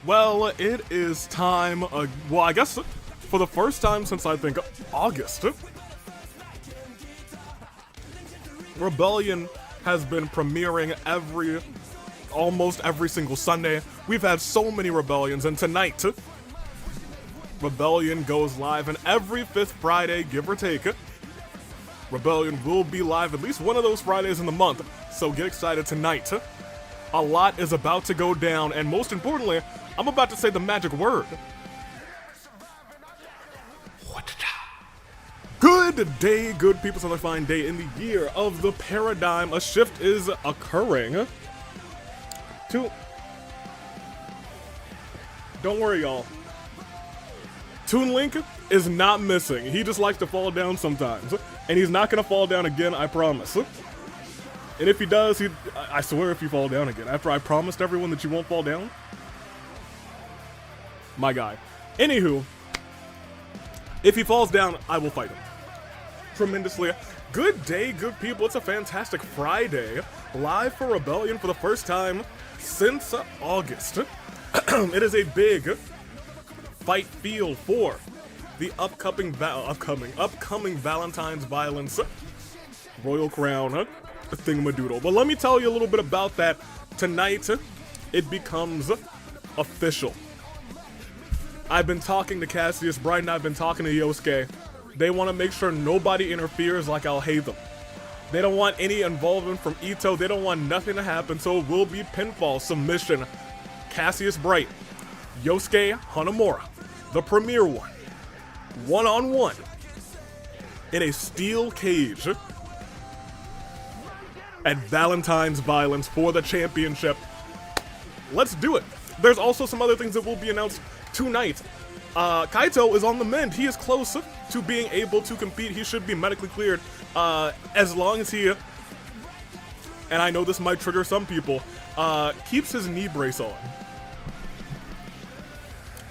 Well, it is time, well, I guess for the first time since I think August, Rebellion has been premiering almost every single Sunday. We've had so many Rebellions, and tonight, Rebellion goes live, and every 5th Friday, give or take, Rebellion will be live at least one of those Fridays in the month, so get excited tonight. A lot is about to go down, and most importantly, I'm about to say the magic word. Good day, good people. It's another fine day in the year of the paradigm. A shift is occurring to... Don't worry, y'all. Toon Link is not missing. He just likes to fall down sometimes. And he's not going to fall down again, I promise. And if he does, I swear if you fall down again, after I promised everyone that you won't fall down. My guy. Anywho, if he falls down, I will fight him. Tremendously. Good day, good people. It's a fantastic Friday. Live for Rebellion for the first time since August. It is a big fight field for the upcoming Valentine's Violence Royal Crown thingamadoodle. But let me tell you a little bit about that. Tonight, it becomes official. I've been talking to Cassius, Brian, I've been talking to Yosuke. They want to make sure nobody interferes like Alhaitham. They don't want any involvement from Ito. They don't want nothing to happen, so it will be pinfall, submission. Cassius Bright, Yosuke Hanamura, the premier one, one-on-one, in a steel cage at Valentine's Violence for the championship. Let's do it. There's also some other things that will be announced tonight. Kaito is on the mend. He is close to being able to compete. He should be medically cleared as long as he, and I know this might trigger some people, keeps his knee brace on.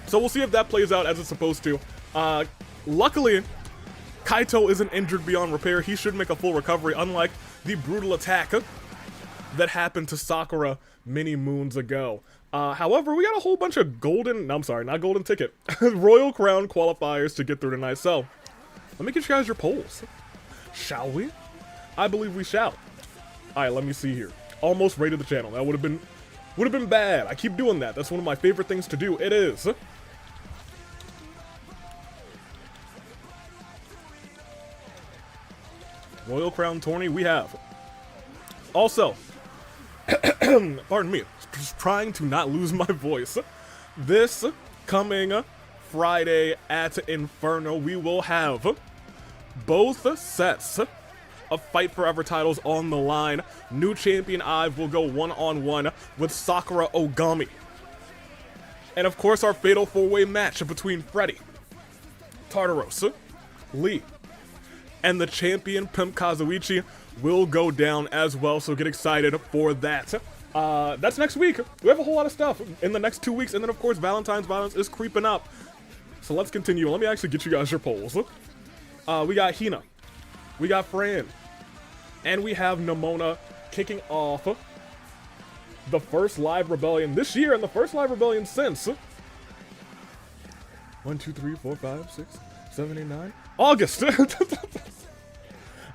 So we'll see if that plays out as it's supposed to. Luckily, Kaito isn't injured beyond repair. He should make a full recovery, unlike the brutal attack that happened to Sakura many moons ago. However, we got a whole bunch of golden ticket, Royal Crown qualifiers to get through tonight. So, let me get you guys your polls. Shall we? I believe we shall. Alright, let me see here. Almost rated the channel. That would have been bad. I keep doing that. That's one of my favorite things to do. It is. Royal Crown Tourney we have. Also, pardon me, just trying to not lose my voice. This coming Friday at Inferno, we will have both sets of Fight Forever titles on the line. New champion Ive will go one-on-one with Sakura Ogami. And of course, our fatal four-way match between Freddy, Tartaros, Lee, and the champion Pimp Kazuichi will go down as well, so get excited for that. That's next week. We have a whole lot of stuff in the next 2 weeks, and then of course Valentine's Violence is creeping up. So let's continue. Let me actually get you guys your polls. We got Hina, we got Fran, and we have Nemona kicking off the first live Rebellion this year, and the first live Rebellion since 1, 2, 3, 4, 5, 6, 7, 8, 9 August.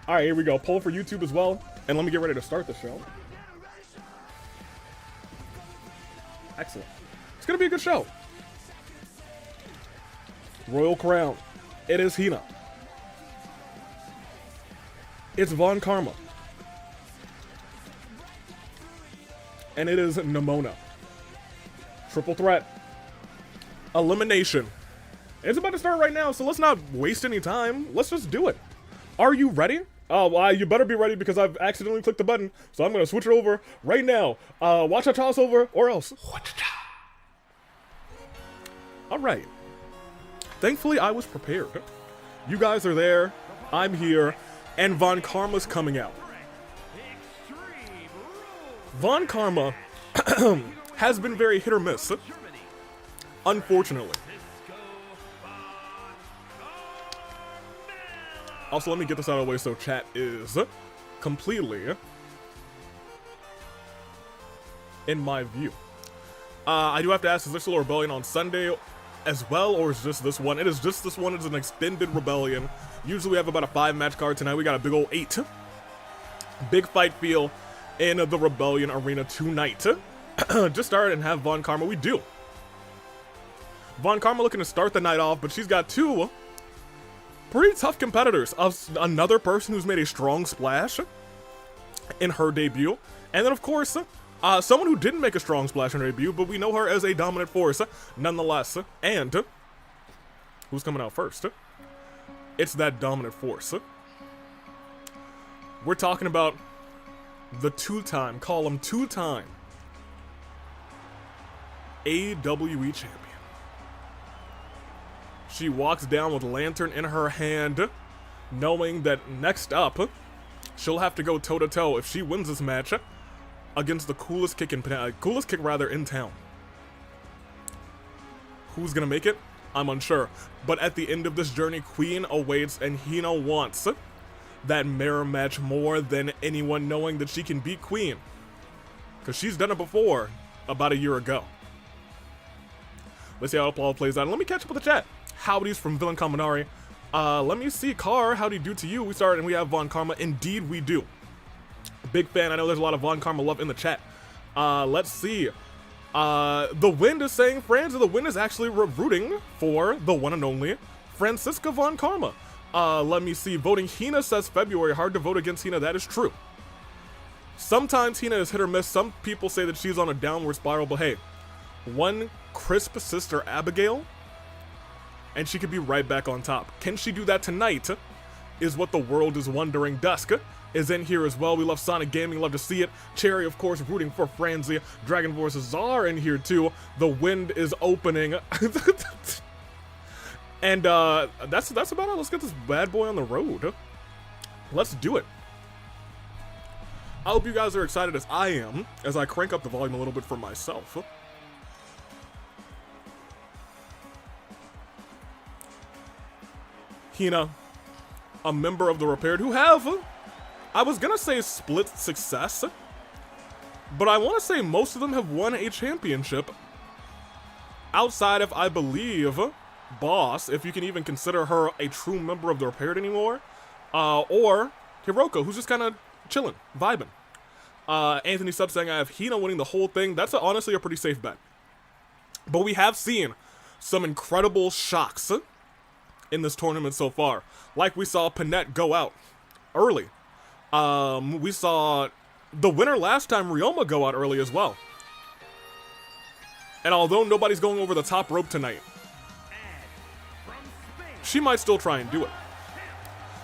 Alright, here we go. Poll for YouTube as well. And let me get ready to start the show. Excellent. It's gonna be a good show. Royal Crown. It is Hina. It's Von Karma. And it is Nemona. Triple threat. Elimination. It's about to start right now, so let's not waste any time. Let's just do it. Are you ready? Oh, well, you better be ready because I've accidentally clicked the button, so I'm going to switch it over right now. Watch a toss over or else. Alright. Thankfully, I was prepared. You guys are there, I'm here, and Von Karma's coming out. Von Karma has been very hit or miss, unfortunately. Also, let me get this out of the way so chat is completely in my view. I do have to ask, is there still a rebellion on Sunday as well, or is just this one? It is just this one. It's an extended rebellion. Usually we have about a 5-match card. Tonight we got a big old 8. Big fight feel in the Rebellion Arena tonight. Just start and have Von Karma. We do. Von Karma looking to start the night off, but she's got 2 pretty tough competitors. Another person who's made a strong splash in her debut. And then, of course, someone who didn't make a strong splash in her debut, but we know her as a dominant force nonetheless. And who's coming out first? It's that dominant force. We're talking about the call him two-time AWE champion. She walks down with Lantern in her hand, knowing that next up, she'll have to go toe-to-toe if she wins this match against the coolest kick in town. Who's gonna make it? I'm unsure. But at the end of this journey, Queen awaits, and Hina wants that mirror match more than anyone, knowing that she can beat Queen. Because she's done it before, about a year ago. Let's see how it all plays out. Let me catch up with the chat. Howdies from Villain Kaminari. Let me see, Car, howdy do to you? We start and we have Von Karma. Indeed we do. Big fan. I know there's a lot of Von Karma love in the chat. Let's see. The Wind is saying, Franz, the Wind is actually rooting for the one and only Franziska Von Karma. Let me see. Voting Hina says February. Hard to vote against Hina. That is true. Sometimes Hina is hit or miss. Some people say that she's on a downward spiral, but hey, one crisp sister Abigail, and she could be right back on top. Can she do that tonight? Is what the world is wondering. Dusk is in here as well. We love Sonic Gaming, love to see it. Cherry, of course, rooting for Franzi. Dragon Forces are in here too. The Wind is opening. And that's about it. Let's get this bad boy on the road. Let's do it. I hope you guys are excited as I am, as I crank up the volume a little bit for myself. Hina, a member of the Repaired, who have, I was gonna say split success, but I want to say most of them have won a championship outside of, I believe, Boss, if you can even consider her a true member of the Repaired anymore, or Hiroko, who's just kind of chilling, vibing. Anthony Sub saying I have Hina winning the whole thing. That's honestly a pretty safe bet. But we have seen some incredible shocks in this tournament so far. Like we saw Panette go out early. We saw the winner last time, Ryoma, go out early as well. And although nobody's going over the top rope tonight, she might still try and do it.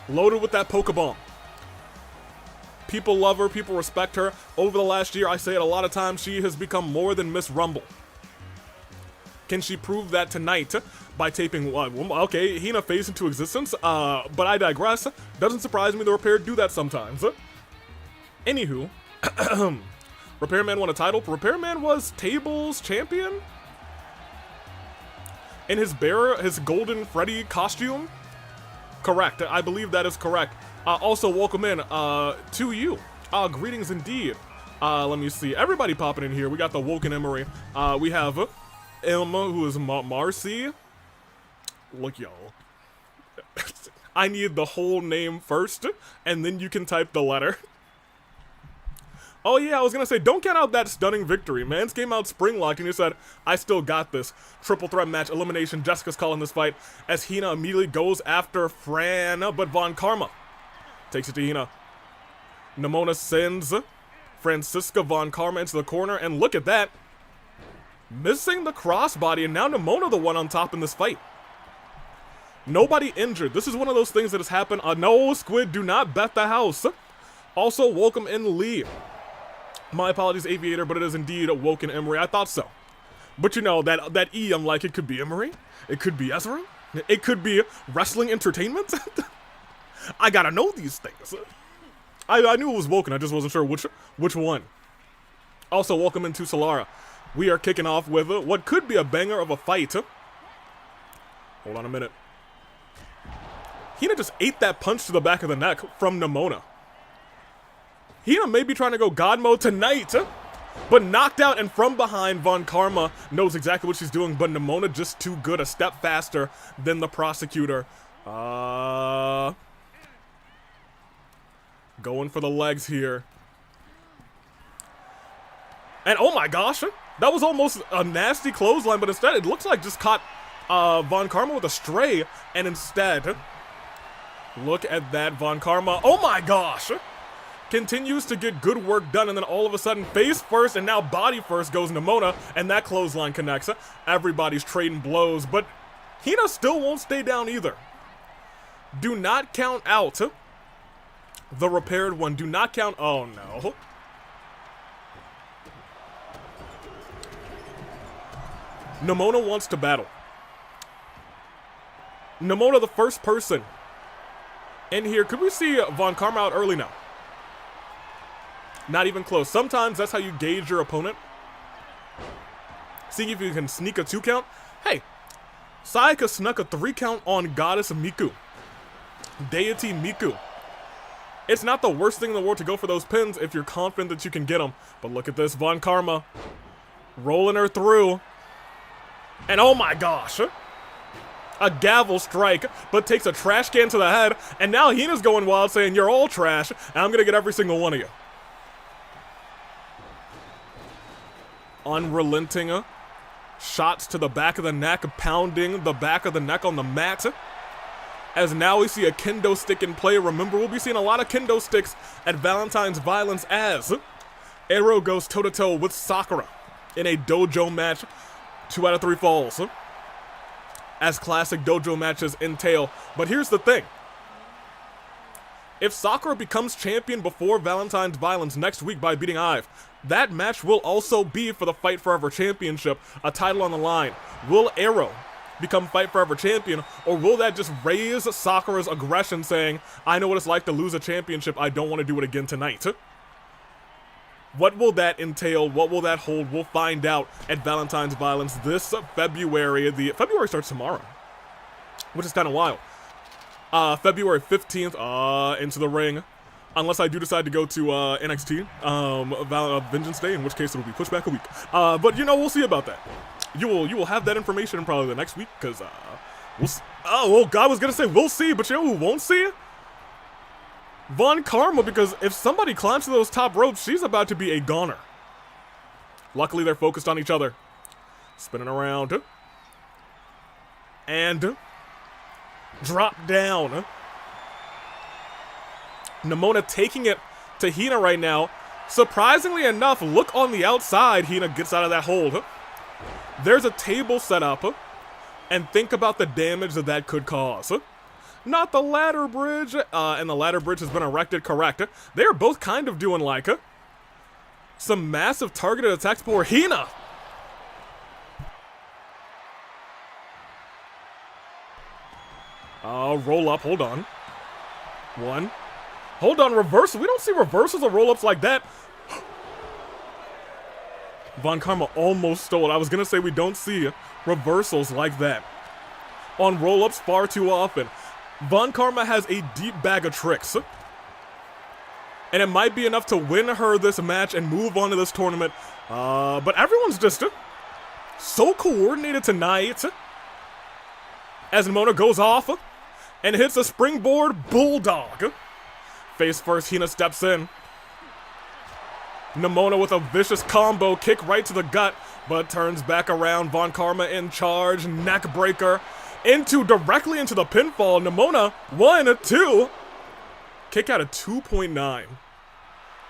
Loaded with that Pokeball. People love her, people respect her. Over the last year, I say it a lot of times, she has become more than Miss Rumble. Can she prove that tonight by taping, okay, Hina phased into existence, but I digress. Doesn't surprise me, the Repaired do that sometimes. Anywho, Repairman won a title. Repairman was Tables champion? In his golden Freddy costume? Correct, I believe that is correct. Also, welcome in to you. Greetings indeed. Let me see, everybody popping in here. We got the Woken Emery. We have Emma, who is Marcy. Look, y'all. I need the whole name first, and then you can type the letter. Oh yeah, I was gonna say, don't count out that stunning victory. Mans came out spring locked and he said, I still got this. Triple threat match, elimination. Jessica's calling this fight as Hina immediately goes after Fran, but Von Karma takes it to Hina. Nemona sends Franziska Von Karma into the corner, and look at that. Missing the crossbody, and now Nemona the one on top in this fight. Nobody injured. This is one of those things that has happened. No, Squid, do not bet the house. Also, welcome in Lee. My apologies, Aviator, but it is indeed Woken Emery. I thought so. But you know, that E, I'm like, it could be Emery. It could be Ezra. It could be Wrestling Entertainment. I gotta know these things. I knew it was Woken, I just wasn't sure which one. Also, welcome into Solara. We are kicking off with what could be a banger of a fight. Hold on a minute. Hina just ate that punch to the back of the neck from Nemona. Hina may be trying to go God mode tonight. but knocked out, and from behind, Von Karma knows exactly what she's doing, but Nemona just too good, a step faster than the Prosecutor. Going for the legs here. And oh my gosh, that was almost a nasty clothesline, but instead it looks like just caught Von Karma with a stray, and instead, look at that, Von Karma, oh my gosh, continues to get good work done, and then all of a sudden, face first and now body first goes Nemona, and that clothesline connects. Everybody's trading blows, but Hina still won't stay down either. Do not count out the repaired one. Do not count, oh no. Nemona wants to battle. Nemona, the first person in here. Could we see Von Karma out early now? Not even close. Sometimes that's how you gauge your opponent. See if you can sneak a 2 count. Hey, Sayaka snuck a 3 count on Goddess Miku. Deity Miku. It's not the worst thing in the world to go for those pins if you're confident that you can get them. But look at this, Von Karma rolling her through. And oh my gosh, a gavel strike, but takes a trash can to the head. And now Hina's going wild saying, you're all trash, and I'm going to get every single one of you. Unrelenting shots to the back of the neck, pounding the back of the neck on the mat. As now we see a kendo stick in play. Remember, we'll be seeing a lot of kendo sticks at Valentine's Violence as Iroh goes toe-to-toe with Sakura in a dojo match. 2 out of 3 falls, as classic dojo matches entail. But here's the thing. If Sakura becomes champion before Valentine's Violence next week by beating Ive, that match will also be for the Fight Forever Championship, a title on the line. Will Iroh become Fight Forever champion, or will that just raise Sakura's aggression saying, I know what it's like to lose a championship, I don't want to do it again tonight? What will that entail? What will that hold? We'll find out at Valentine's Violence this February. February starts tomorrow, which is kind of wild. February 15th, into the ring. Unless I do decide to go to NXT, Vengeance Day, in which case it'll be pushed back a week. But you know, we'll see about that. You will have that information probably the next week, because we'll see. Oh, well, God was gonna say we'll see, but you know who won't see? Von Karma, because if somebody climbs to those top ropes, she's about to be a goner. Luckily, they're focused on each other. Spinning around. And drop down. Nemona taking it to Hina right now. Surprisingly enough, look on the outside. Hina gets out of that hold. There's a table set up. And think about the damage that could cause. Not the ladder bridge, and the ladder bridge has been erected, correct. They're both kind of doing like some massive targeted attacks for Hina. Roll up, hold on. 1. Hold on, reversal. We don't see reversals or roll-ups like that. Von Karma almost stole it. I was gonna say we don't see reversals like that on roll-ups far too often. Von Karma has a deep bag of tricks. And it might be enough to win her this match and move on to this tournament. But everyone's just so coordinated tonight. As Nemona goes off and hits a springboard bulldog. Face first, Hina steps in. Nemona with a vicious combo kick right to the gut, but turns back around. Von Karma in charge, neck breaker. Directly into the pinfall. Nemona, 1, 2. Kick out of 2.9.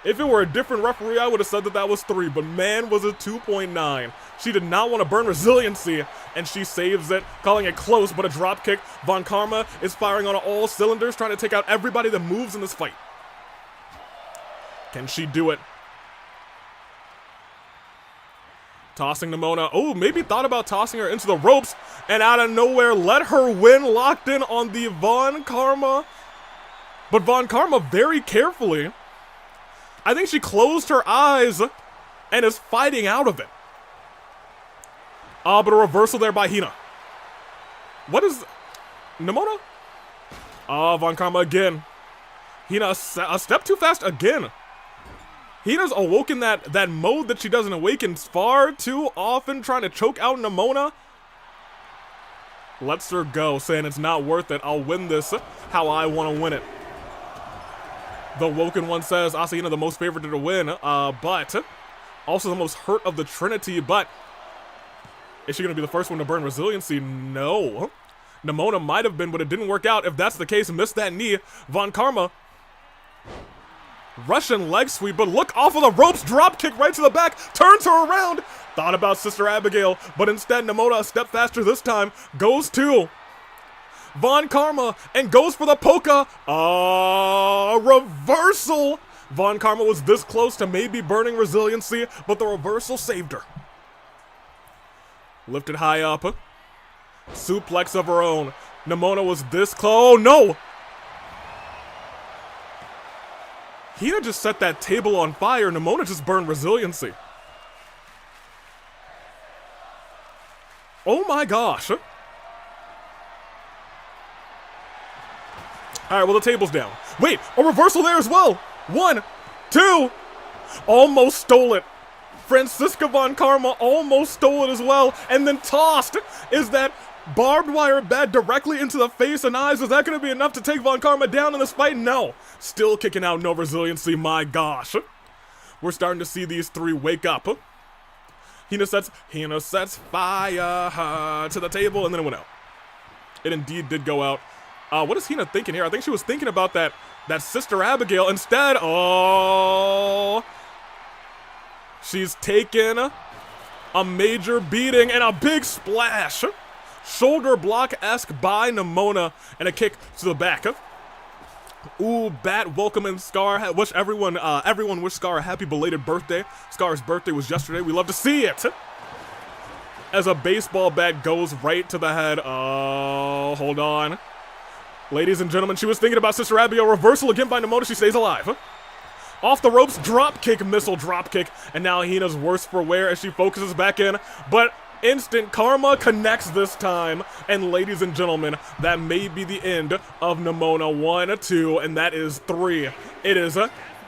If it were a different referee, I would have said that was 3, but man, was it 2.9. She did not want to burn resiliency, and she saves it, calling it close, but a drop kick. Von Karma is firing on all cylinders, trying to take out everybody that moves in this fight. Can she do it? Tossing Nemona. Oh, maybe thought about tossing her into the ropes, and out of nowhere, let her win, locked in on the Von Karma. But Von Karma very carefully, I think she closed her eyes and is fighting out of it. But a reversal there by Hina. What is Nemona? Von Karma again. Hina, a step too fast again. Hina's awoken that mode that she doesn't awaken far too often, trying to choke out Nemona. Lets her go, saying it's not worth it. I'll win this how I want to win it. The Woken One says, Asahina the most favored to win, but also the most hurt of the Trinity, but is she going to be the first one to burn resiliency? No. Nemona might have been, but it didn't work out. If that's the case, missed that knee. Von Karma, Russian leg sweep, but look off of the ropes, drop kick right to the back, turns her around. Thought about Sister Abigail, but instead Nemona, a step faster this time, goes to Von Karma and goes for the polka. Reversal. Von Karma was this close to maybe burning resiliency, but the reversal saved her. Lifted high up. Suplex of her own. Nemona was this close. Oh, no! Hina just set that table on fire. Nemona just burned resiliency. Oh my gosh. Alright, well, the table's down. Wait, a reversal there as well. 1, 2. Almost stole it. Franziska Von Karma almost stole it as well. And then tossed. Is that barbed wire bat directly into the face and eyes? Is that going to be enough to take Von Karma down in this fight? No. Still kicking out, no resiliency. My gosh. We're starting to see these three wake up. Hina sets fire to the table, and then it went out. It indeed did go out. What is Hina thinking here? I think she was thinking about that Sister Abigail. Instead, oh, she's taken a major beating and a big splash. Shoulder block-esque by Nemona, and a kick to the back. Ooh, Bat welcoming Scar. Wish everyone wish Scar a happy belated birthday. Scar's birthday was yesterday. We love to see it. As a baseball bat goes right to the head. Oh, hold on. Ladies and gentlemen, she was thinking about Sister Abigail. Reversal again by Nemona. She stays alive. Off the ropes, drop kick, missile drop kick. And now Hina's worse for wear as she focuses back in. But instant karma connects this time. And ladies and gentlemen, that may be the end of Nemona. 1, 2, and that is 3. It is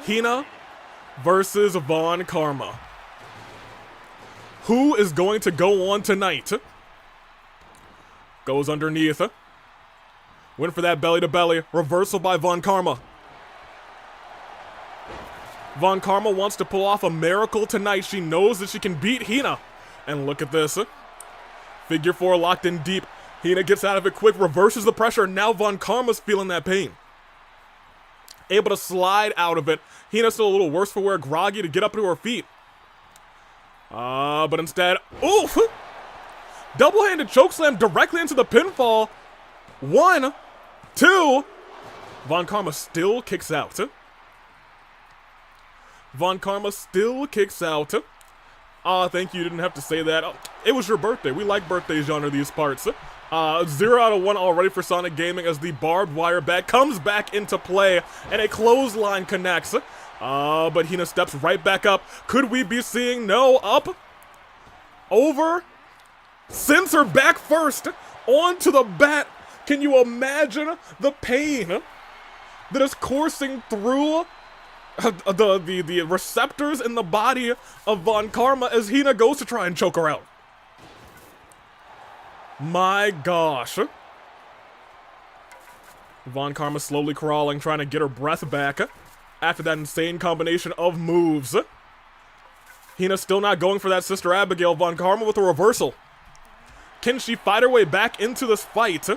Hina versus Von Karma. Who is going to go on tonight? Goes underneath. Went for that belly to belly. Reversal by Von Karma. Von Karma wants to pull off a miracle tonight. She knows that she can beat Hina. And look at this. Figure 4 locked in deep. Hina gets out of it quick, reverses the pressure. Now Von Karma's feeling that pain. Able to slide out of it. Hina's still a little worse for wear, groggy to get up to her feet. But instead, oof! Double-handed chokeslam directly into the pinfall. 1, 2. Von Karma still kicks out. Von Karma still kicks out. Thank you, didn't have to say that. It was your birthday. We like birthdays under these parts. 0 out of 1 already for Sonic Gaming as the barbed wire bat comes back into play and a clothesline connects. But Hina steps right back up. Could we be seeing no up? Over. Sends her back first. Onto the bat. Can you imagine the pain that is coursing through the receptors in the body of Von Karma as Hina goes to try and choke her out? My gosh. Von Karma slowly crawling, trying to get her breath back after that insane combination of moves. Hina still not going for that Sister Abigail. Von Karma with a reversal. Can she fight her way back into this fight?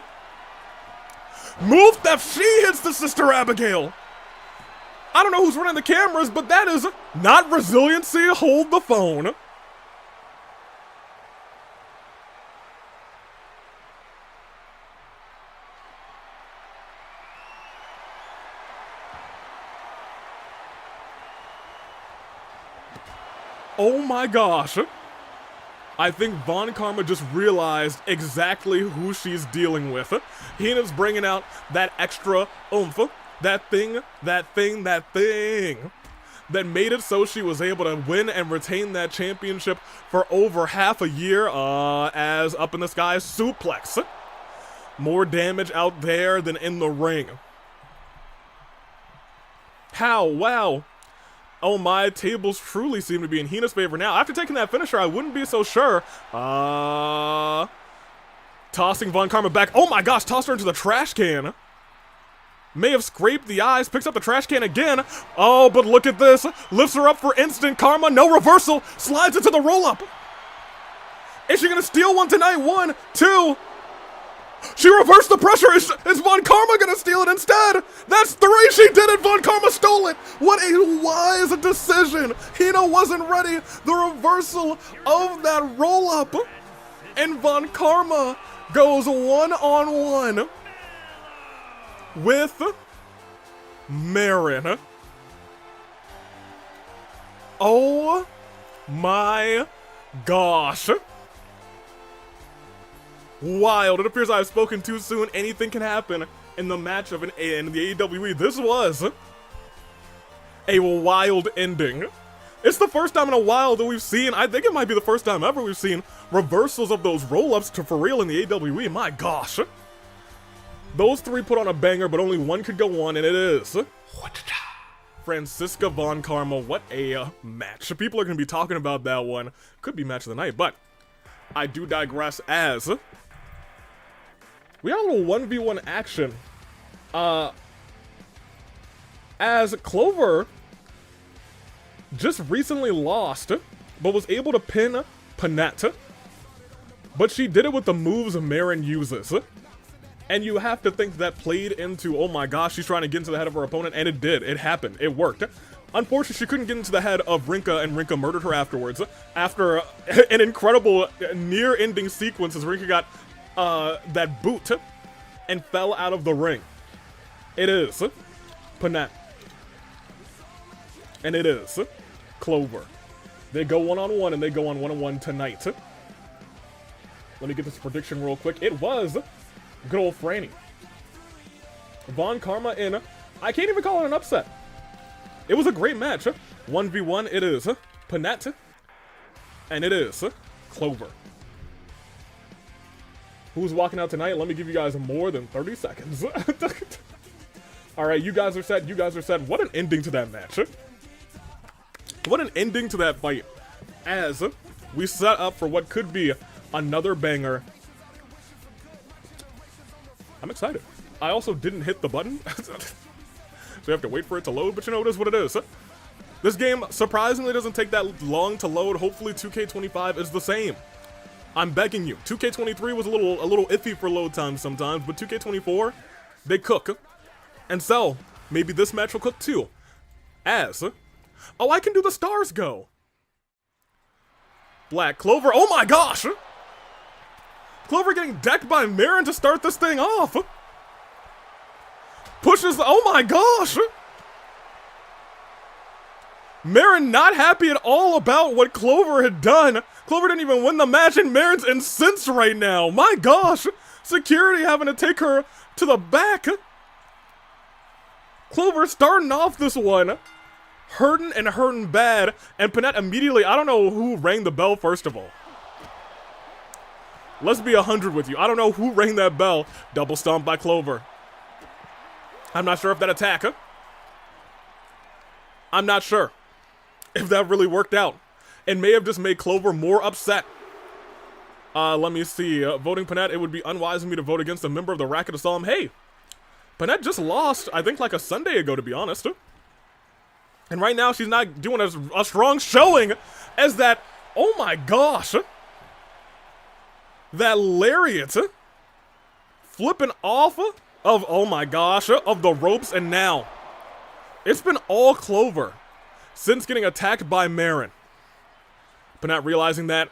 Move theft! She hits the Sister Abigail! I don't know who's running the cameras, but that is not resiliency. Hold the phone. Oh my gosh. I think Von Karma just realized exactly who she's dealing with. Hina's bringing out that extra oomph. That thing that made it so she was able to win and retain that championship for over half a year as Up in the Sky suplex. More damage out there than in the ring. How? Wow. Oh my, tables truly seem to be in Hina's favor now. After taking that finisher, I wouldn't be so sure. Tossing Von Karma back. Oh my gosh, tossed her into the trash can. May have scraped the eyes, picks up the trash can again. Oh, but look at this. Lifts her up for instant karma, no reversal. Slides into the roll-up. Is she gonna steal one tonight? 1, 2. She reversed the pressure. Is Von Karma gonna steal it instead? That's 3. She did it. Von Karma stole it. What a wise decision. Hina wasn't ready. The reversal of that roll-up. And Von Karma goes one-on-one with Marin. Oh my gosh. Wild. It appears I've spoken too soon. Anything can happen in the match of in the AWE. This was a wild ending. It's the first time in a while that we've seen, I think it might be the first time ever we've seen reversals of those roll-ups to for real in the AWE. My gosh. Those 3 put on a banger, but only one could go on, and it is Franziska Von Karma. What a match. People are going to be talking about that one. Could be match of the night, but I do digress as we have a little 1v1 action. As Clover just recently lost, but was able to pin Panette. But she did it with the moves Marin uses. And you have to think that played into, oh my gosh, she's trying to get into the head of her opponent, and it did. It happened. It worked. Unfortunately, she couldn't get into the head of Rinka, and Rinka murdered her afterwards. After an incredible near-ending sequence as Rinka got that boot and fell out of the ring. It is Panette. And it is Clover. They go one-on-one, and they go on one-on-one tonight. Let me get this prediction real quick. It was good old Franny. Von Karma in, I can't even call it an upset. It was a great match. 1v1, it is Panette, and it is Clover. Who's walking out tonight? Let me give you guys more than 30 seconds. Alright, you guys are set, you guys are set. What an ending to that match. What an ending to that fight. As we set up for what could be another banger. I'm excited. I also didn't hit the button. So you have to wait for it to load, but you know, it is what it is. This game surprisingly doesn't take that long to load. Hopefully 2K25 is the same. I'm begging you. 2K23 was a little iffy for load time sometimes, but 2K24, they cook. And so, maybe this match will cook too. As, oh, I can do the stars go. Black Clover, oh my gosh! Clover getting decked by Marin to start this thing off. Pushes, oh my gosh! Marin not happy at all about what Clover had done. Clover didn't even win the match, and Marin's incensed right now. My gosh! Security having to take her to the back. Clover starting off this one hurting bad, and Panette immediately, I don't know who rang the bell first of all. Let's be 100 with you. I don't know who rang that bell. Double stomp by Clover. I'm not sure if that attack, I'm not sure if that really worked out. It may have just made Clover more upset. Let me see. Voting Panette, it would be unwise of me to vote against a member of the Racket Asylum. Hey, Panette just lost, I think like a Sunday ago, to be honest. And right now she's not doing a strong showing as that, oh my gosh. That lariat flipping off of, oh my gosh, of the ropes, and now it's been all Clover since getting attacked by Marin. Panette realizing that,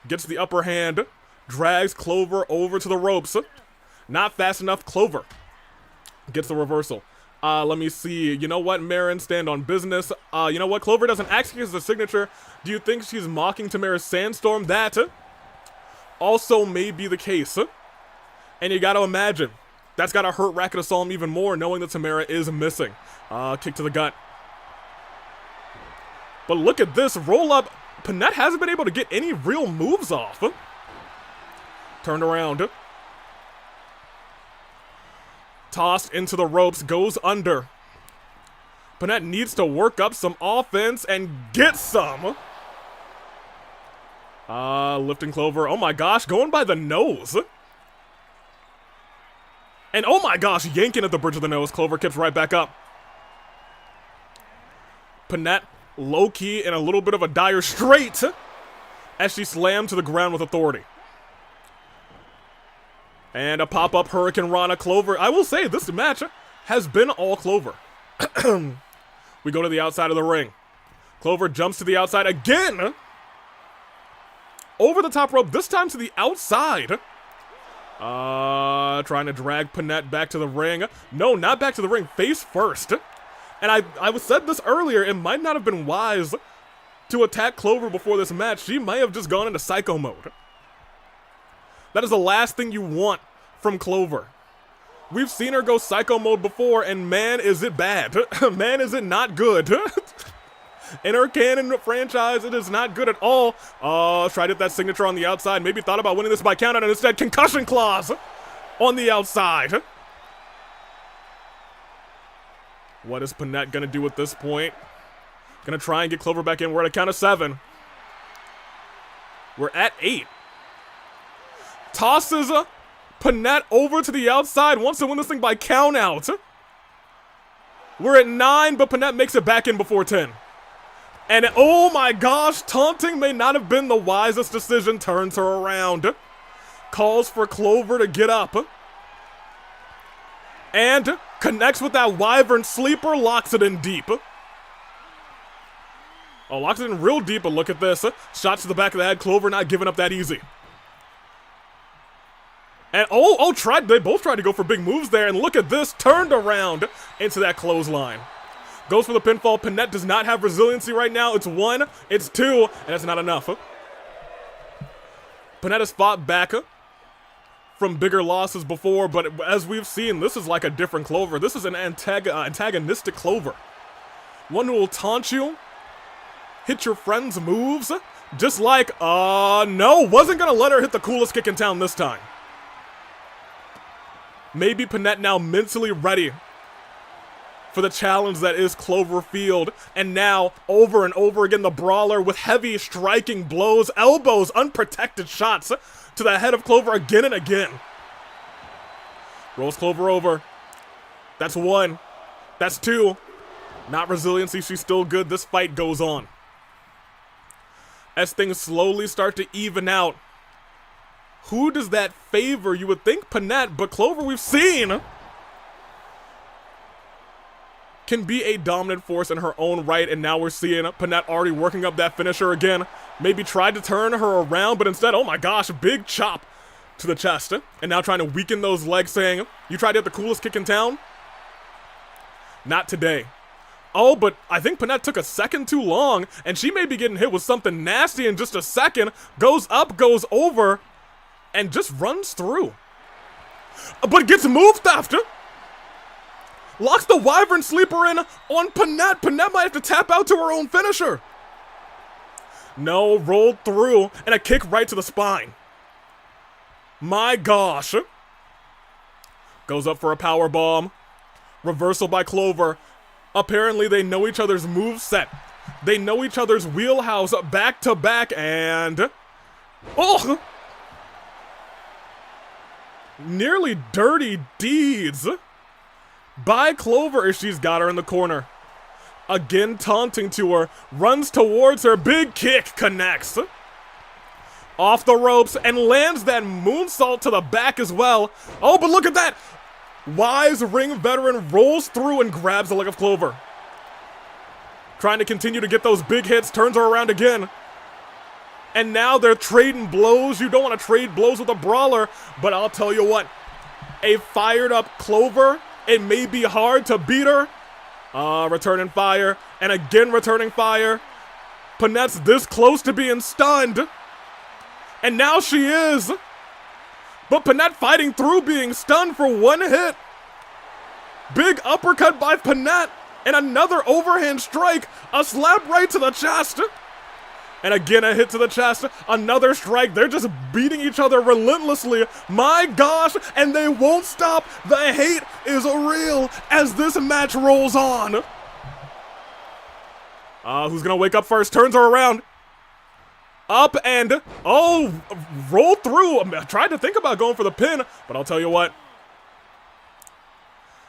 gets the upper hand, drags Clover over to the ropes. Not fast enough, Clover gets the reversal. Let me see. You know what, Marin, stand on business. You know what, Clover doesn't actually use the signature. Do you think she's mocking Tamara's Sandstorm? That also may be the case. And you gotta imagine, that's gotta hurt Racket Asylum even more, knowing that Tamara is missing. Kick to the gut. But look at this roll up. Panette hasn't been able to get any real moves off. Turned around. Tossed into the ropes, goes under. Panette needs to work up some offense and get some. Lifting Clover. Oh my gosh, going by the nose. And oh my gosh, yanking at the bridge of the nose. Clover kicks right back up. Panette low-key in a little bit of a dire strait as she slammed to the ground with authority. And a pop-up Hurricane Rana. Clover. I will say, this match has been all Clover. We go to the outside of the ring. Clover jumps to the outside again. Over the top rope, this time to the outside. Trying to drag Panette back to the ring. No, not back to the ring. Face first. And I said this earlier, it might not have been wise to attack Clover before this match. She might have just gone into psycho mode. That is the last thing you want from Clover. We've seen her go psycho mode before, and man, is it bad. Man, is it not good. In her canon franchise, it is not good at all. Tried to hit that signature on the outside. Maybe thought about winning this by countout, and instead concussion clause on the outside. What is Panette gonna do at this point? Gonna try and get Clover back in. We're at a count of 7. We're at 8. Tosses Panette over to the outside. Wants to win this thing by countout. We're at 9, but Panette makes it back in before 10. And oh my gosh, taunting may not have been the wisest decision. Turns her around. Calls for Clover to get up. And connects with that Wyvern Sleeper. Locks it in deep. Oh, locks it in real deep, but look at this. Shots to the back of the head. Clover not giving up that easy. And they both tried to go for big moves there. And look at this. Turned around into that clothesline. Goes for the pinfall. Panette does not have resiliency right now. It's 1, it's 2, and it's not enough. Panette has fought back from bigger losses before, but as we've seen, this is like a different Clover. This is an antagonistic Clover. One who will taunt you, hit your friend's moves, just like, no, wasn't gonna let her hit the coolest kick in town this time. Maybe Panette now mentally ready for the challenge that is Cloverfield, and now, over and over again, the brawler with heavy striking blows, elbows, unprotected shots to the head of Clover again and again. Rolls Clover over. That's 1. That's 2. Not resiliency, she's still good. This fight goes on. As things slowly start to even out, who does that favor? You would think Panette, but Clover, we've seen, can be a dominant force in her own right, and now we're seeing Panette already working up that finisher again. Maybe tried to turn her around, but instead, oh my gosh, big chop to the chest. And now trying to weaken those legs, saying, you tried to hit the coolest kick in town? Not today. Oh, but I think Panette took a second too long, and she may be getting hit with something nasty in just a second. Goes up, goes over, and just runs through. But gets move theft. Locks the Wyvern Sleeper in on Panette. Panette might have to tap out to her own finisher. No, rolled through, and a kick right to the spine. My gosh. Goes up for a power bomb. Reversal by Clover. Apparently they know each other's moveset. They know each other's wheelhouse back to back, and oh! Nearly dirty deeds by Clover as she's got her in the corner. Again taunting to her, runs towards her, big kick, connects. Off the ropes and lands that moonsault to the back as well. Oh, but look at that! Wise ring veteran rolls through and grabs the leg of Clover. Trying to continue to get those big hits, turns her around again. And now they're trading blows. You don't want to trade blows with a brawler, but I'll tell you what, a fired up Clover, it may be hard to beat her. Returning fire, and again returning fire. Panette's this close to being stunned. And now she is. But Panette fighting through being stunned for 1 hit. Big uppercut by Panette, and another overhand strike. A slap right to the chest. And again a hit to the chest, another strike. They're just beating each other relentlessly. My gosh, and they won't stop. The hate is real as this match rolls on. Who's gonna wake up first? Turns her around. Up and, oh, roll through. I tried to think about going for the pin, but I'll tell you what.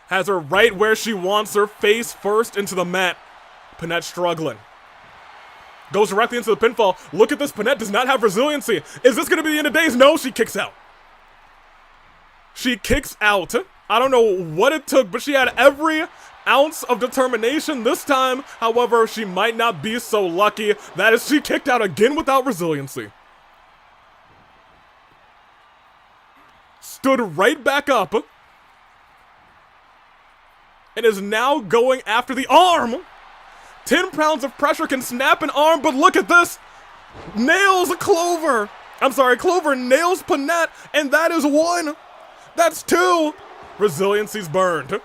Has her right where she wants her, face first into the mat. Panette struggling. Goes directly into the pinfall. Look at this, Panette does not have resiliency. Is this gonna be the end of days? No, she kicks out. She kicks out. I don't know what it took, but she had every ounce of determination this time. However, she might not be so lucky. That is, she kicked out again without resiliency. Stood right back up. And is now going after the arm. 10 pounds of pressure can snap an arm, but look at this. Nails Clover. I'm sorry, Clover nails Panette, and that is 1. That's 2. Resiliency's burned.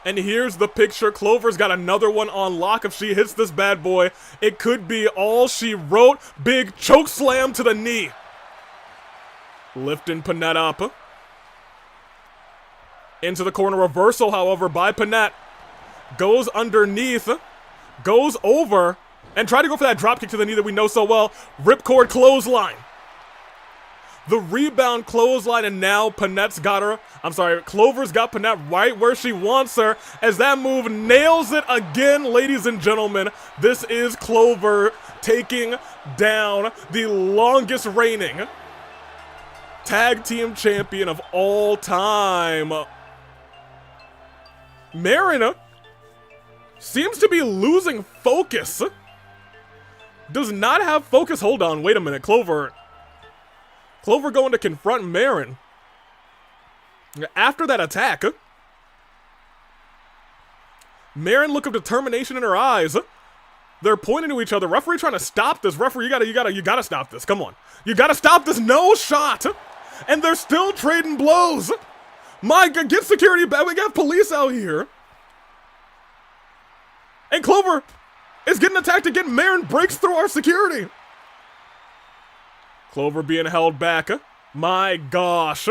And here's the picture. Clover's got another one on lock. If she hits this bad boy, it could be all she wrote. Big choke slam to the knee. Lifting Panette up. Into the corner reversal, however, by Panette. Goes underneath. Goes over. And tried to go for that dropkick to the knee that we know so well. Ripcord clothesline. The rebound clothesline, and now Panette's got her. I'm sorry, Clover's got Panette right where she wants her. As that move nails it again, ladies and gentlemen. This is Clover taking down the longest reigning tag team champion of all time. Marin seems to be losing focus. Does not have focus. Hold on, wait a minute. Clover going to confront Marin. After that attack, Marin, look of determination in her eyes. They're pointing to each other. Referee trying to stop this. Referee, you gotta stop this. Come on. You gotta stop this. No shot. And they're still trading blows. My God, get security back. We got police out here. And Clover is getting attacked again. Marin breaks through our security. Clover being held back. My gosh.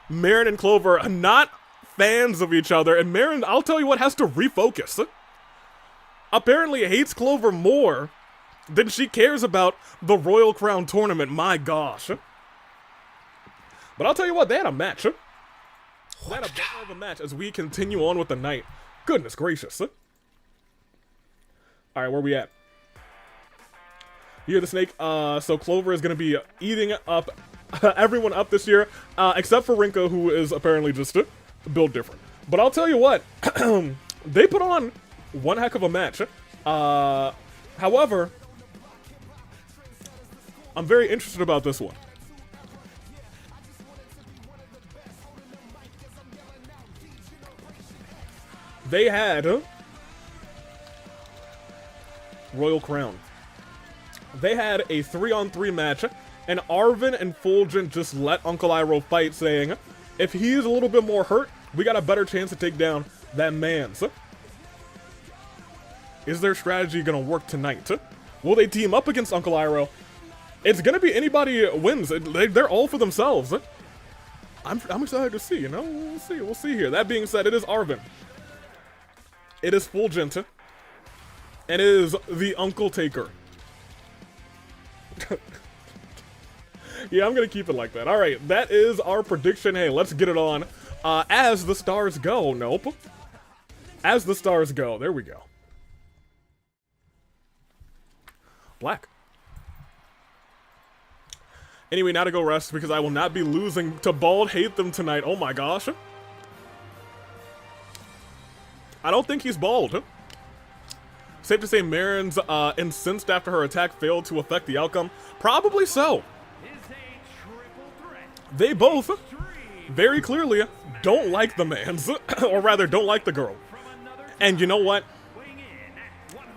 Marin and Clover are not fans of each other. And Marin, I'll tell you what, has to refocus. Apparently hates Clover more than she cares about the Royal Crown tournament. My gosh. But I'll tell you what, they had a match. They had a battle of a match as we continue on with the night. Goodness gracious. Alright, where we at? You hear the snake? So Clover is going to be eating up everyone up this year, except for Rinka, who is apparently just built different. But I'll tell you what, they put on one heck of a match. However, I'm very interested about this one. They had Royal Crown. They had a 3-on-3 match, and Arven and Fulgent just let Uncle Iroh fight, saying, if he's a little bit more hurt, we got a better chance to take down that man's. Is their strategy gonna work tonight? Will they team up against Uncle Iroh? It's gonna be anybody wins. They're all for themselves. I'm excited to see, you know? We'll see here. That being said, it is Arven. It is Fulgent. And it is the Uncle Taker. Yeah, I'm gonna keep it like that. Alright, that is our prediction. Hey, let's get it on. As the stars go. Nope. As the stars go. There we go. Black. Anyway, now to go rest because I will not be losing to Bald Alhaitham tonight. Oh my gosh. I don't think he's bald. Safe to say Marin's incensed after her attack failed to affect the outcome. Probably so. They both very clearly don't like the mans, or rather don't like the girl. And you know what?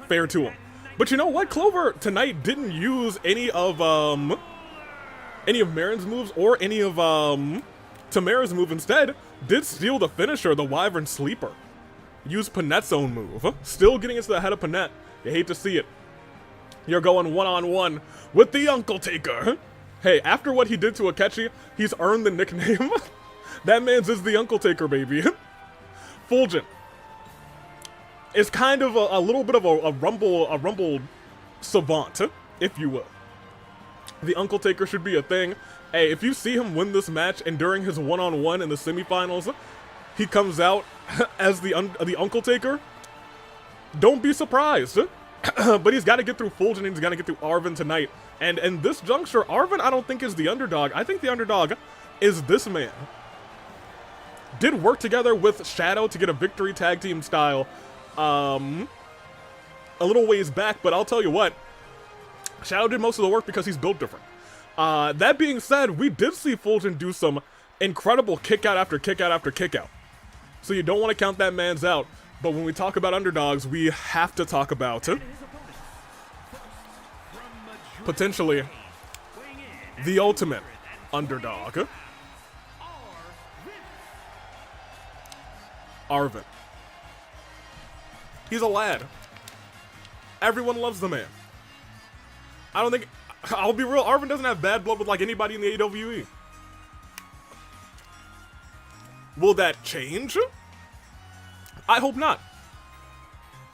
Fair to him. But you know what? Clover tonight didn't use any of Marin's moves or any of Tamara's move. Instead, did steal the finisher, the Wyvern Sleeper. Use Panette's own move. Still getting into the head of Panette. You hate to see it. You're going one-on-one with the Uncle Taker. Hey, after what he did to Akechi, he's earned the nickname. That man's is the Uncle Taker, baby. Fulgent. is kind of a little bit of a rumble savant, if you will. The Uncle Taker should be a thing. Hey, if you see him win this match and during his one-on-one in the semifinals, he comes out as the Uncle Taker, don't be surprised. But he's got to get through Fulgent and he's got to get through Arven tonight. And in this juncture, Arven I don't think is the underdog. I think the underdog is this man. Did work together with Shadow to get a victory tag team style a little ways back, but I'll tell you what, Shadow did most of the work because he's built different. That being said, we did see Fulgent do some incredible kick out after kick out after kick out. So you don't want to count that man's out. But when we talk about underdogs, we have to talk about potentially the ultimate underdog, Arven. He's a lad. Everyone loves the man. I don't think, I'll be real, Arven doesn't have bad blood with like anybody in the AWE. Will that change? I hope not.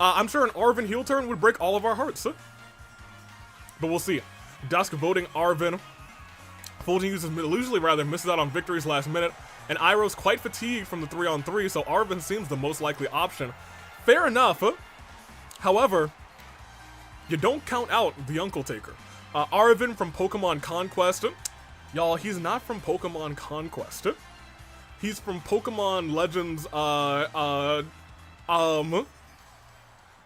I'm sure an Arven heel turn would break all of our hearts. But we'll see. Dusk voting Arven. Fulgent usually misses out on victories last minute. And Iroh's quite fatigued from the 3-on-3, so Arven seems the most likely option. Fair enough. However, you don't count out the Uncle Taker. Arven from Pokemon Conquest. Y'all, he's not from Pokemon Conquest. He's from Pokemon Legends,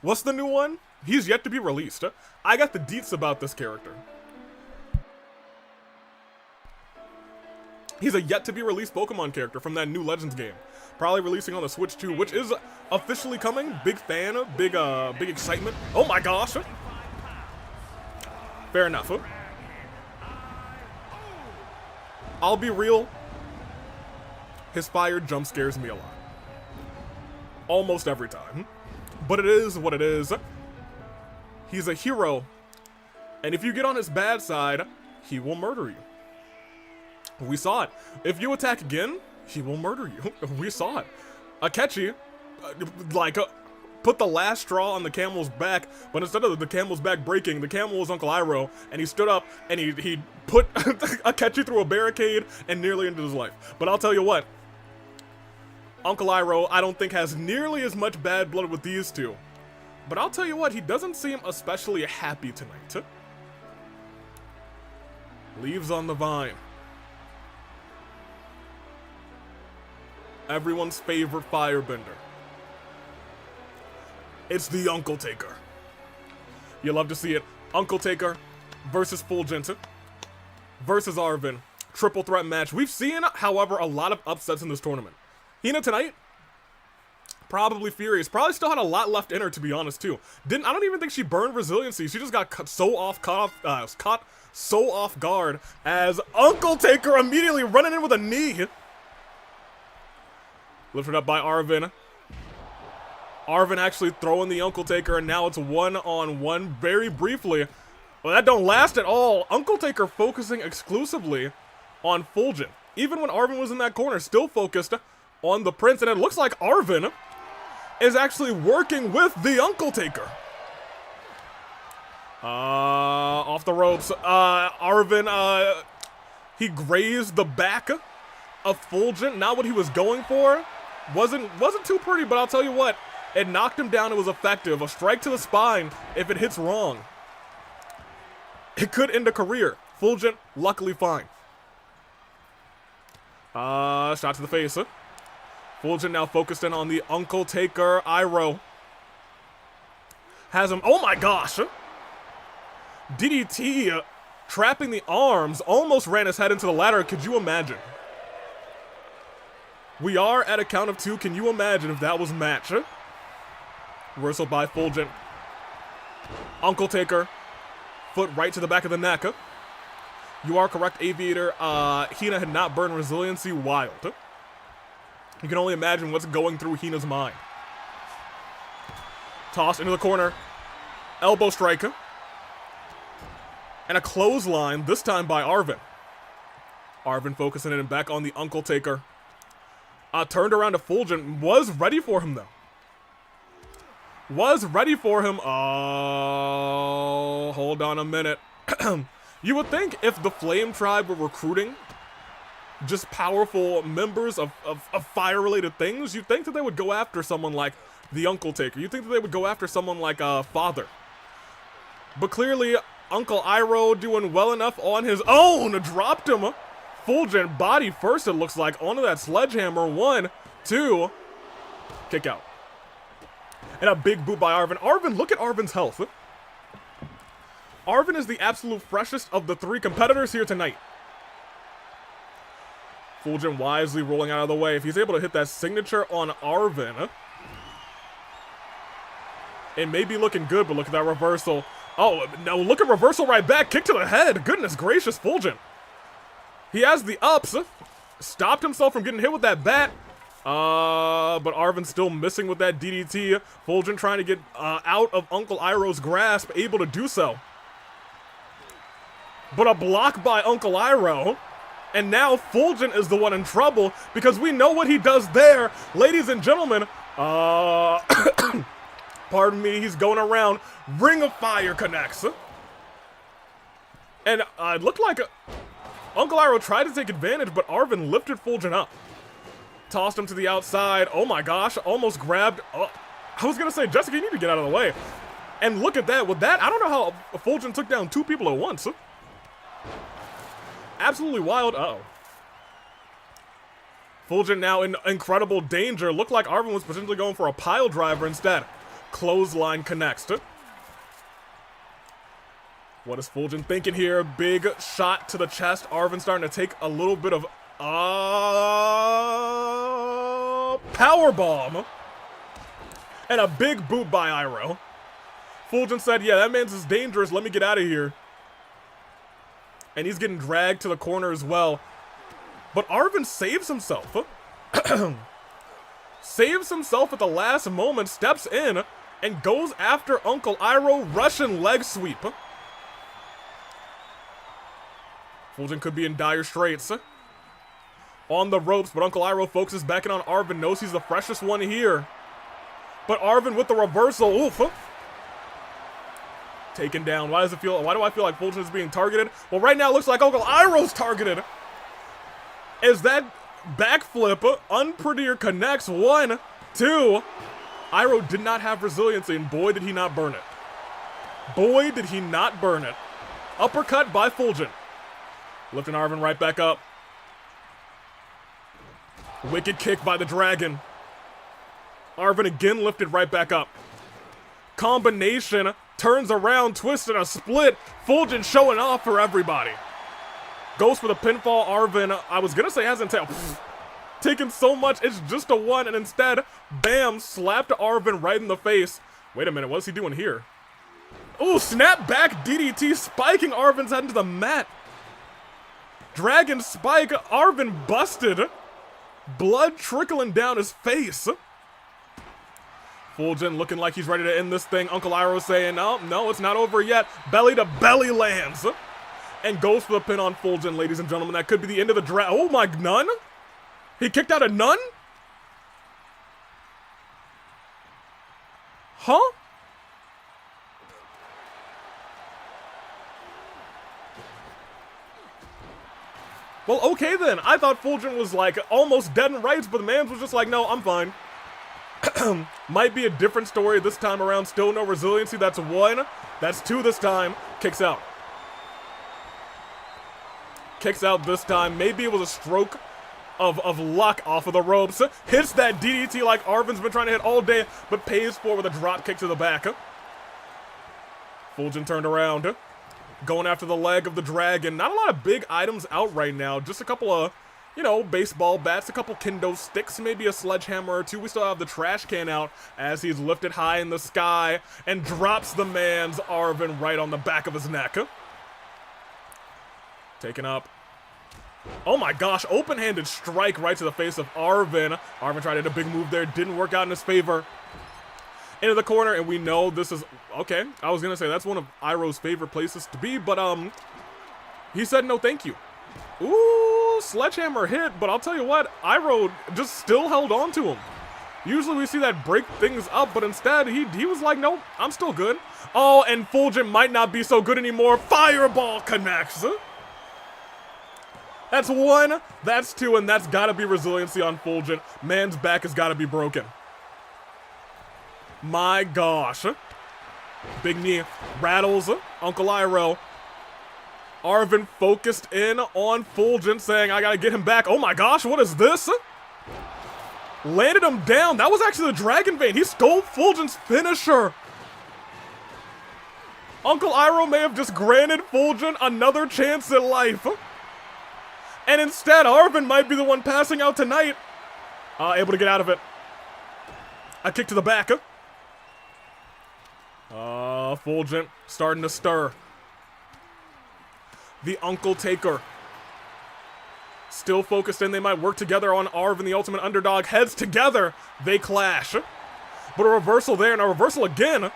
what's the new one? He's yet to be released. I got the deets about this character. He's a yet to be released Pokemon character from that new Legends game. Probably releasing on the Switch too, which is officially coming. Big fan, big excitement. Oh my gosh. Fair enough. I'll be real. His fire jump scares me a lot. Almost every time. But it is what it is. He's a hero. And if you get on his bad side, he will murder you. We saw it. If you attack again, he will murder you. We saw it. Akechi, put the last straw on the camel's back, but instead of the camel's back breaking, the camel was Uncle Iroh, and he stood up and he put Akechi through a barricade and nearly ended his life. But I'll tell you what, Uncle Iroh, I don't think has nearly as much bad blood with these two. But I'll tell you what, he doesn't seem especially happy tonight. Leaves on the vine. Everyone's favorite firebender. It's the Uncle Taker. You love to see it. Uncle Taker versus Fulgent versus Arven. Triple threat match. We've seen, however, a lot of upsets in this tournament. Hina tonight, probably furious. Probably still had a lot left in her, to be honest, too. I don't even think she burned resiliency. She just got caught so off guard as Uncle Taker immediately running in with a knee. Lifted up by Arven. Arven actually throwing the Uncle Taker, and now it's one-on-one very briefly. Well, that don't last at all. Uncle Taker focusing exclusively on Fulgent. Even when Arven was in that corner, still focused on the Prince, and it looks like Arven is actually working with the Uncle Taker. Off the ropes. Arven, he grazed the back of Fulgent. Not what he was going for. Wasn't too pretty, but I'll tell you what, it knocked him down. It was effective. A strike to the spine, if it hits wrong, it could end a career. Fulgent, luckily fine. Shot to the face. Fulgent now focused in on the Uncle Taker. Iroh has him. Oh my gosh! DDT trapping the arms, almost ran his head into the ladder. Could you imagine? We are at a count of 2. Can you imagine if that was match? Reversal by Fulgent. Uncle Taker. Foot right to the back of the neck. You are correct, Aviator. Hina had not burned resiliency. Wild. You can only imagine what's going through Hina's mind. Tossed into the corner. Elbow strike. And a clothesline, this time by Arven. Arven focusing in back on the Uncle Taker. Turned around to Fulgent. Was ready for him, though. was ready for him. Oh, hold on a minute. You would think if the Flame Tribe were recruiting just powerful members of fire-related things, you'd think that they would go after someone like the Uncle Taker. You'd think that they would go after someone like Father. But clearly, Uncle Iroh doing well enough on his own. Dropped him. Fulgent body first, it looks like, onto that sledgehammer. 1, 2. Kick out. And a big boot by Arven. Arven, look at Arven's health. Arven is the absolute freshest of the 3 competitors here tonight. Fulgent wisely rolling out of the way. If he's able to hit that signature on Arven, it may be looking good, but look at that reversal. Oh, no, look at reversal right back. Kick to the head. Goodness gracious, Fulgent. He has the ups. Stopped himself from getting hit with that bat. But Arven's still missing with that DDT. Fulgent trying to get out of Uncle Iroh's grasp, able to do so. But a block by Uncle Iroh. And now Fulgent is the one in trouble because we know what he does there. Ladies and gentlemen, pardon me, he's going around. Ring of Fire connects. And it looked like Uncle Iroh tried to take advantage, but Arven lifted Fulgent up. Tossed him to the outside. Oh my gosh, almost grabbed. I was going to say, Jessica, you need to get out of the way. And look at that. With that, I don't know how Fulgent took down 2 people at once. Absolutely wild. Uh-oh. Fulgent now in incredible danger. Looked like Arven was potentially going for a pile driver instead. Clothesline connects. What is Fulgent thinking here? Big shot to the chest. Arven starting to take a little bit of power bomb. And a big boot by Iroh. Fulgent said, yeah, that man's is dangerous. Let me get out of here. And he's getting dragged to the corner as well. But Arven saves himself. Saves himself at the last moment, steps in, and goes after Uncle Iroh. Russian leg sweep. Fulgent could be in dire straits. On the ropes, but Uncle Iroh focuses back in on Arven. Knows he's the freshest one here. But Arven with the reversal. Oof. Taken down. Why do I feel like Fulgent is being targeted? Well, right now it looks like Uncle Iroh's targeted. As that backflip, unprettier connects. 1, 2. Iroh did not have resiliency, and boy did he not burn it. Boy did he not burn it. Uppercut by Fulgent. Lifting Arven right back up. Wicked kick by the dragon. Arven again lifted right back up. Combination. Turns around, twisting a split. Fulgent showing off for everybody. Goes for the pinfall. Arven, I was gonna say hasn't taken so much. It's just a 1, and instead, bam, slapped Arven right in the face. Wait a minute, what is he doing here? Ooh, snap back DDT, spiking Arven's head into the mat. Dragon spike, Arven busted. Blood trickling down his face. Fulgent looking like he's ready to end this thing. Uncle Iroh saying, no, it's not over yet. Belly to belly lands. And goes for the pin on Fulgent, ladies and gentlemen. That could be the end of the draft. Oh my, nun? He kicked out a nun? Huh? Well, okay then. I thought Fulgent was like almost dead in rights, but the man was just like, no, I'm fine. Might be a different story this time around. Still no resiliency. That's 1. That's 2 this time. Kicks out. Kicks out this time. Maybe it was a stroke of luck off of the ropes. Hits that DDT like Arven's been trying to hit all day, but pays for with a drop kick to the back. Fulgent turned around. Going after the leg of the dragon. Not a lot of big items out right now. Just a couple of, you know, baseball bats, a couple kendo sticks, maybe a sledgehammer or 2. We still have the trash can out as he's lifted high in the sky and drops the man's Arven right on the back of his neck. Taken up. Oh my gosh, open-handed strike right to the face of Arven. Arven tried to hit a big move there, didn't work out in his favor. Into the corner, and we know this is, okay, I was gonna say that's one of Iroh's favorite places to be, but he said no thank you. Ooh, sledgehammer hit, but I'll tell you what, Iroh just still held on to him. Usually we see that break things up, but instead he was like, nope, I'm still good. Oh, and Fulgent might not be so good anymore. Fireball connects. That's one, that's two, and that's gotta be resiliency on Fulgent. Man's back has gotta be broken. My gosh. Big knee rattles Uncle Iroh. Arven focused in on Fulgent, saying, I gotta get him back. Oh my gosh, what is this? Landed him down. That was actually the Dragon Vein. He stole Fulgent's finisher. Uncle Iroh may have just granted Fulgent another chance at life. And instead, Arven might be the one passing out tonight. Able to get out of it. A kick to the back. Fulgent starting to stir. The Uncle Taker. Still focused in. They might work together on Arven, the ultimate underdog. Heads together. They clash. But a reversal there and a reversal again.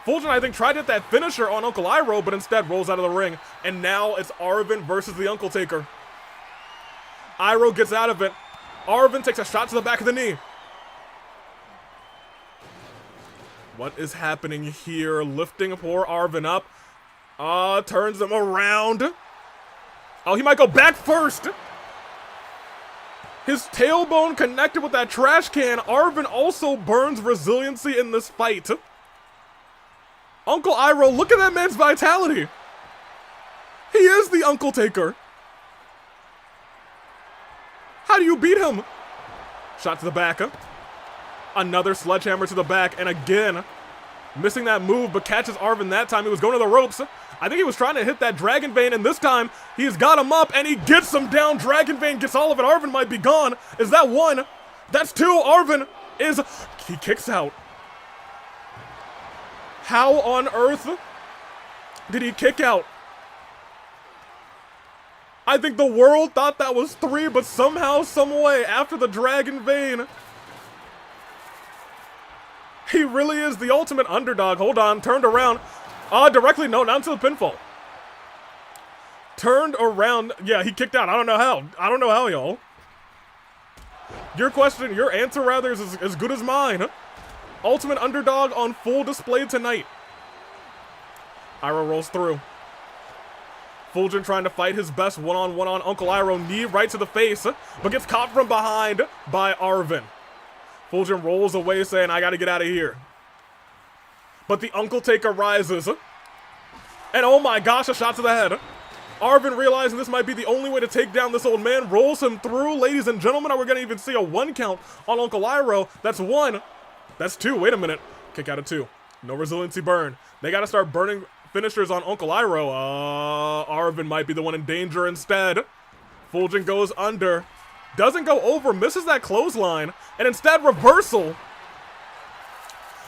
Fulgent, I think, tried to hit that finisher on Uncle Iroh, but instead rolls out of the ring. And now it's Arven versus the Uncle Taker. Iroh gets out of it. Arven takes a shot to the back of the knee. What is happening here? Lifting poor Arven up. Turns him around. Oh, he might go back first. His tailbone connected with that trash can. Arven also burns resiliency in this fight. Uncle Iroh, look at that man's vitality. He is the Uncle Taker. How do you beat him? Shot to the back. Another sledgehammer to the back, and again, missing that move, but catches Arven that time. He was going to the ropes. I think he was trying to hit that Dragon Vein, and this time, he's got him up, and he gets him down. Dragon Vein gets all of it. Arven might be gone. Is that one? That's two. Arven is... He kicks out. How on earth did he kick out? I think the world thought that was three, but somehow, some way, after the Dragon Vein, he really is the ultimate underdog. Hold on, turned around. Directly, no, not into the pinfall. Turned around. Yeah, he kicked out. I don't know how. I don't know how, y'all. Your question, your answer rather, is as good as mine. Ultimate underdog on full display tonight. Iroh rolls through. Fulgent trying to fight his best one-on-one on Uncle Iroh. Knee right to the face, but gets caught from behind by Arven. Fulgent rolls away saying, I gotta get out of here. But the Uncle Taker rises. And oh my gosh, a shot to the head. Arven, realizing this might be the only way to take down this old man, rolls him through. Ladies and gentlemen, we're gonna even see a one count on Uncle Iroh. That's one. That's two. Wait a minute. Kick out of two. No resiliency burn. They gotta start burning finishers on Uncle Iroh. Arven might be the one in danger instead. Fulgent goes under. Doesn't go over, misses that clothesline, and instead reversal.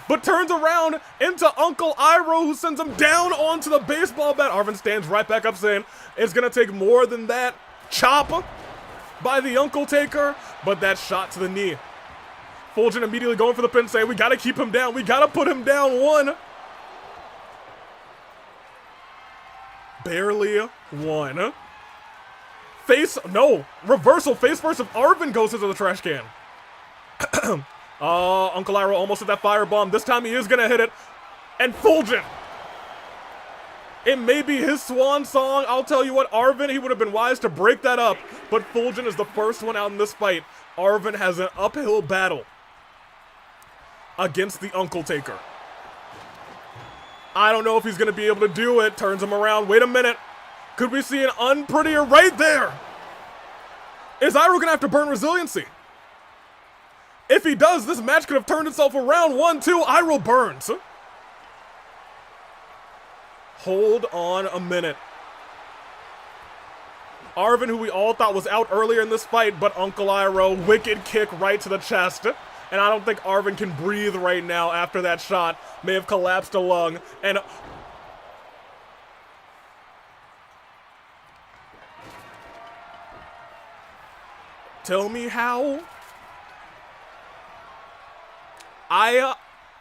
But turns around into Uncle Iroh, who sends him down onto the baseball bat. Arven stands right back up saying, it's gonna take more than that. Chop by the Uncle Taker, but that shot to the knee. Fulgent immediately going for the pin, saying, we gotta keep him down. We gotta put him down. One. Barely one. Face, no, reversal, face first if Arven goes into the trash can. Uncle Iroh almost hit that firebomb. This time he is gonna hit it. And Fulgent. It may be his swan song. I'll tell you what, Arven, he would have been wise to break that up. But Fulgent is the first one out in this fight. Arven has an uphill battle against the Uncle Taker. I don't know if he's gonna be able to do it. Turns him around. Wait a minute. Could we see an unprettier right there? Is Iroh gonna have to burn resiliency? If he does, this match could have turned itself around. 1-2, Iroh burns. Hold on a minute. Arven, who we all thought was out earlier in this fight, but Uncle Iroh, wicked kick right to the chest. And I don't think Arven can breathe right now after that shot. May have collapsed a lung. And tell me how? I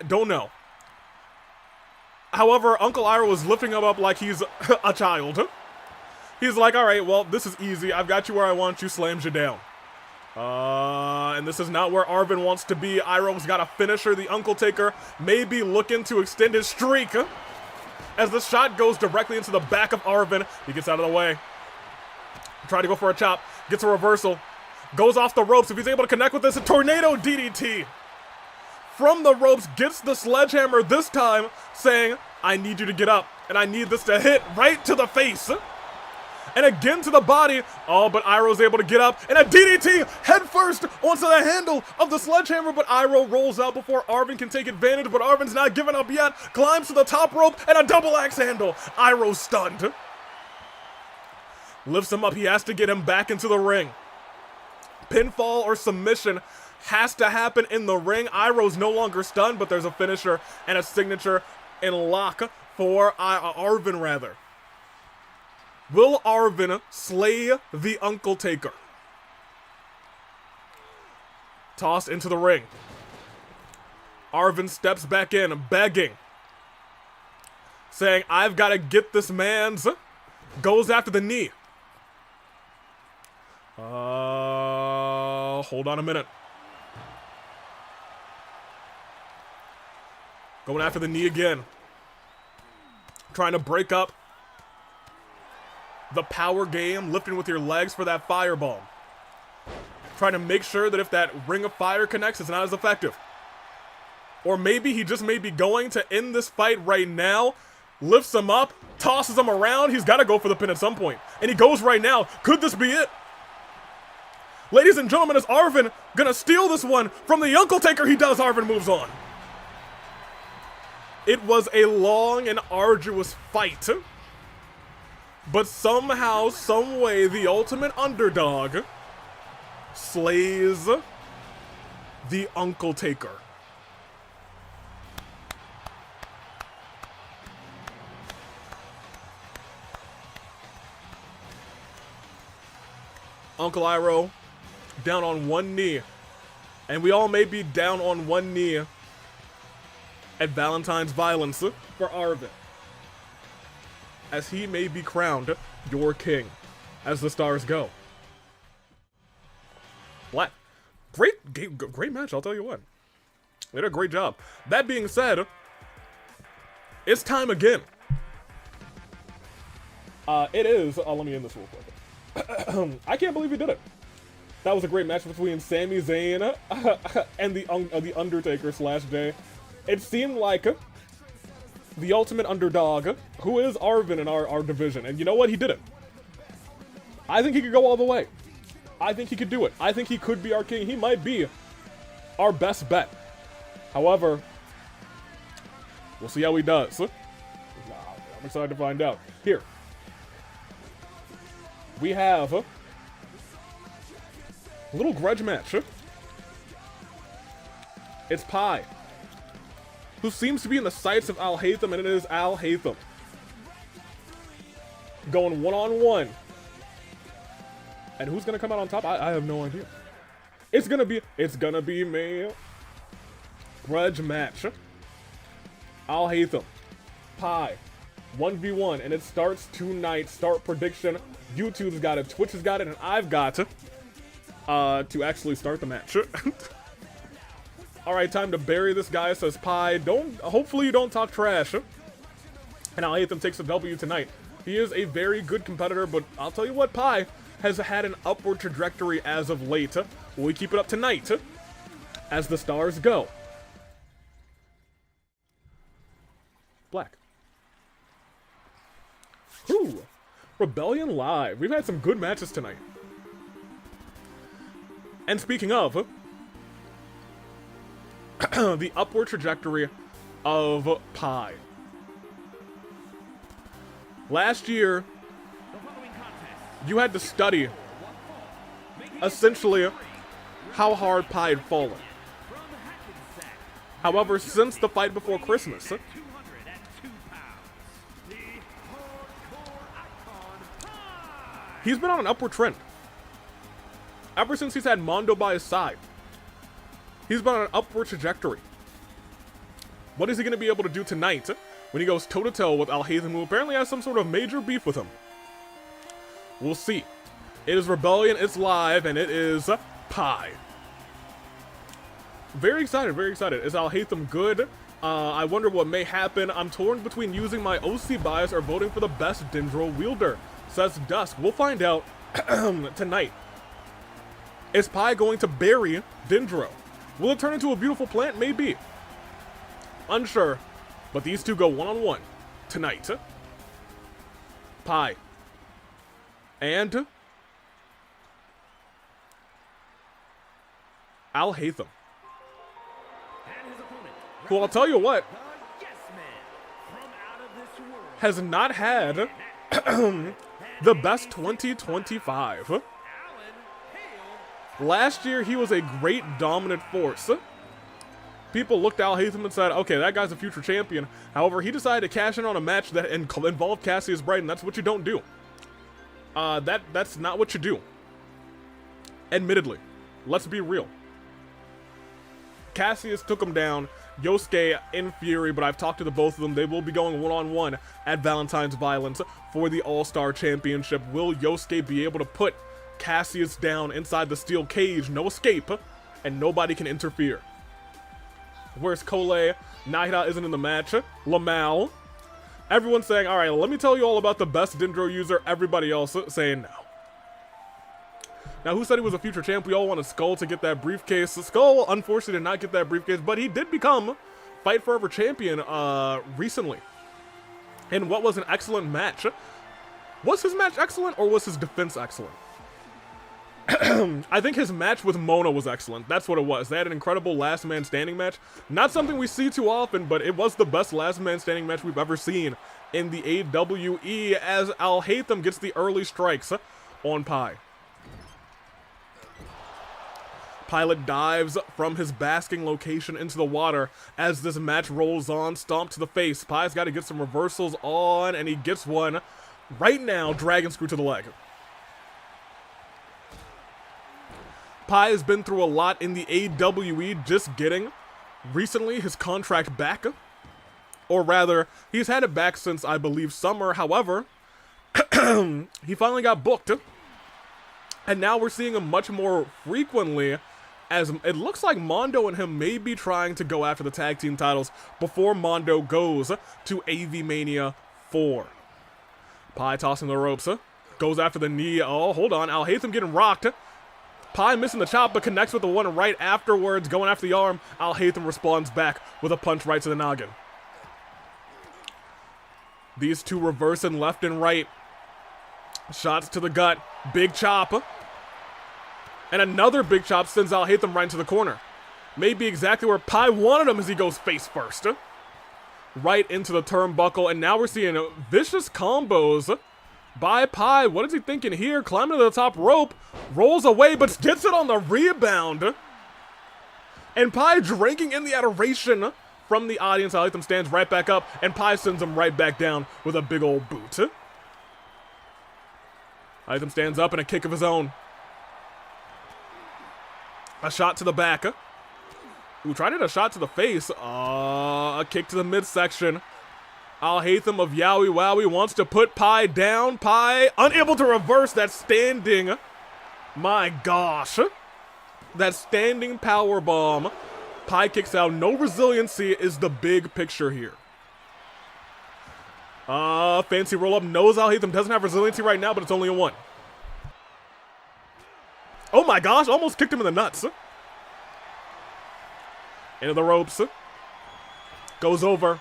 don't know. However, Uncle Iroh was lifting him up like he's a child. He's like, all right, well, this is easy. I've got you where I want you. Slams you down. And this is not where Arven wants to be. Iroh's got a finisher. The Uncle Taker may be looking to extend his streak. As the shot goes directly into the back of Arven. He gets out of the way. Try to go for a chop. Gets a reversal. Goes off the ropes. If he's able to connect with this, a tornado DDT. From the ropes, gets the sledgehammer this time, saying, I need you to get up. And I need this to hit right to the face. And again to the body. Oh, but Iroh's able to get up. And a DDT headfirst onto the handle of the sledgehammer. But Iroh rolls out before Arven can take advantage. But Arven's not giving up yet. Climbs to the top rope and a double axe handle. Iroh's stunned. Lifts him up. He has to get him back into the ring. Pinfall or submission has to happen in the ring. Iroh's no longer stunned, but there's a finisher and a signature in lock for Arven, rather. Will Arven slay the Uncle Taker? Tossed into the ring. Arven steps back in, begging. Saying, I've got to get this man's. Goes after the knee. Hold on a minute. Going after the knee again. Trying to break up the power game, lifting with your legs for that fireball. Trying to make sure that if that ring of fire connects, it's not as effective. Or maybe he just may be going to end this fight right now. Lifts him up, tosses him around. He's got to go for the pin at some point. And he goes right now. Could this be it? Ladies and gentlemen, is Arven gonna steal this one from the Uncle Taker? He does. Arven moves on. It was a long and arduous fight. But somehow, some way, the ultimate underdog slays the Uncle Taker. Uncle Iroh down on one knee. And we all may be down on one knee at Valentine's violence for Arven, as he may be crowned your king as the stars go. Black. Great match, I'll tell you what. They did a great job. That being said, it's time again. It is, let me end this real quick. I can't believe he did it. That was a great match between Sami Zayn and the Undertaker / Jay. It seemed like the ultimate underdog, who is Arven in our division. And you know what? He did it. I think he could go all the way. I think he could do it. I think he could be our king. He might be our best bet. However, we'll see how he does. I'm excited to find out. Here. We have a little grudge match. It's Pi, who seems to be in the sights of Alhaitham, and it is Alhaitham going one-on-one. And who's gonna come out on top? I have no idea. It's gonna be me. Grudge match. Alhaitham, Pi, 1v1, and it starts tonight. Start prediction. YouTube's got it, Twitch has got it, and I've got to actually start the match. Alright, time to bury this guy, says Pi. Hopefully you don't talk trash. And Alhaitham takes a W tonight. He is a very good competitor, but I'll tell you what, Pi has had an upward trajectory as of late. Will we keep it up tonight as the stars go? Black. Ooh. Rebellion Live. We've had some good matches tonight. And speaking of the upward trajectory of Pi. Last year, you had to study essentially how hard Pi had fallen. However, since the fight before Christmas, he's been on an upward trend. Ever since he's had Mondo by his side, he's been on an upward trajectory. What is he going to be able to do tonight when he goes toe-to-toe with Alhaitham, who apparently has some sort of major beef with him? We'll see. It is Rebellion, it's live, and it is Pi. Very excited, very excited. Is Alhaitham good? I wonder what may happen. I'm torn between using my OC bias or voting for the best Dendro wielder, says Dusk. We'll find out tonight. Is Pi going to bury Dendro? Will it turn into a beautiful plant? Maybe. Unsure. But these two go one-on-one tonight. Pi. And Alhaitham. Who I'll tell you what, has not had the best 2025. Last year, he was a great dominant force. People looked at Alhaitham and said, okay, that guy's a future champion. However, he decided to cash in on a match that involved Cassius Brighton. That's what you don't do. That's not what you do. Admittedly. Let's be real. Cassius took him down. Yosuke in fury, but I've talked to the both of them. They will be going one-on-one at Valentine's Violence for the All-Star Championship. Will Yosuke be able to put Cassius down inside the steel cage? No escape, and nobody can interfere. Where's Kole? Nahida isn't in the match. Lamau. Everyone's saying, all right, let me tell you all about the best Dendro user. Everybody else saying no. Now, who said he was a future champ? We all wanted Skull to get that briefcase. Skull, unfortunately, did not get that briefcase, but he did become Fight Forever champion recently. In what was an excellent match. Was his match excellent, or was his defense excellent? I think his match with Mona was excellent. That's what it was. They had an incredible last man standing match. Not something we see too often, but it was the best last man standing match we've ever seen in the AWE, as Alhaitham gets the early strikes on Pi. Pilot dives from his basking location into the water as this match rolls on. Stomp to the face. Pi's got to get some reversals on, and he gets one right now. Dragon screw to the leg. Pi has been through a lot in the AWE, just getting recently his contract back. Or rather, he's had it back since, I believe, summer. However, he finally got booked. And now we're seeing him much more frequently, as it looks like Mondo and him may be trying to go after the tag team titles before Mondo goes to AV Mania 4. Pi tossing the ropes, goes after the knee. Oh, hold on. Alhaitham getting rocked. Pi missing the chop, but connects with the one right afterwards, going after the arm. Alhaitham responds back with a punch right to the noggin. These two reversing left and right. Shots to the gut. Big chop. And another big chop sends Alhaitham right into the corner. Maybe exactly where Pi wanted him as he goes face first. Right into the turnbuckle. And now we're seeing vicious combos by Pi. What is he thinking here? Climbing to the top rope. Rolls away, but gets it on the rebound. And Pi drinking in the adoration from the audience. Alhaitham stands right back up. And Pi sends him right back down with a big old boot. Alhaitham stands up and a kick of his own. A shot to the back. Ooh, tried it a shot to the face. A kick to the midsection. Alhaitham of Yowie Wowie wants to put Pi down. Pi unable to reverse that standing. My gosh. That standing power bomb. Pi kicks out. No resiliency is the big picture here. Fancy roll up. Knows Alhaitham doesn't have resiliency right now, but it's only a 1. Oh my gosh, almost kicked him in the nuts. Into the ropes. Goes over.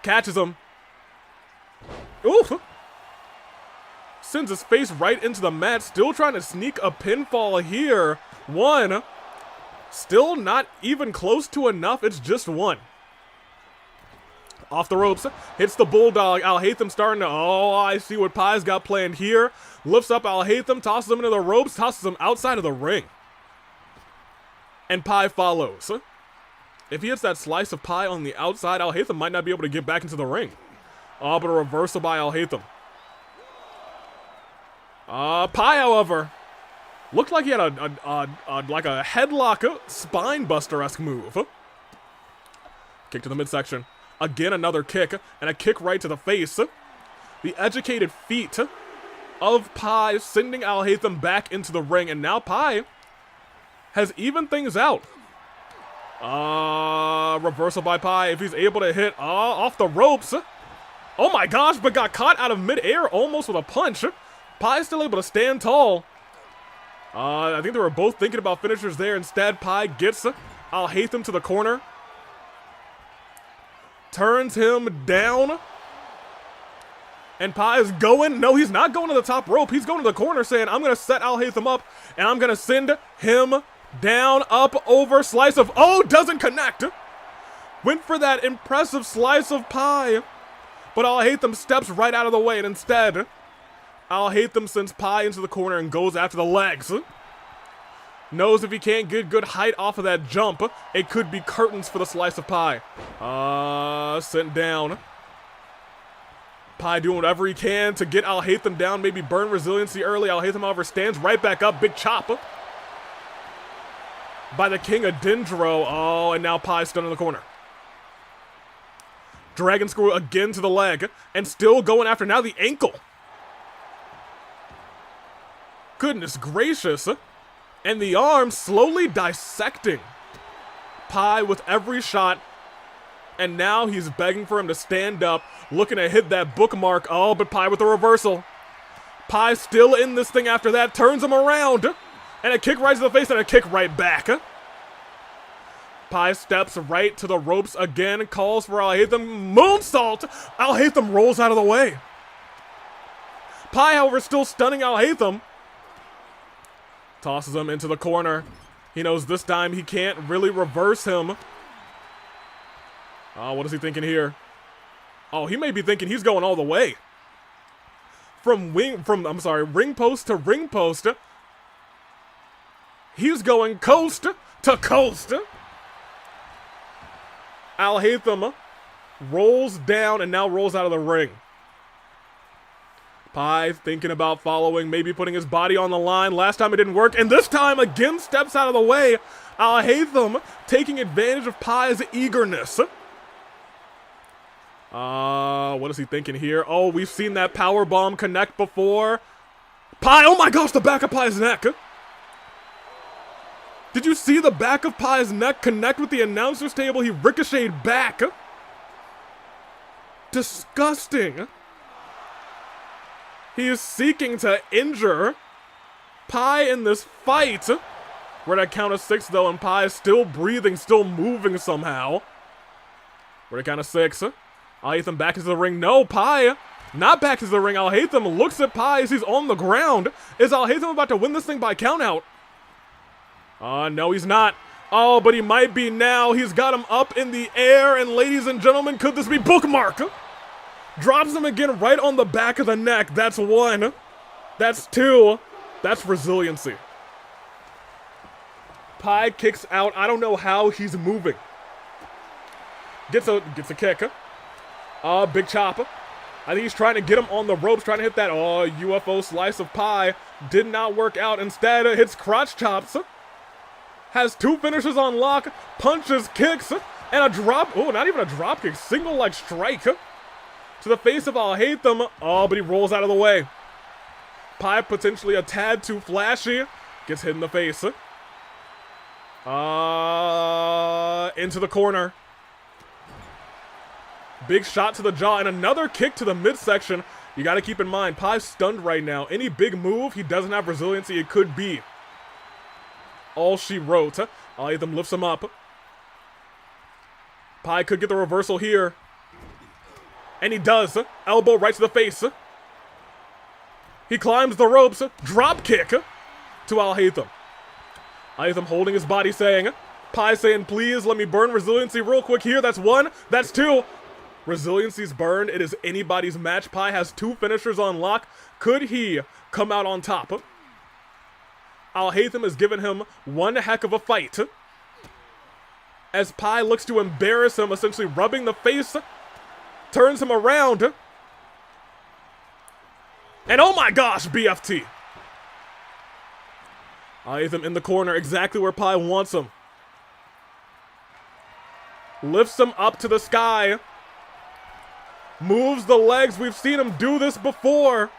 Catches him. Ooh. Sends his face right into the mat. Still trying to sneak a pinfall here. 1. Still not even close to enough. It's just 1. Off the ropes, hits the bulldog. Alhaitham starting to, oh, I see what Pi's got planned here. Lifts up Alhaitham, tosses him into the ropes, tosses him outside of the ring. And Pi follows. If he hits that slice of Pi on the outside, Alhaitham might not be able to get back into the ring. Oh, but a reversal by Alhaitham. Pi, however, looked like he had like a headlock spine buster-esque move. Kick to the midsection. Again, another kick, and a kick right to the face. The educated feet of Pi, sending Alhaitham back into the ring. And now Pi has evened things out. Reversal by Pi. If he's able to hit off the ropes. Oh my gosh, but got caught out of midair almost with a punch. Pi still able to stand tall. I think they were both thinking about finishers there. Instead, Pi gets Alhaitham to the corner. Turns him down. And Pi is going. No, he's not going to the top rope. He's going to the corner saying, I'm going to set Alhaitham up. And I'm going to send him down, up, over, slice of... Oh, doesn't connect. Went for that impressive slice of Pi. But Alhaitham steps right out of the way. And instead, Alhaitham sends Pi into the corner and goes after the legs. Knows if he can't get good height off of that jump, it could be curtains for the slice of Pi. Sent down. Pi doing whatever he can to get Alhaitham down, maybe burn resiliency early. Alhaitham, however, stands right back up. Big chop by the King of Dendro. Oh, and now Pi stunned in the corner. Dragon Screw again to the leg, and still going after now the ankle. Goodness gracious. And the arm slowly dissecting Pi with every shot. And now he's begging for him to stand up, looking to hit that bookmark. Oh, but Pi with a reversal. Pi still in this thing after that, turns him around. And a kick right to the face and a kick right back. Pi steps right to the ropes again, calls for Alhaitham. Moonsault! Alhaitham rolls out of the way. Pi, however, still stunning Alhaitham. Tosses him into the corner. He knows this time he can't really reverse him. What is he thinking here? Oh, he may be thinking he's going all the way. From ring post to ring post. He's going coast to coast. Alhaitham rolls down and now rolls out of the ring. Pi thinking about following, maybe putting his body on the line. Last time it didn't work, and this time again steps out of the way. Alhaitham taking advantage of Pi's eagerness. What is he thinking here? Oh, we've seen that power bomb connect before. Pi, oh my gosh, the back of Pi's neck. Did you see the back of Pi's neck connect with the announcer's table? He ricocheted back. Disgusting. He is seeking to injure Pi in this fight. We're at a count of 6 though, and Pi is still breathing, still moving somehow. We're at a count of 6. Alhaitham back into the ring. No, Pi not back into the ring. Alhaitham looks at Pi as he's on the ground. Is Alhaitham about to win this thing by countout? No, he's not. Oh, but he might be now. He's got him up in the air, and ladies and gentlemen, could this be bookmark? Drops him again right on the back of the neck. That's 1. That's 2. That's resiliency. Pi kicks out. I don't know how he's moving. Gets a kick. Big chop. I think he's trying to get him on the ropes, trying to hit that UFO slice of Pi. Did not work out. Instead, hits crotch chops. Has 2 finishers on lock. Punches, kicks, and a drop. Oh, not even a drop kick. Single leg strike to the face of Alhaitham. Oh, but he rolls out of the way. Pi potentially a tad too flashy. Gets hit in the face. Into the corner. Big shot to the jaw and another kick to the midsection. You got to keep in mind, Pi's stunned right now. Any big move, he doesn't have resiliency. It could be all she wrote. Alhaitham lifts him up. Pi could get the reversal here. And he does. Elbow right to the face. He climbs the ropes. Drop kick to Alhaitham. Alhaitham holding his body saying, Pi saying, please let me burn resiliency real quick here. That's 1. That's 2. Resiliency's burned. It is anybody's match. Pi has 2 finishers on lock. Could he come out on top? Alhaitham has given him one heck of a fight. As Pi looks to embarrass him, essentially rubbing the face, turns him around. And oh my gosh, BFT. Alhaitham in the corner, exactly where Pi wants him. Lifts him up to the sky. Moves the legs. We've seen him do this before.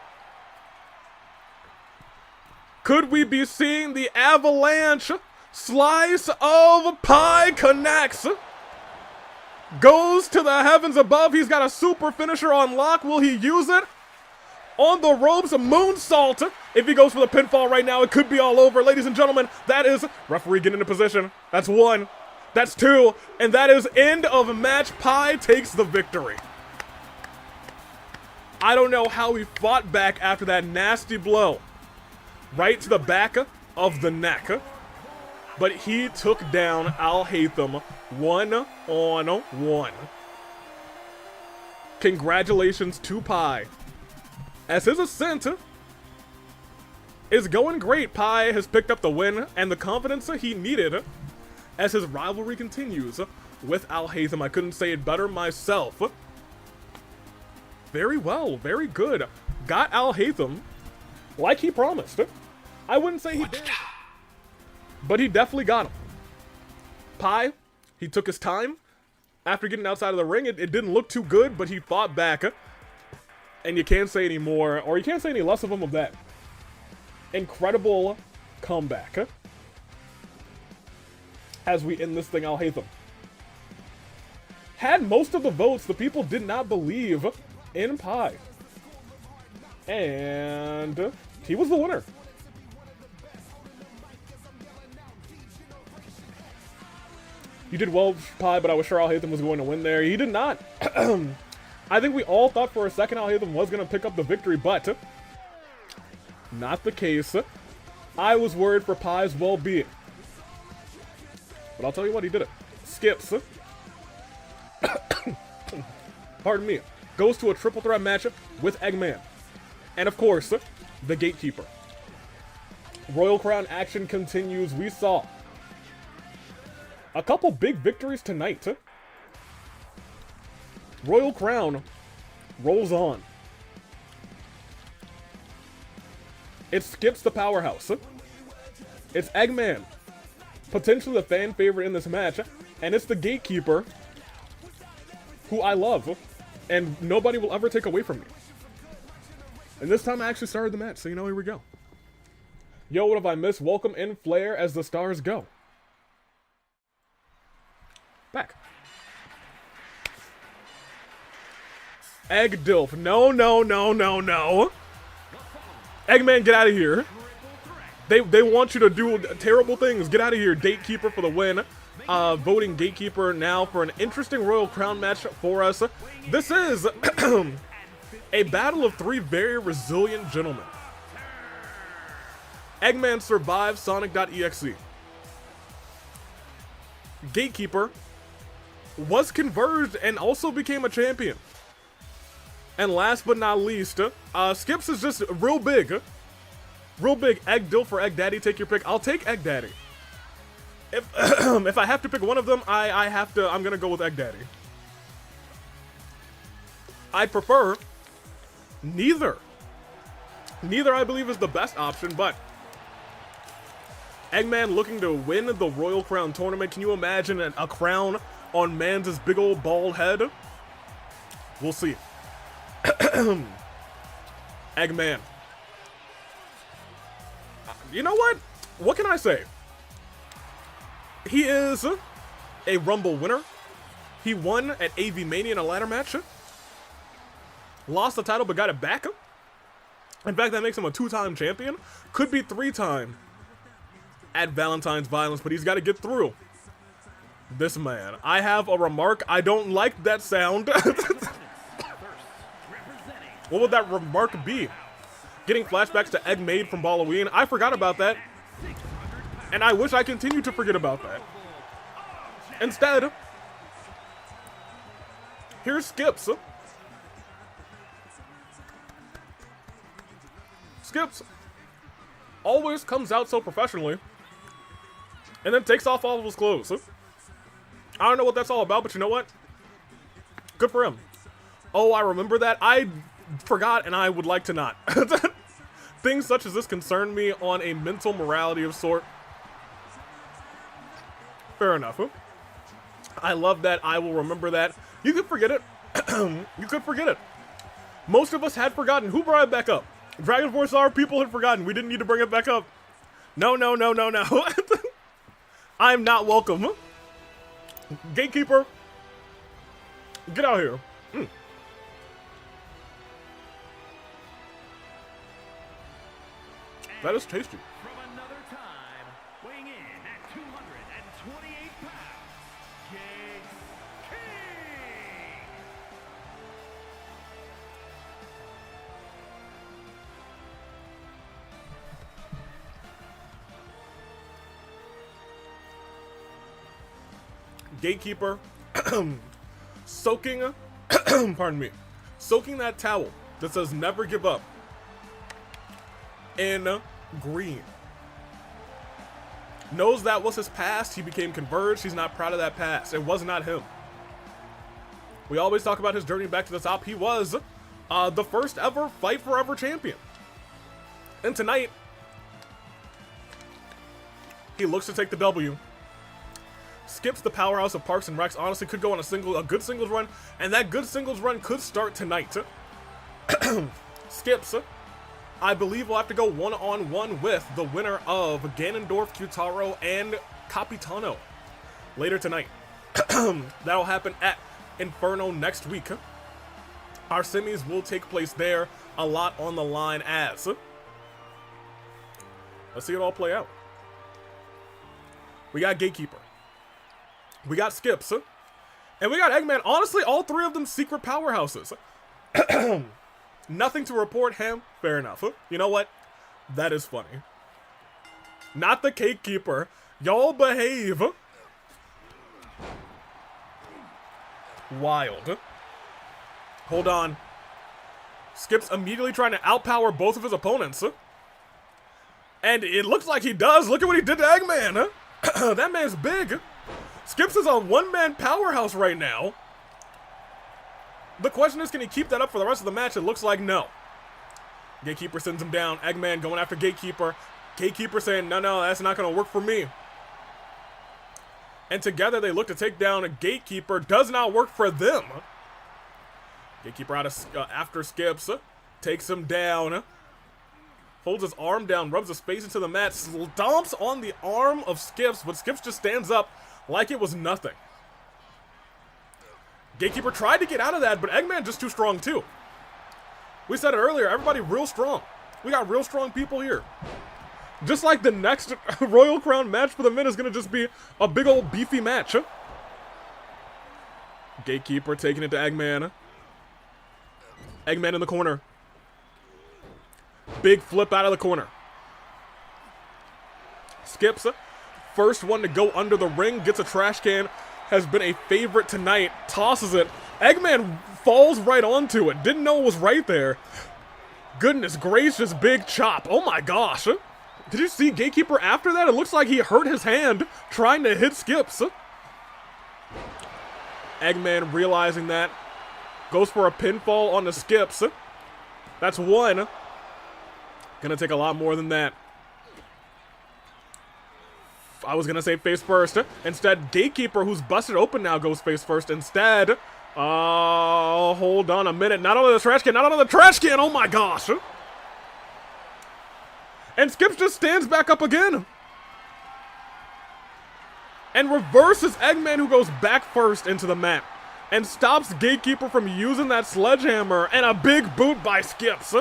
Could we be seeing the avalanche? Slice of pie connects. Goes to the heavens above. He's got a super finisher on lock. Will he use it? On the ropes, a moonsault. If he goes for the pinfall right now, it could be all over. Ladies and gentlemen, that is referee get into position. That's 1. That's 2. And that is end of match. Pie takes the victory. I don't know how he fought back after that nasty blow. Right to the back of the neck. But he took down Alhaitham 1-on-1. Congratulations to Pie. As his ascent is going great, Pie has picked up the win and the confidence he needed as his rivalry continues with Alhaitham. I couldn't say it better myself. Very well, very good. Got Alhaitham like he promised. I wouldn't say he did, but he definitely got him. Pie, he took his time. After getting outside of the ring, it didn't look too good, but he fought back. And you can't say any more, or you can't say any less of him of that. Incredible comeback. As we end this thing, Alhaitham had most of the votes. The people did not believe in Pie. And he was the winner. You did well, Pie, but I was sure Alhaitham was going to win there. He did not. I think we all thought for a second Alhaitham was going to pick up the victory, but not the case. I was worried for Pie's well-being. But I'll tell you what, he did it. Skips. Pardon me. Goes to a triple threat match with Eggman. And of course, the Gatekeeper. Royal Crown action continues. We saw a couple big victories tonight. Royal Crown rolls on. It skips the powerhouse. It's Eggman, potentially the fan favorite in this match, and it's the Gatekeeper, who I love, and nobody will ever take away from me. And this time I actually started the match, so you know, here we go. Yo, what have I missed? Welcome in, Flair, as the stars go. Back. Egg Dilf. No, no, no, no, no. Eggman, get out of here. They want you to do terrible things. Get out of here. Gatekeeper for the win. Voting Gatekeeper now for an interesting Royal Crown match for us. This is a battle of 3 very resilient gentlemen. Eggman survived Sonic.exe. Gatekeeper was converged and also became a champion. And last but not least, Skips is just real big. Real big. Egg Dilf or Egg Daddy, take your pick. I'll take Egg Daddy. If if I have to pick one of them, I'm gonna go with Egg Daddy. I prefer neither. Neither, I believe, is the best option, but Eggman looking to win the Royal Crown tournament. Can you imagine a crown on Man's big old bald head? We'll see. Eggman. You know what? What can I say? He is a Rumble winner. He won at AV Mania in a ladder match. Lost the title but got it back. In fact, that makes him a 2-time champion. Could be 3-time at Valentine's Violence, but he's got to get through this man. I have a remark. I don't like that sound. What would that remark be? Getting flashbacks to Egg Maid from Halloween. I forgot about that. And I wish I continued to forget about that. Instead, here's Skips. Skips always comes out so professionally and then takes off all of his clothes. I don't know what that's all about, but you know what? Good for him. Oh, I remember that. I forgot, and I would like to not. Things such as this concern me on a mental morality of sort. Fair enough. I love that. I will remember that. You could forget it. You could forget it. Most of us had forgotten. Who brought it back up? Dragon Force R, people had forgotten. We didn't need to bring it back up. No, no, no, no, no. I'm not welcome. Gatekeeper, get out here. That is tasty. From another time, weighing in at 228 pounds, Gatekeeper. Gatekeeper soaking, pardon me, soaking that towel that says never give up in green. Knows that was his past. He became converged. He's not proud of that past. It was not him. We always talk about his journey back to the top. He was the first ever Fight Forever champion. And tonight, he looks to take the W. Skips the powerhouse of Parks and Recs. Honestly, could go on a good singles run, and that good singles run could start tonight. Skips, I believe, will have to go one-on-one with the winner of Ganondorf, Q-taro, and Capitano later tonight. That'll happen at Inferno next week. Our semis will take place there. A lot on the line as. Let's see it all play out. We got Gatekeeper. We got Skips. And we got Eggman. Honestly, all three of them secret powerhouses. Nothing to report him. Fair enough. You know what? That is funny. Not the Gatekeeper. Y'all behave. Wild. Hold on. Skips immediately trying to outpower both of his opponents. And it looks like he does. Look at what he did to Eggman. That man's big. Skips is a one-man powerhouse right now. The question is, can he keep that up for the rest of the match? It looks like no. Gatekeeper sends him down. Eggman going after Gatekeeper. Gatekeeper saying, no, no, that's not going to work for me. And together they look to take down a Gatekeeper. Does not work for them. Gatekeeper out of, after Skips. Takes him down. Holds his arm down. Rubs his face into the mat. Stomps on the arm of Skips. But Skips just stands up like it was nothing. Gatekeeper tried to get out of that, but Eggman just too strong too. We said it earlier, everybody real strong. We got real strong people here. Just like the next Royal Crown match for the men is going to just be a big old beefy match. Gatekeeper taking it to Eggman. Eggman in the corner. Big flip out of the corner. Skips. First one to go under the ring, gets a trash can, has been a favorite tonight, tosses it. Eggman falls right onto it, didn't know it was right there. Goodness gracious, big chop. Oh my gosh. Did you see Gatekeeper after that? It looks like he hurt his hand trying to hit Skips. Eggman realizing that, goes for a pinfall on the Skips. That's one. Gonna take a lot more than that. I was gonna say face first. Instead, Gatekeeper, who's busted open now, goes face first. Instead, hold on a minute. Not on the trash can, not on the trash can. Oh my gosh. And Skips just stands back up again. And reverses Eggman, who goes back first into the mat. And stops Gatekeeper from using that sledgehammer. And a big boot by Skips.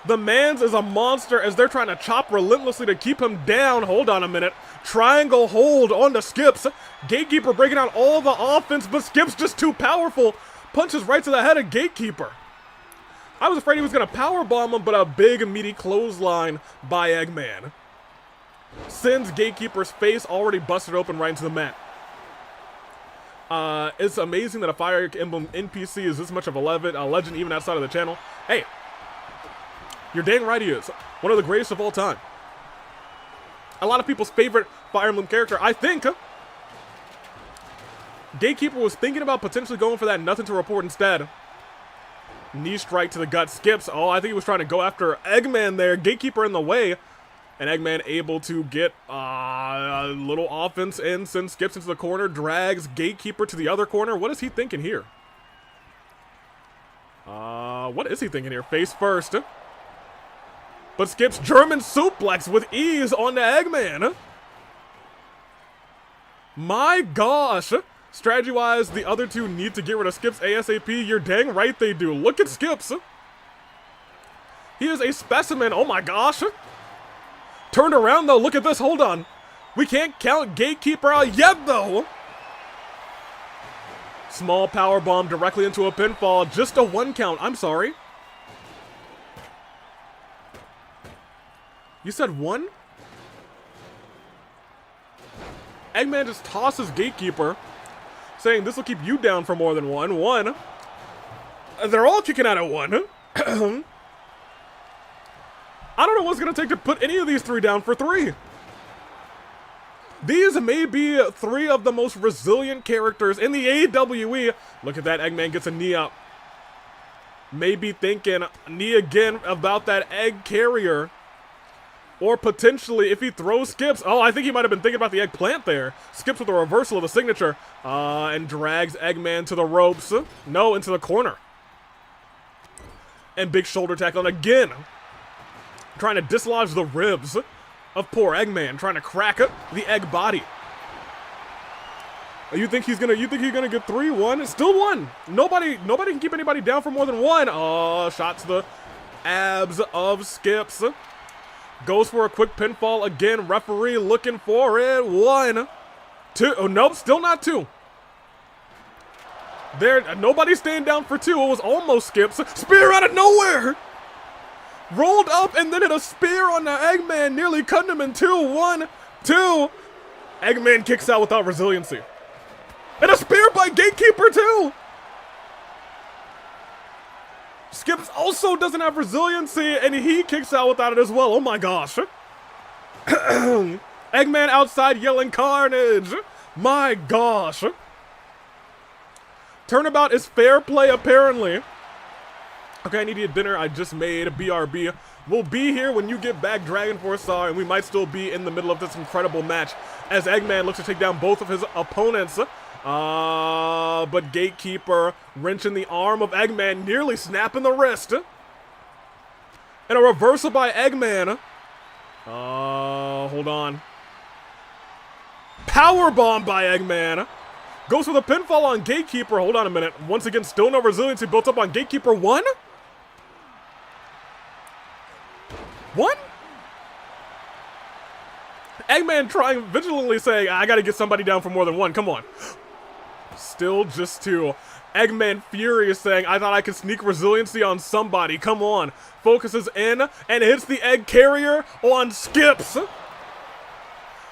The man's is a monster as they're trying to chop relentlessly to keep him down. Hold on a minute. Triangle hold on to Skips. Gatekeeper breaking out all the offense, but Skips just too powerful. Punches right to the head of Gatekeeper. I was afraid he was going to powerbomb him, but a big meaty clothesline by Eggman sends Gatekeeper's face already busted open right into the mat. It's amazing that a Fire Emblem NPC is this much of a legend even outside of the channel. Hey. You're dang right he is. One of the greatest of all time. A lot of people's favorite Fire Emblem character, I think. Gatekeeper was thinking about potentially going for that nothing to report instead. Knee strike to the gut. Skips. Oh, I think he was trying to go after Eggman there. Gatekeeper in the way. And Eggman able to get a little offense in. Sends Skips into the corner. Drags Gatekeeper to the other corner. What is he thinking here? What is he thinking here? Face first. But skips German suplex with ease on the Eggman. My gosh. Strategy-wise, the other two need to get rid of Skips ASAP. You're dang right they do. Look at Skips. He is a specimen. Oh my gosh. Turned around though. Look at this. Hold on. We can't count Gatekeeper out yet though. Small power bomb directly into a pinfall. Just a 1 count. I'm sorry. You said 1? Eggman just tosses Gatekeeper, saying this will keep you down for more than 1. 1. They're all kicking out at 1. I don't know what's going to take to put any of these 3 down for 3. These may be 3 of the most resilient characters in the AWE. Look at that, Eggman gets a knee up. Maybe thinking knee again about that egg carrier. Or potentially, if he throws Skips, oh, I think he might have been thinking about the eggplant there. Skips with a reversal of the signature, and drags Eggman to the ropes. No, into the corner. And big shoulder tackle again. Trying to dislodge the ribs of poor Eggman, trying to crack the egg body. You think he's gonna get 3? 1? It's still 1. Nobody can keep anybody down for more than 1. Oh, shot to the abs of Skips. Goes for a quick pinfall again. Referee looking for it. 1, 2. Oh, nope, still not 2. There, nobody's staying down for 2. It was almost Skips. Spear out of nowhere. Rolled up and then hit a spear on the Eggman, nearly cutting him in 2. 1, 2. Eggman kicks out without resiliency. And a spear by Gatekeeper too. Skips also doesn't have resiliency, and he kicks out without it as well. Oh my gosh. Eggman outside yelling carnage. My gosh. Turnabout is fair play, apparently. Okay, I need to eat dinner. I just made a BRB. We'll be here when you get back, Dragon Force Star, and we might still be in the middle of this incredible match as Eggman looks to take down both of his opponents. But Gatekeeper wrenching the arm of Eggman, nearly snapping the wrist. And a reversal by Eggman. Hold on. Powerbomb by Eggman. Goes for the pinfall on Gatekeeper. Hold on a minute. Once again, still no resiliency built up on Gatekeeper. 1? 1? Eggman trying vigilantly saying, I gotta get somebody down for more than 1. Come on. Still just 2. Eggman furious saying, I thought I could sneak resiliency on somebody. Come on. Focuses in and hits the egg carrier on Skips.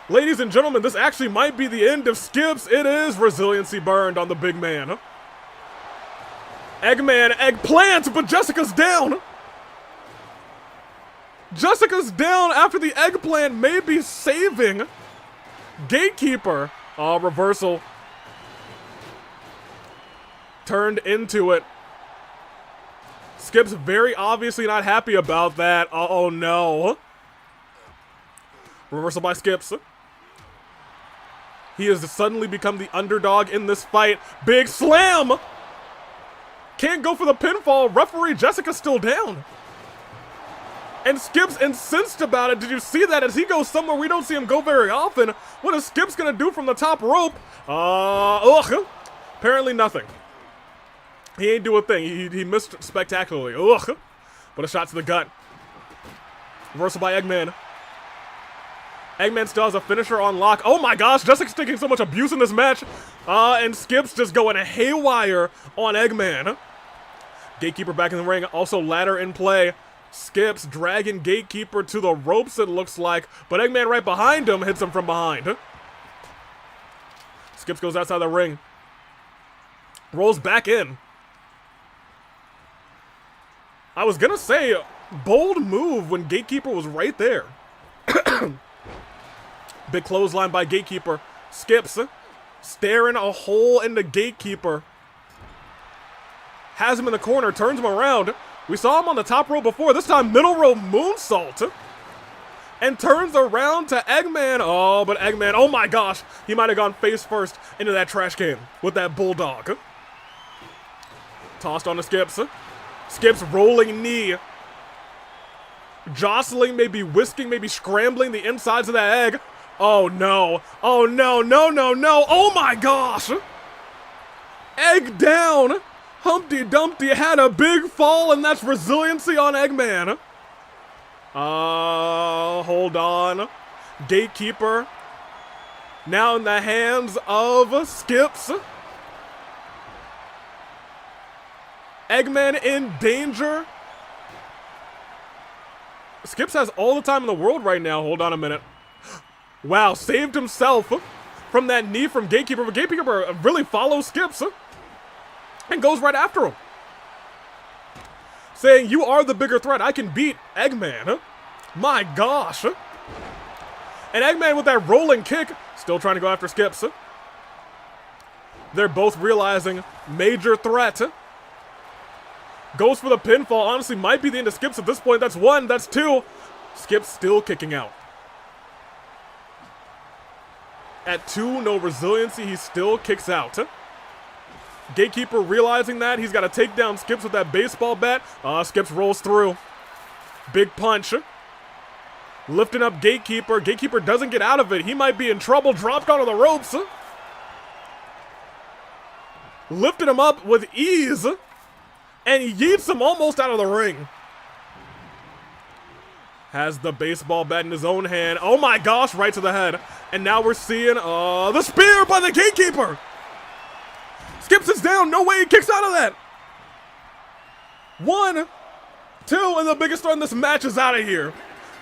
Ladies and gentlemen, this actually might be the end of Skips. It is resiliency burned on the big man. Eggman eggplant, but Jessica's down. Jessica's down after the eggplant may be saving Gatekeeper. Reversal. Turned into it. Skips very obviously not happy about that. Oh no. Reversal by Skips. He has suddenly become the underdog in this fight. Big slam! Can't go for the pinfall. Referee Jessica's still down. And Skips incensed about it. Did you see that? As he goes somewhere we don't see him go very often. What is Skips gonna do from the top rope? Apparently nothing. He ain't do a thing. He missed spectacularly. Ugh. But a shot to the gut. Reversal by Eggman. Eggman still has a finisher on lock. Oh my gosh, Jessica's taking so much abuse in this match. And Skips just going haywire on Eggman. Gatekeeper back in the ring. Also ladder in play. Skips dragging Gatekeeper to the ropes, it looks like. But Eggman right behind him hits him from behind. Skips goes outside the ring. Rolls back in. I was gonna say, bold move when Gatekeeper was right there. Big clothesline by Gatekeeper. Skips staring a hole in the Gatekeeper. Has him in the corner, turns him around. We saw him on the top rope before, this time middle rope moonsault. And turns around to Eggman. Oh, but Eggman, oh my gosh. He might have gone face first into that trash can with that bulldog. Tossed on the Skips. Skips rolling knee. Jostling, maybe whisking, maybe scrambling the insides of that egg. Oh no. Oh no, no, no, no. Oh my gosh. Egg down. Humpty Dumpty had a big fall, and that's resiliency on Eggman. Hold on. Gatekeeper. Now in the hands of Skips. Eggman in danger. Skips has all the time in the world right now. Hold on a minute. Wow, saved himself from that knee from Gatekeeper. But Gatekeeper really follows Skips and goes right after him. Saying, you are the bigger threat. I can beat Eggman. My gosh. And Eggman with that rolling kick, still trying to go after Skips. They're both realizing major threat. Goes for the pinfall. Honestly, might be the end of Skips at this point. That's one. That's two. Skips still kicking out. At 2, no resiliency. He still kicks out. Gatekeeper realizing that. He's got to take down Skips with that baseball bat. Skips rolls through. Big punch. Lifting up Gatekeeper. Gatekeeper doesn't get out of it. He might be in trouble. Dropped onto the ropes. Lifted him up with ease. And he yeets him almost out of the ring. Has the baseball bat in his own hand. Oh my gosh, right to the head. And now we're seeing the spear by the Gatekeeper. Skips is down. No way he kicks out of that. 1, 2, and the biggest threat in this match is out of here.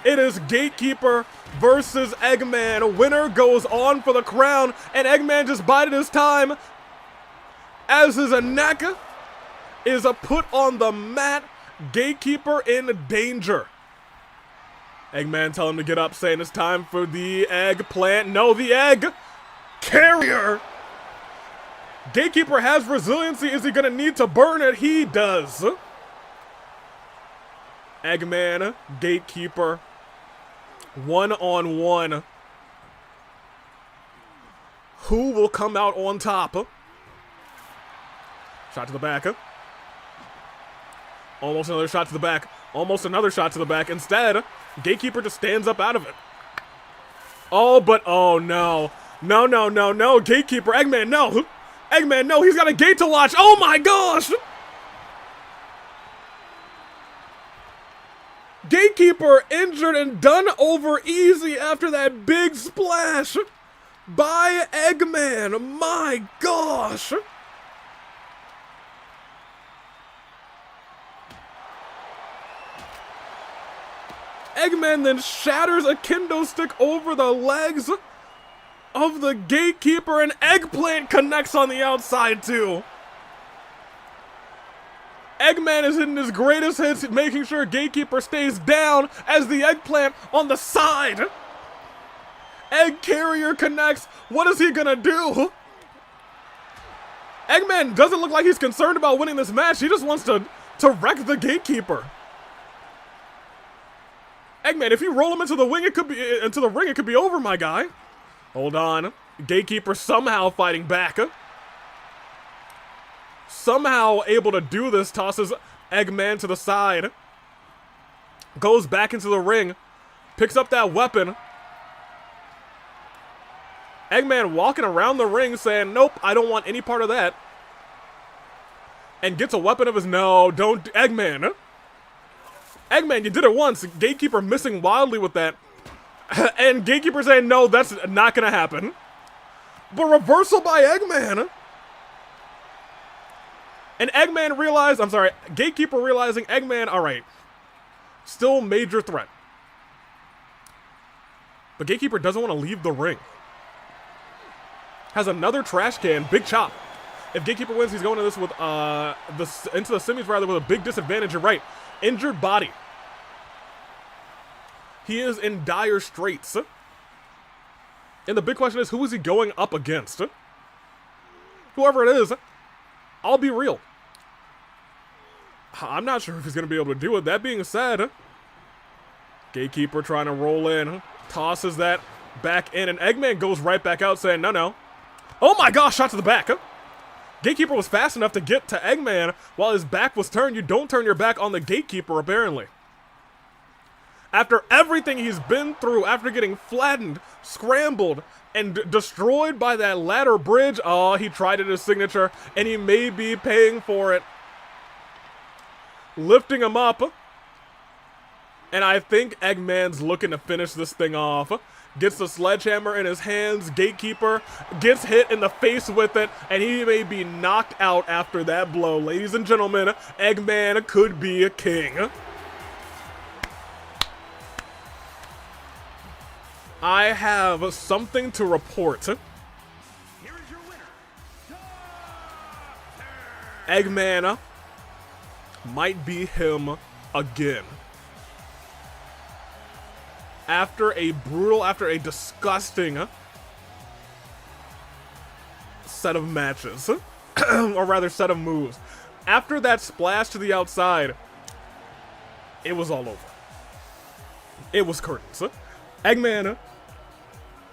It is Gatekeeper versus Eggman. Winner goes on for the crown. And Eggman just bided his time. As his neck is put on the mat. Gatekeeper in danger. Eggman telling him to get up, saying it's time for the eggplant. No, the egg carrier. Gatekeeper has resiliency. Is he going to need to burn it? He does. Eggman, Gatekeeper, 1-on-1. Who will come out on top? Shot to the back. Almost another shot to the back. Almost another shot to the back. Instead, Gatekeeper just stands up out of it. Oh, but oh no. No, no, no, no. Gatekeeper, Eggman, no. Eggman, no. He's got a gate to watch. Oh my gosh. Gatekeeper injured and done over easy after that big splash by Eggman. My gosh. Eggman then shatters a kendo stick over the legs of the Gatekeeper, and Eggplant connects on the outside too. Eggman is hitting his greatest hits, making sure Gatekeeper stays down as the Eggplant on the side. Egg Carrier connects. What is he gonna do? Eggman doesn't look like he's concerned about winning this match. He just wants to wreck the Gatekeeper. Eggman, if you roll him into the ring, it could be over, my guy. Hold on. Gatekeeper somehow fighting back. Somehow able to do this, tosses Eggman to the side. Goes back into the ring. Picks up that weapon. Eggman walking around the ring saying, nope, I don't want any part of that. And gets a weapon of his, no, don't, Eggman. Eggman, you did it once. Gatekeeper missing wildly with that. And Gatekeeper saying, no, that's not gonna happen. But reversal by Eggman. And Eggman realized, Gatekeeper realizing Eggman, alright. Still major threat. But Gatekeeper doesn't want to leave the ring. Has another trash can, big chop. If Gatekeeper wins, he's going to this with, into the semis rather with a big disadvantage. You're right. Injured body. He is in dire straits. And the big question is, who is he going up against? Whoever it is, I'll be real. I'm not sure if he's going to be able to do it. That being said, Gatekeeper trying to roll in. Tosses that back in. And Eggman goes right back out saying, no, no. Oh my gosh, shot to the back. Gatekeeper was fast enough to get to Eggman while his back was turned. You don't turn your back on the Gatekeeper, apparently. After everything he's been through, after getting flattened, scrambled, and destroyed by that ladder bridge, oh, he tried it his signature, and he may be paying for it. Lifting him up. And I think Eggman's looking to finish this thing off. Gets the sledgehammer in his hands. Gatekeeper gets hit in the face with it, and he may be knocked out after that blow. Ladies and gentlemen, Eggman could be a king. I have something to report. Here is your winner, Eggman might be him again. After a disgusting set of matches. Or rather, set of moves. After that splash to the outside, it was all over. It was curtains. Eggman,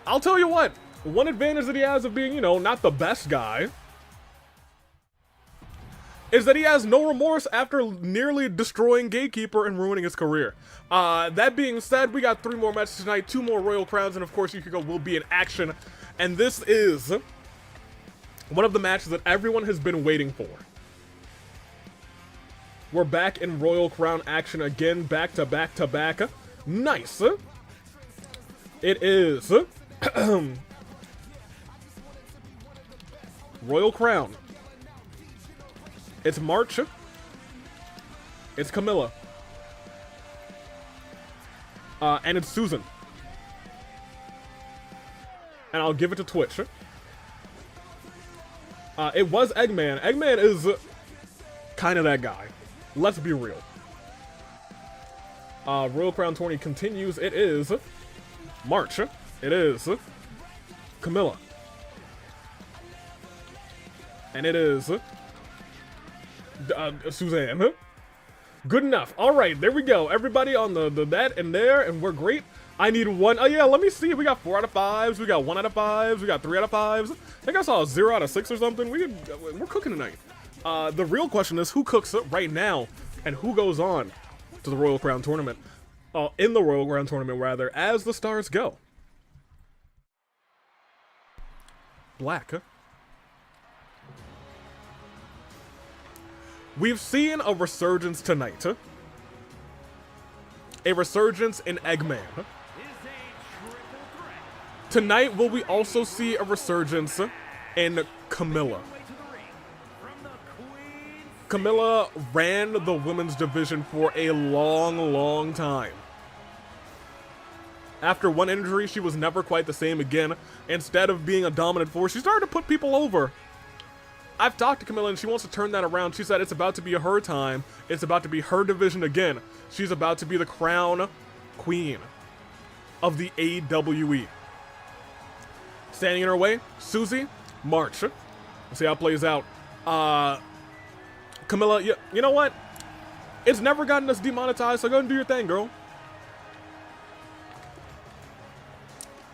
I'll tell you what, one advantage that he has of being, you know, not the best guy, is that he has no remorse after nearly destroying Gatekeeper and ruining his career. That being said, we got 3 more matches tonight, 2 more Royal Crowns, and of course Yukiko will be in action. And this is one of the matches that everyone has been waiting for. We're back in Royal Crown action again, back to back to back. Nice. It is Royal Crown. It's March. It's Camilla. And it's Susan. And I'll give it to Twitch. It was Eggman. Eggman is kind of that guy. Let's be real. Royal Crown Tourney continues. It is March. It is Camilla. And it is Suzanne. Good enough. All right, there we go. Everybody on the that and there, and we're great. I need one. Oh yeah, let me see. We got 4 out of 5s. We got 1 out of 5s. We got 3 out of 5s. I think I saw a 0 out of 6 or something. We're cooking tonight. The real question is who cooks right now, and who goes on to the Royal Crown Tournament. In the Royal Crown Tournament, rather, as the stars go. Black, huh? We've seen a resurgence tonight, huh? A resurgence in Eggman. Huh? Tonight, will we also see a resurgence in Camilla? Camilla ran the women's division for a long, long time. After one injury, she was never quite the same again. Instead of being a dominant force, she started to put people over. I've talked to Camilla and she wants to turn that around. She said it's about to be her time. It's about to be her division again. She's about to be the crown queen of the AWE. Standing in her way, Susie, March. We'll see how it plays out. Camilla, you know what? It's never gotten us demonetized, so go and do your thing, girl.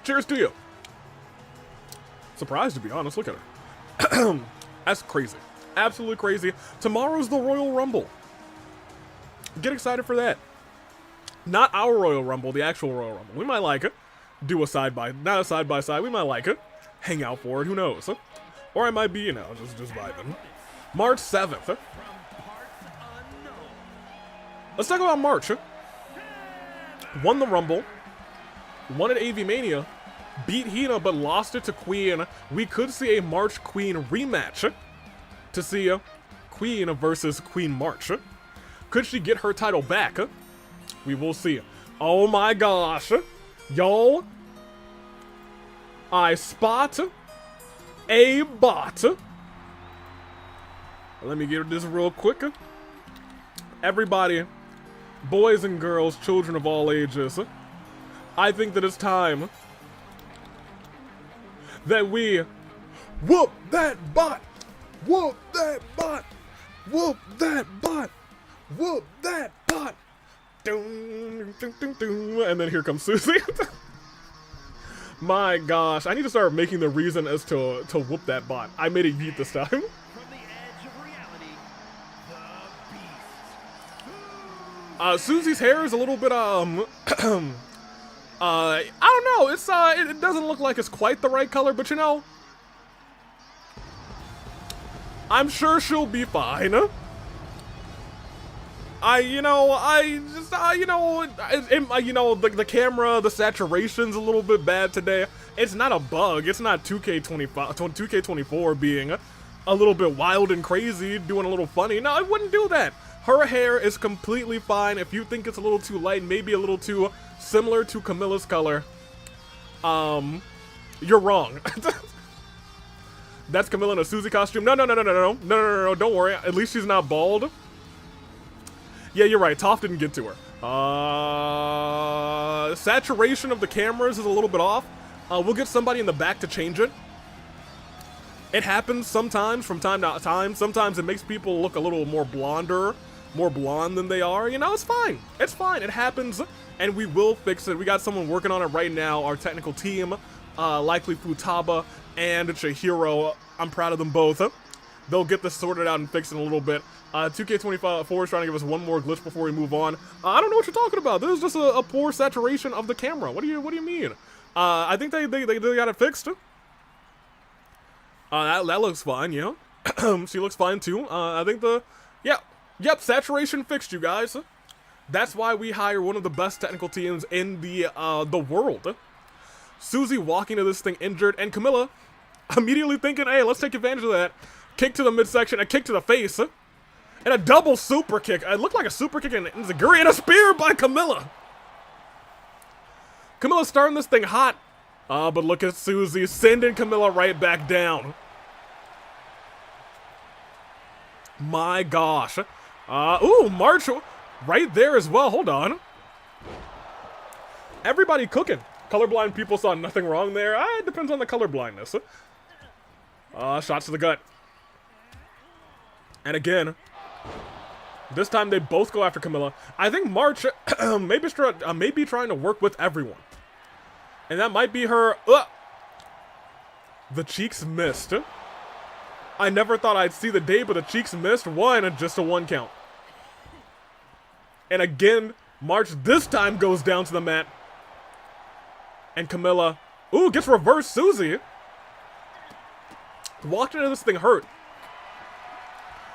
Cheers to you. Surprised, to be honest. Look at her. That's crazy. Absolutely crazy. Tomorrow's the Royal Rumble. Get excited for that. Not our Royal Rumble, the actual Royal Rumble. We might like it. Do a not a side-by-side. We might like it. Hang out for it. Who knows? Or I might be, you know, just vibing. March 7th. Let's talk about March. Won the Rumble. Won at AV Mania. Beat Hina, but lost it to Queen. We could see a March Queen rematch to see Queen versus Queen March. Could she get her title back? We will see. Oh my gosh. Y'all, I spot a bot. Let me get this real quick. Everybody, boys and girls, children of all ages, I think that it's time that we whoop that bot, whoop that bot, whoop that bot, whoop that bot. Dun, dun, dun, dun. And then here comes Susie. My gosh, I need to start making the reason as to whoop that bot. I made it yeet this time. Susie's hair is a little bit, I don't know, it's, it doesn't look like it's quite the right color, but you know, I'm sure she'll be fine. The camera, the saturation's a little bit bad today. It's not a bug, it's not 2K24 being a little bit wild and crazy, doing a little funny. No, I wouldn't do that. Her hair is completely fine. If you think it's a little too light, maybe a little too similar to Camilla's color, you're wrong. That's Camilla in a Susie costume. No, don't worry. At least she's not bald. Yeah, you're right. Toph didn't get to her. Saturation of the cameras is a little bit off. We'll get somebody in the back to change it. It happens sometimes, from time to time. Sometimes it makes people look a little more blonder, more blonde than they are. You know, it's fine. It's fine. It happens, and we will fix it. We got someone working on it right now. Our technical team, likely Futaba and Chihiro. I'm proud of them both. They'll get this sorted out and fixed in a little bit. 2K24 is trying to give us one more glitch before we move on. I don't know what you're talking about. This is just a poor saturation of the camera. What do you mean? I think they got it fixed. That looks fine, yeah. She looks fine too. I think yep, saturation fixed, you guys. That's why we hire one of the best technical teams in the world. Susie walking to this thing injured, and Camilla immediately thinking, hey, let's take advantage of that. Kick to the midsection, a kick to the face, and a double super kick. It looked like a super kick and Zaguri, and a spear by Camilla. Camilla's starting this thing hot. But look at Susie sending Camilla right back down. My gosh. Ooh, March right there as well. Hold on. Everybody cooking. Colorblind people saw nothing wrong there. It depends on the colorblindness. Shots to the gut. And again, this time they both go after Camilla. I think March may be trying to work with everyone. And that might be her. The cheeks missed. I never thought I'd see the day, but the cheeks missed. One, and just a one count. And again, March this time goes down to the mat. And Camilla, gets reversed Susie. Walked into this thing hurt.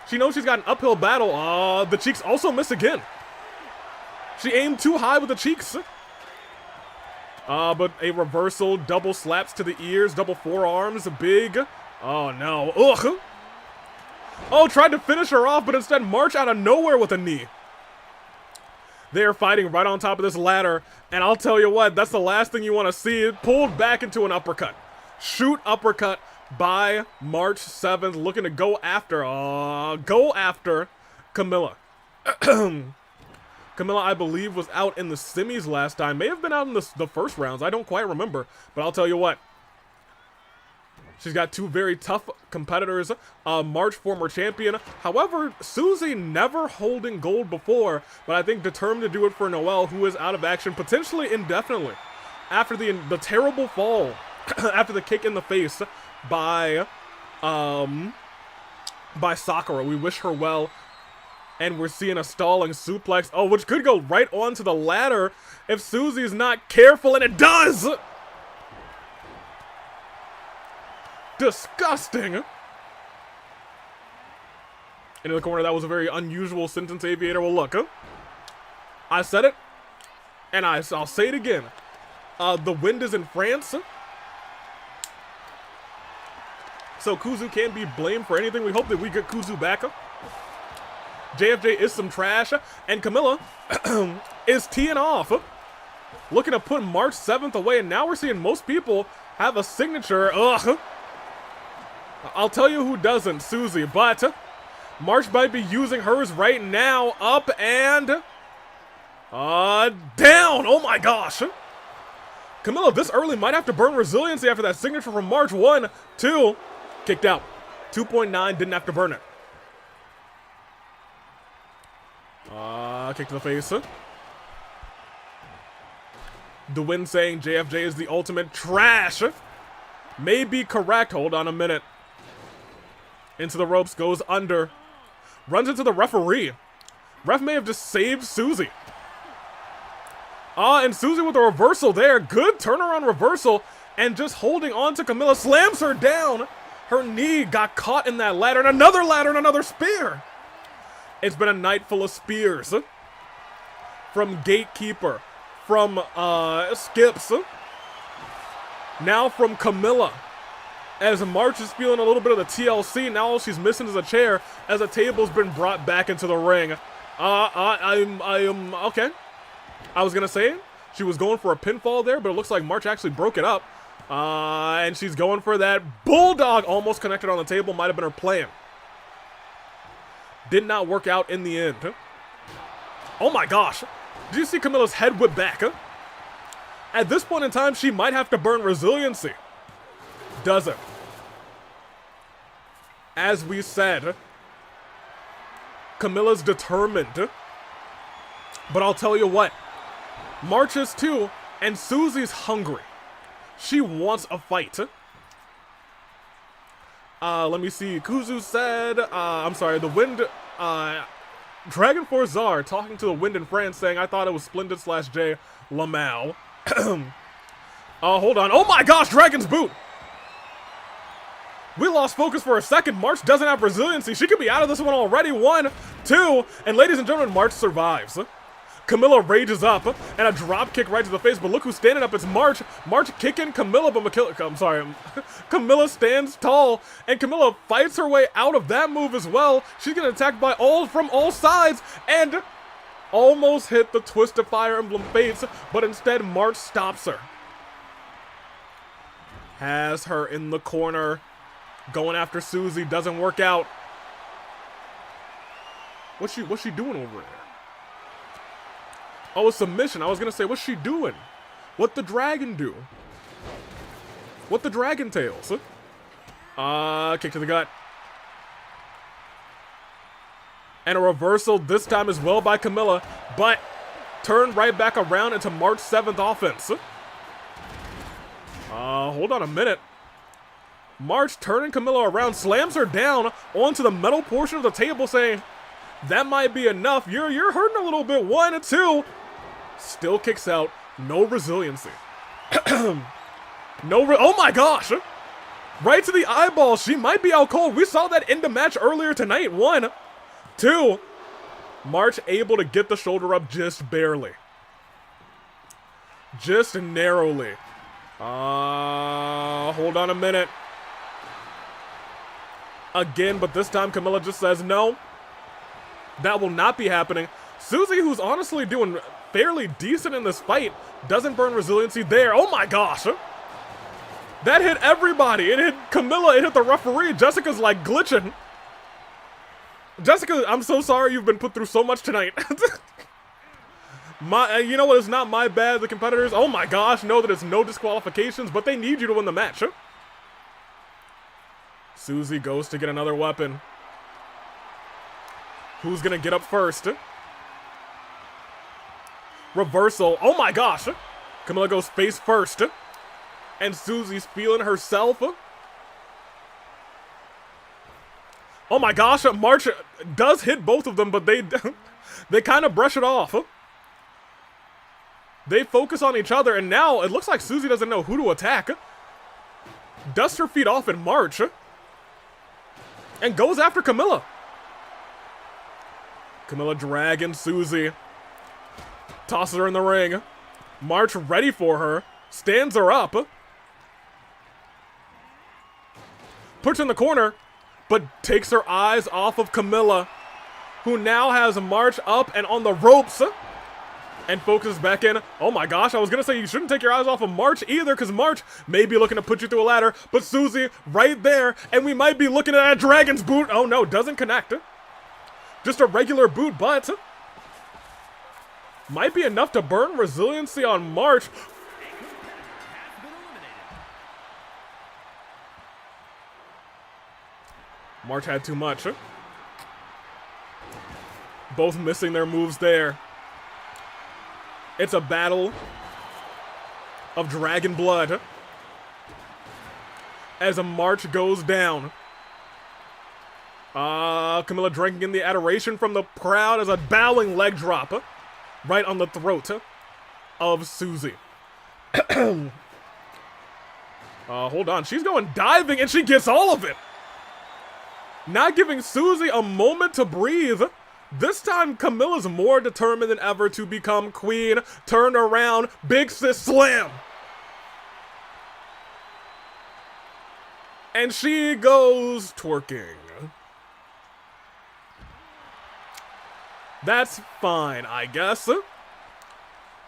She knows she's got an uphill battle. The cheeks also miss again. She aimed too high with the cheeks. But a reversal, double slaps to the ears, double forearms, big. Oh no, ugh. Oh, tried to finish her off, but instead March out of nowhere with a knee. They're fighting right on top of this ladder, and I'll tell you what, that's the last thing you want to see. Pulled back into an uppercut. Shoot uppercut by March 7th, looking to go after Camilla. Camilla, I believe, was out in the semis last time. May have been out in the first rounds. I don't quite remember. But I'll tell you what. She's got two very tough competitors. March, former champion. However, Susie never holding gold before. But I think determined to do it for Noelle, who is out of action potentially indefinitely. After the terrible fall. After the kick in the face by Sakura. We wish her well. And we're seeing a stalling suplex. Oh, which could go right onto the ladder if Susie's not careful, and it does! Disgusting! Into the corner, that was a very unusual sentence, Aviator. Well, look, I said it, and I'll say it again. The wind is in France. So Kuzu can't be blamed for anything. We hope that we get Kuzu back. JFJ is some trash, and Camilla is teeing off, looking to put March 7th away, and now we're seeing most people have a signature. Ugh. I'll tell you who doesn't, Susie, but March might be using hers right now. Up and down. Oh my gosh. Camilla this early might have to burn resiliency after that signature from March. 1, 2, kicked out. 2.9, didn't have to burn it. Kick to the face. The win saying JFJ is the ultimate trash. May be correct. Hold on a minute. Into the ropes, goes under. Runs into the referee. Ref may have just saved Susie. And Susie with a reversal there. Good turnaround reversal. And just holding on to Camilla. Slams her down. Her knee got caught in that ladder. And another spear. It's been a night full of spears. From Gatekeeper. From Skips. Now from Camilla. As March is feeling a little bit of the TLC, now all she's missing is a chair as a table's been brought back into the ring. Okay. I was gonna say she was going for a pinfall there, but it looks like March actually broke it up. And she's going for that bulldog, almost connected on the table, might have been her plan. Did not work out in the end. Oh my gosh. Did you see Camilla's head whip back? At this point in time, she might have to burn resiliency. Doesn't. As we said, Camilla's determined. But I'll tell you what, March is too, and Susie's hungry. She wants a fight. Let me see. Kuzu said, I'm sorry, the wind, Dragon Force Czar talking to the wind in France saying, I thought it was Splendid / J Lamau. Hold on. Oh my gosh, Dragon's Boot. We lost focus for a second. March doesn't have resiliency. She could be out of this one already. 1, 2, and ladies and gentlemen, March survives. Camilla rages up, and a drop kick right to the face, but look who's standing up. It's March. March kicking Camilla, but Camilla stands tall, and Camilla fights her way out of that move as well. She's getting attacked by from all sides, and almost hit the Twist of Fire Emblem Fates, but instead March stops her. Has her in the corner. Going after Susie, doesn't work out. What's she doing over there? Oh, a submission. I was gonna say, what's she doing? What the dragon do? What the dragon tails? Kick to the gut. And a reversal this time as well by Camilla, but turned right back around into March's 7th offense. Hold on a minute. March turning Camilla around, slams her down onto the metal portion of the table, saying, that might be enough. You're hurting a little bit. 1 and 2. Still kicks out. No resiliency. Oh my gosh. Right to the eyeball. She might be out cold. We saw that in the match earlier tonight. 1, 2. March able to get the shoulder up just barely. Just narrowly. Hold on a minute. Again, but this time Camilla just says no. That will not be happening. Susie, who's honestly doing fairly decent in this fight, doesn't burn resiliency there. Oh my gosh. That hit everybody. It hit Camilla, it hit the referee. Jessica's like glitching. Jessica, I'm so sorry you've been put through so much tonight. You know what, it's not my bad, the competitors. Oh my gosh, know that it's no disqualifications, but they need you to win the match. Susie goes to get another weapon. Who's gonna get up first? Reversal. Oh my gosh. Camilla goes face first. And Susie's feeling herself. Oh my gosh, March does hit both of them, but they kind of brush it off. They focus on each other, and now it looks like Susie doesn't know who to attack. Dusts her feet off in March. And goes after Camilla. Camilla dragging Susie. Tosses her in the ring. March ready for her. Stands her up. Puts her in the corner. But takes her eyes off of Camilla, who now has March up and on the ropes. And focuses back in. Oh my gosh, I was going to say you shouldn't take your eyes off of March either, because March may be looking to put you through a ladder. But Susie right there, and we might be looking at a dragon's boot. Oh no, doesn't connect. Just a regular boot, but might be enough to burn resiliency on March. March had too much. Both missing their moves there. It's a battle of dragon blood as a March goes down. Camilla drinking in the adoration from the crowd as a bowing leg drop right on the throat of Susie. Hold on. She's going diving and she gets all of it. Not giving Susie a moment to breathe. This time, Camilla's more determined than ever to become queen. Turn around, big sis slam. And she goes twerking. That's fine, I guess.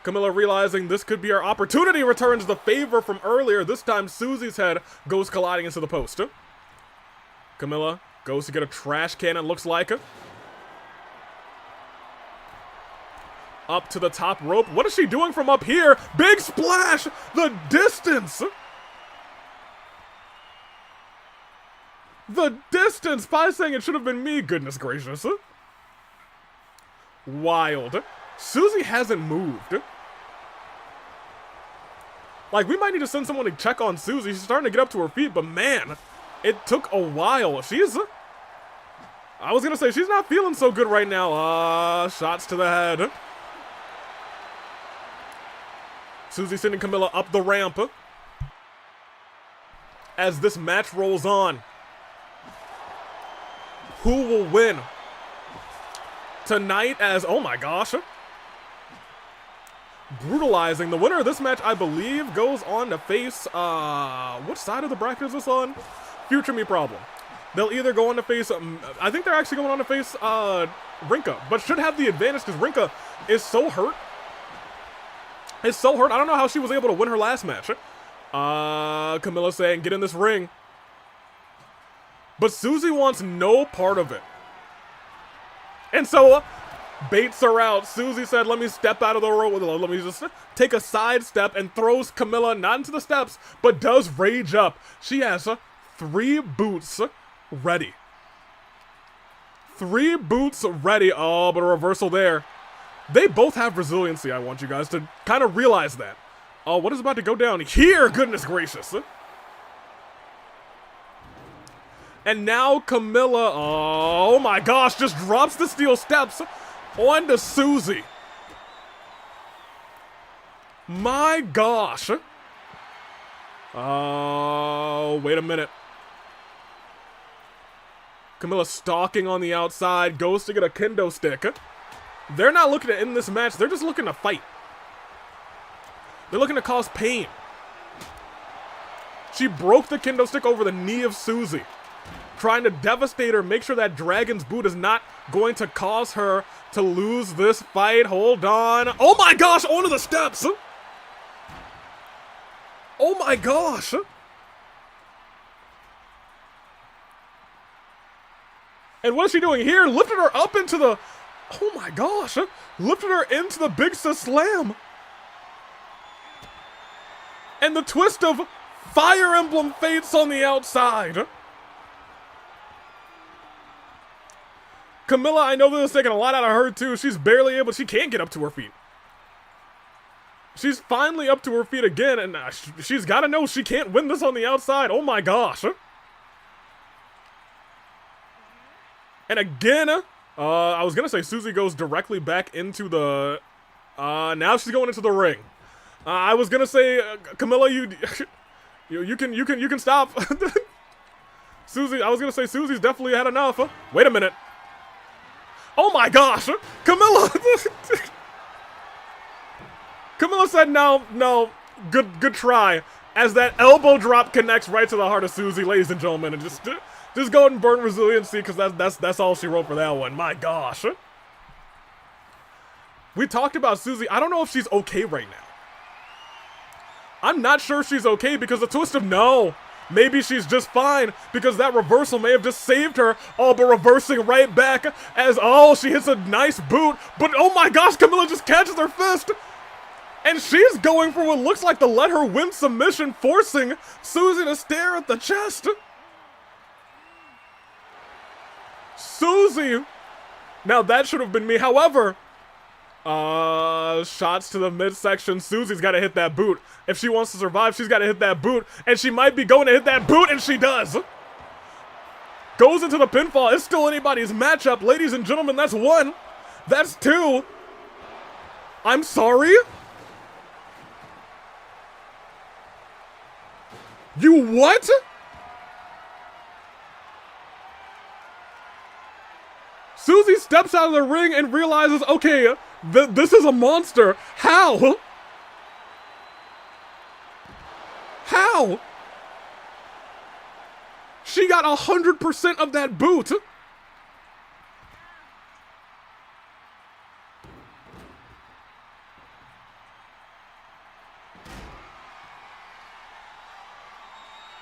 Camilla, realizing this could be our opportunity, returns the favor from earlier. This time, Susie's head goes colliding into the post. Camilla goes to get a trash can, it looks like. Up to the top rope. What is she doing from up here? Big splash! The distance! The distance! Pi saying it should have been me, goodness gracious. Wild. Susie hasn't moved. Like, we might need to send someone to check on Susie. She's starting to get up to her feet, but man, it took a while. I was gonna say, she's not feeling so good right now. Shots to the head. Susie sending Camilla up the ramp. As this match rolls on. Who will win? Tonight as, oh my gosh. Brutalizing. The winner of this match, I believe, goes on to face, what side of the bracket is this on? Future Me Problem. They'll either go on to face, I think they're actually going on to face, Rinka, but should have the advantage because Rinka is so hurt. I don't know how she was able to win her last match. Camilla saying, get in this ring. But Susie wants no part of it. And so, baits her out. Susie said, let me step out of the road. Let me just take a side step and throws Camilla not into the steps, but does rage up. She has 3 boots ready. 3 boots ready. Oh, but a reversal there. They both have resiliency. I want you guys to kind of realize that. Oh, what is about to go down here? Goodness gracious. And now Camilla, oh my gosh, just drops the steel steps onto Susie. My gosh. Oh, wait a minute. Camilla stalking on the outside, goes to get a kendo stick. They're not looking to end this match, they're just looking to fight. They're looking to cause pain. She broke the kendo stick over the knee of Susie, trying to devastate her, make sure that dragon's boot is not going to cause her to lose this fight. Hold on. Oh my gosh, onto the steps. Oh my gosh. And what is she doing here? Lifted her up into the, oh my gosh, lifted her into the big sis slam. And the twist of Fire Emblem Fates on the outside. Camilla, I know this is taking a lot out of her too. She's barely able, she can't get up to her feet. She's finally up to her feet again, and she's got to know she can't win this on the outside. Oh my gosh. And again, I was gonna say Susie goes directly back into the, now she's going into the ring. I was gonna say, Camilla, you can stop. Susie, I was gonna say Susie's definitely had enough. Wait a minute. Oh my gosh, Camilla. Camilla said no, good try. As that elbow drop connects right to the heart of Susie, ladies and gentlemen, and just go ahead and burn resiliency because that's all she wrote for that one. My gosh. We talked about Susie. I don't know if she's okay right now. I'm not sure she's okay because the twist of no. Maybe she's just fine because that reversal may have just saved her. Oh, but reversing right back as, oh, she hits a nice boot. But oh my gosh, Camilla just catches her fist. And she's going for what looks like the let her win submission, forcing Susie to stare at the chest. Susie. Now that should have been me. However, shots to the midsection. Susie's got to hit that boot. If she wants to survive, she's got to hit that boot. And she might be going to hit that boot, and she does. Goes into the pinfall. It's still anybody's matchup. Ladies and gentlemen, that's 1. That's 2. I'm sorry? You what? Susie steps out of the ring and realizes, okay, this is a monster. How? How? She got 100% of that boot.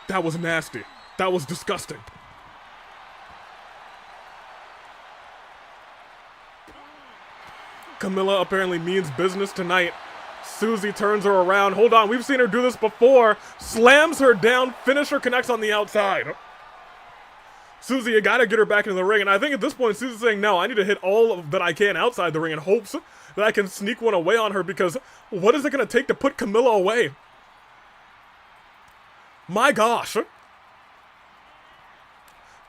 That was nasty. That was disgusting. Camilla apparently means business tonight. Susie turns her around. Hold on, we've seen her do this before. Slams her down, finisher connects on the outside. Susie, you gotta get her back into the ring. And I think at this point, Susie's saying, no, I need to hit all that I can outside the ring in hopes that I can sneak one away on her, because what is it gonna take to put Camilla away? My gosh.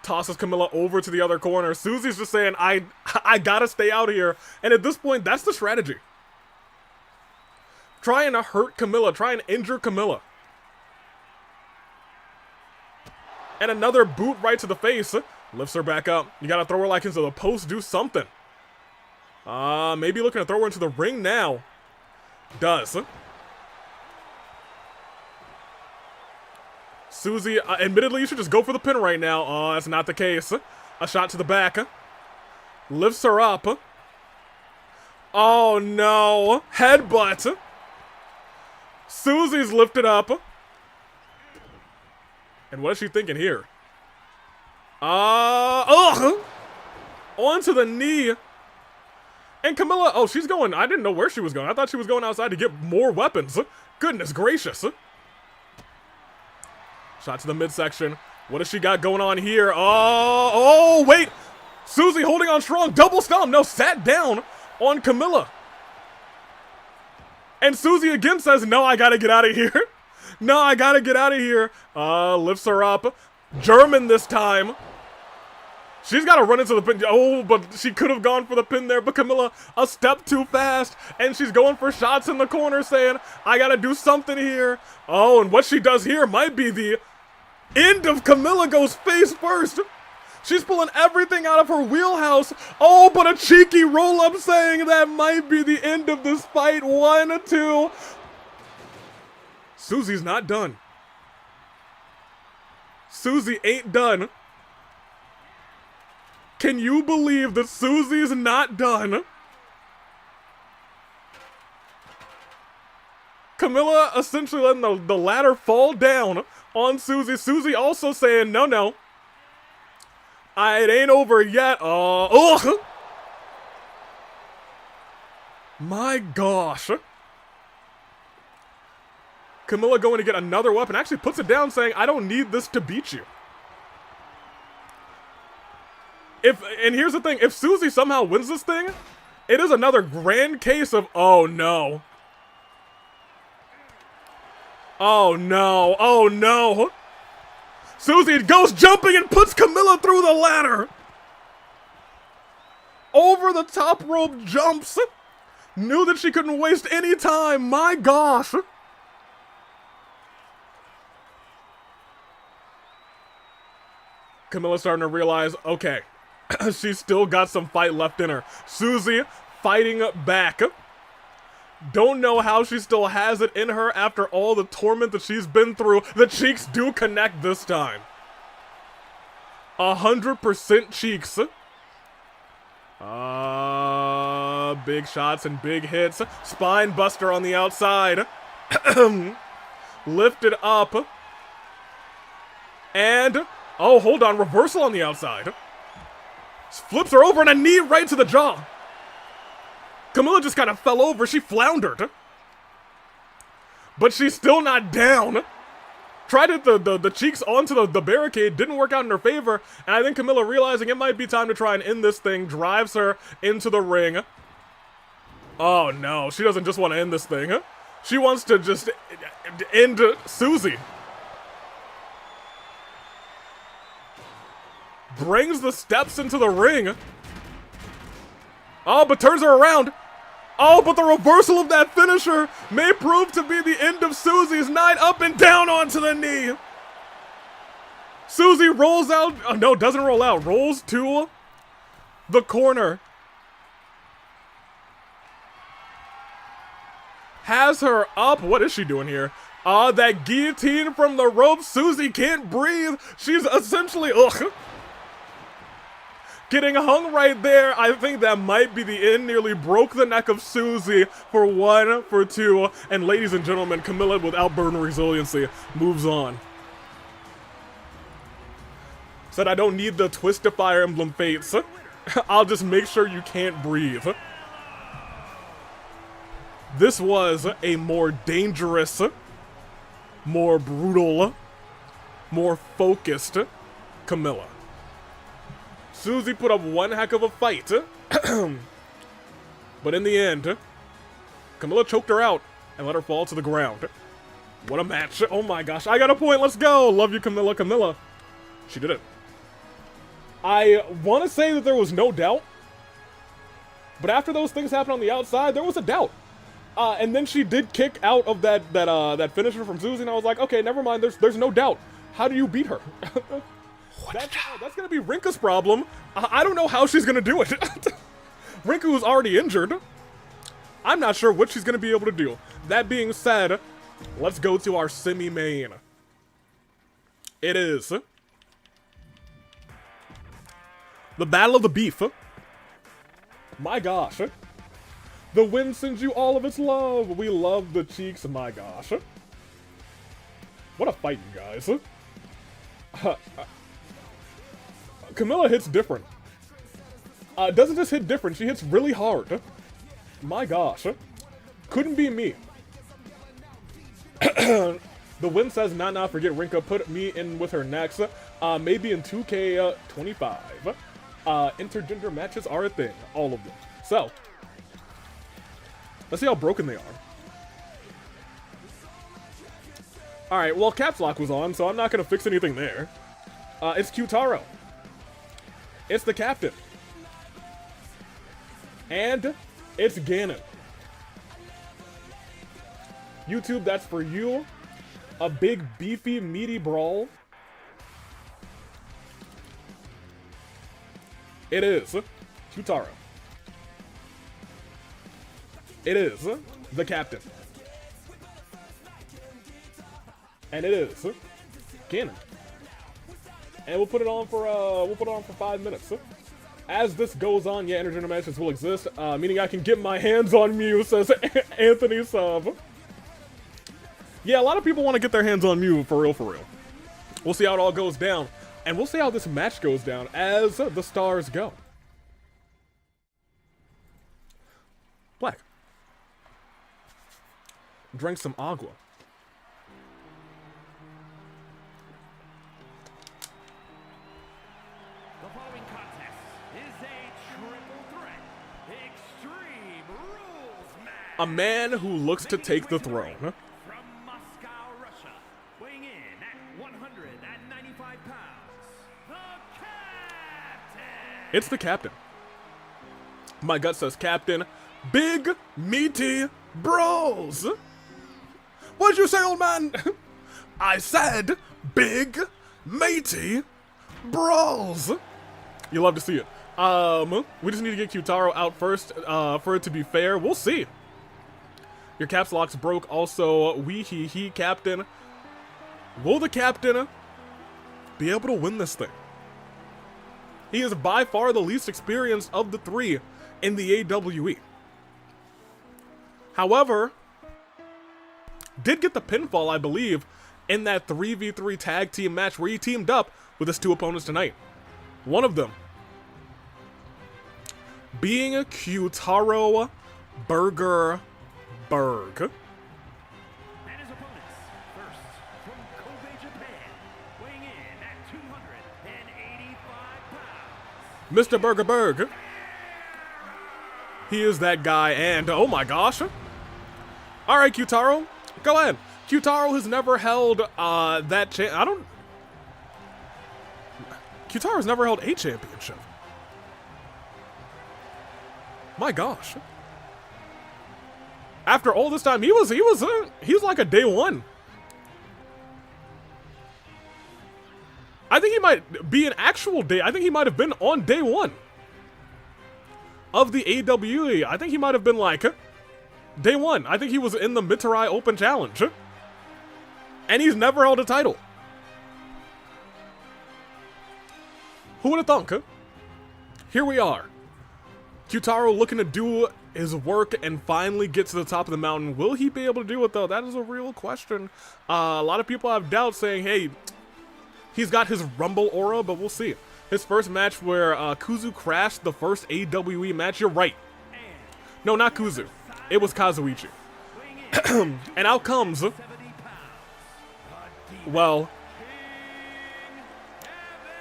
Tosses Camilla over to the other corner. Susie's just saying, I gotta stay out of here. And at this point, that's the strategy. Trying to hurt Camilla. Try and injure Camilla. And another boot right to the face. Lifts her back up. You gotta throw her like into the post. Do something. Maybe looking to throw her into the ring now. Does. Susie, admittedly, you should just go for the pin right now. That's not the case. A shot to the back. Lifts her up. Oh, no. Headbutt. Susie's lifted up. And what is she thinking here? Onto the knee. And Camilla, oh, she's going, I didn't know where she was going. I thought she was going outside to get more weapons. Goodness gracious. Shot to the midsection. What does she got going on here? Oh, wait. Susie holding on strong. Double stomp. No, sat down on Camilla. And Susie again says, no, I gotta get out of here. No, I gotta get out of here. Lifts her up. German this time. She's got to run into the pin. Oh, but she could have gone for the pin there. But Camilla, a step too fast. And she's going for shots in the corner saying, I got to do something here. Oh, and what she does here might be the end of Camilla goes face first. She's pulling everything out of her wheelhouse. Oh, but a cheeky roll-up saying that might be the end of this fight. 1, 2. Susie's not done. Susie ain't done. Can you believe that Susie's not done? Camilla essentially letting the ladder fall down on Susie. Susie also saying, no, no. It ain't over yet. Ugh. My gosh. Camilla going to get another weapon. Actually puts it down saying, I don't need this to beat you. And here's the thing, if Susie somehow wins this thing, it is another grand case of, oh no. Oh no, oh no. Susie goes jumping and puts Camilla through the ladder. Over the top rope jumps. Knew that she couldn't waste any time, my gosh. Camilla's starting to realize, okay. She's still got some fight left in her. Susie fighting back. Don't know how she still has it in her after all the torment that she's been through. The cheeks do connect this time. 100% cheeks. Big shots and big hits. Spine buster on the outside. Lifted up. And, oh, hold on. Reversal on the outside. Flips her over and a knee right to the jaw. Camilla just kind of fell over. She floundered. But she's still not down. Tried it the cheeks onto the barricade. Didn't work out in her favor. And I think Camilla, realizing it might be time to try and end this thing, drives her into the ring. Oh no, she doesn't just want to end this thing. She wants to just end Susie. brings the steps into the ring. Oh, but turns her around. Oh, but the reversal of that finisher may prove to be the end of Susie's night. Up and down onto the knee. Susie rolls out. Oh, no, doesn't roll out. Rolls to the corner. Has her up. What is she doing here? That guillotine from the rope. Susie can't breathe. She's essentially, getting hung right there. I think that might be the end. Nearly broke the neck of Susie for 1, for 2. And ladies and gentlemen, Camilla, without burden resiliency, moves on. Said, I don't need the twist to Fire Emblem fates. I'll just make sure you can't breathe. This was a more dangerous, more brutal, more focused Camilla. Susie put up one heck of a fight. But in the end, Camilla choked her out and let her fall to the ground. What a match. Oh my gosh, I got a point, let's go. Love you, Camilla. Camilla, she did it. I want to say that there was no doubt, but after those things happened on the outside, there was a doubt. And then she did kick out of that finisher from Susie, and I was like, okay, never mind. There's no doubt. How do you beat her? That's gonna be Rinka's problem. I don't know how she's gonna do it. Rinka was already injured. I'm not sure what she's gonna be able to do. That being said, let's go to our semi-main. It is the Battle of the Beef. My gosh. The wind sends you all of its love. We love the cheeks. My gosh. What a fight, you guys. Camilla hits different. Doesn't just hit different, she hits really hard. My gosh. Couldn't be me. The wind says, nah, forget Rinka. Put me in with her next. Maybe in 2K25. Intergender matches are a thing. All of them. So, let's see how broken they are. Alright, well, Caps Lock was on, so I'm not going to fix anything there. It's Q-taro. It's the captain. And it's Ganon. YouTube, that's for you. A big, beefy, meaty brawl. It is Q-taro. It is the captain. And it is Ganon. And we'll put it on for 5 minutes. As this goes on, yeah, intergender matches will exist, meaning I can get my hands on Mew, says Anthony Sub. Yeah, a lot of people want to get their hands on Mew, for real. We'll see how it all goes down. And we'll see how this match goes down as the stars go. Black. Drank some agua. The following contest is a triple threat extreme rules match. A man who looks to take the throne. From Moscow, Russia, weighing in at 195 pounds, the captain. It's the captain. My gut says captain. Big, meaty bros. What'd you say, old man? I said big, meaty bros. You love to see it. We just need to get Q-taro out first for it to be fair. We'll see. Your caps locks broke. Also, he captain. Will the captain be able to win this thing? He is by far the least experienced of the three in the AWE. However, did get the pinfall, I believe, in that 3v3 tag team match where he teamed up with his two opponents tonight. One of them being a Q-taro Burger Berg. And his opponents, first from Kobe, Japan, weighing in at 285 pounds. Mr. Burger Berg. He is that guy, and oh my gosh. Alright, Q-taro, go ahead. Q-taro has never held that chance. Q-taro's never held a championship. My gosh. After all this time, he was like a day one. I think he might be an actual day. I think he might have been on day one of the AWE. I think he might have been like day one. I think he was in the Mitarai Open Challenge. And he's never held a title. Who would have thunk, huh? Here we are. Q-taro looking to do his work and finally get to the top of the mountain. Will he be able to do it, though? That is a real question. A lot of people have doubts saying, hey, he's got his Rumble aura, but we'll see. His first match where Kuzu crashed the first AWE match. You're right. No, not Kuzu. It was Kazuichi. And out comes... well...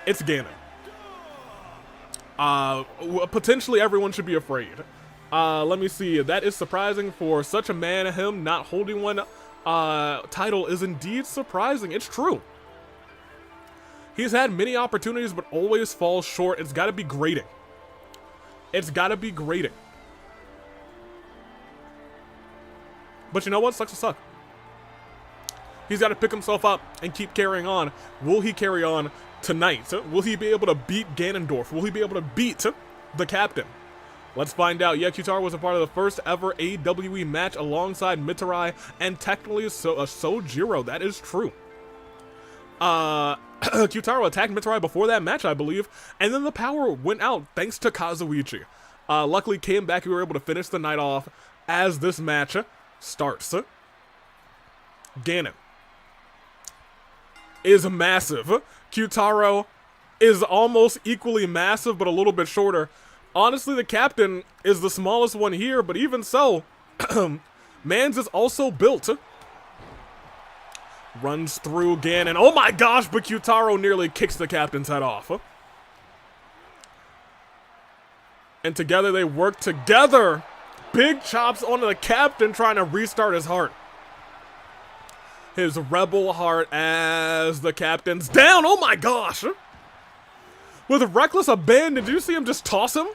it's Ganon. Potentially everyone should be afraid. Let me see. That is surprising for such a man. Him not holding one title is indeed surprising. It's true. He's had many opportunities, but always falls short. It's got to be grating. It's got to be grating. But you know what? Sucks to suck. He's got to pick himself up and keep carrying on. Will he carry on tonight? Will he be able to beat Ganondorf? Will he be able to beat the captain? Let's find out. Yeah, Q-taro was a part of the first ever AWE match alongside Mitarai and technically Sojiro. That is true. Q-taro attacked Mitarai before that match, I believe, and then the power went out thanks to Kazuichi. Luckily came back and we were able to finish the night off as this match starts. Ganon is massive. Q-taro is almost equally massive, but a little bit shorter. Honestly, the captain is the smallest one here, but even so, Mans is also built. Runs through Ganon. Oh my gosh, but Q-taro nearly kicks the captain's head off. And together they work together. Big chops onto the captain, trying to restart his heart. His rebel heart as the captain's down. Oh my gosh. With reckless abandon, did you see him just toss him?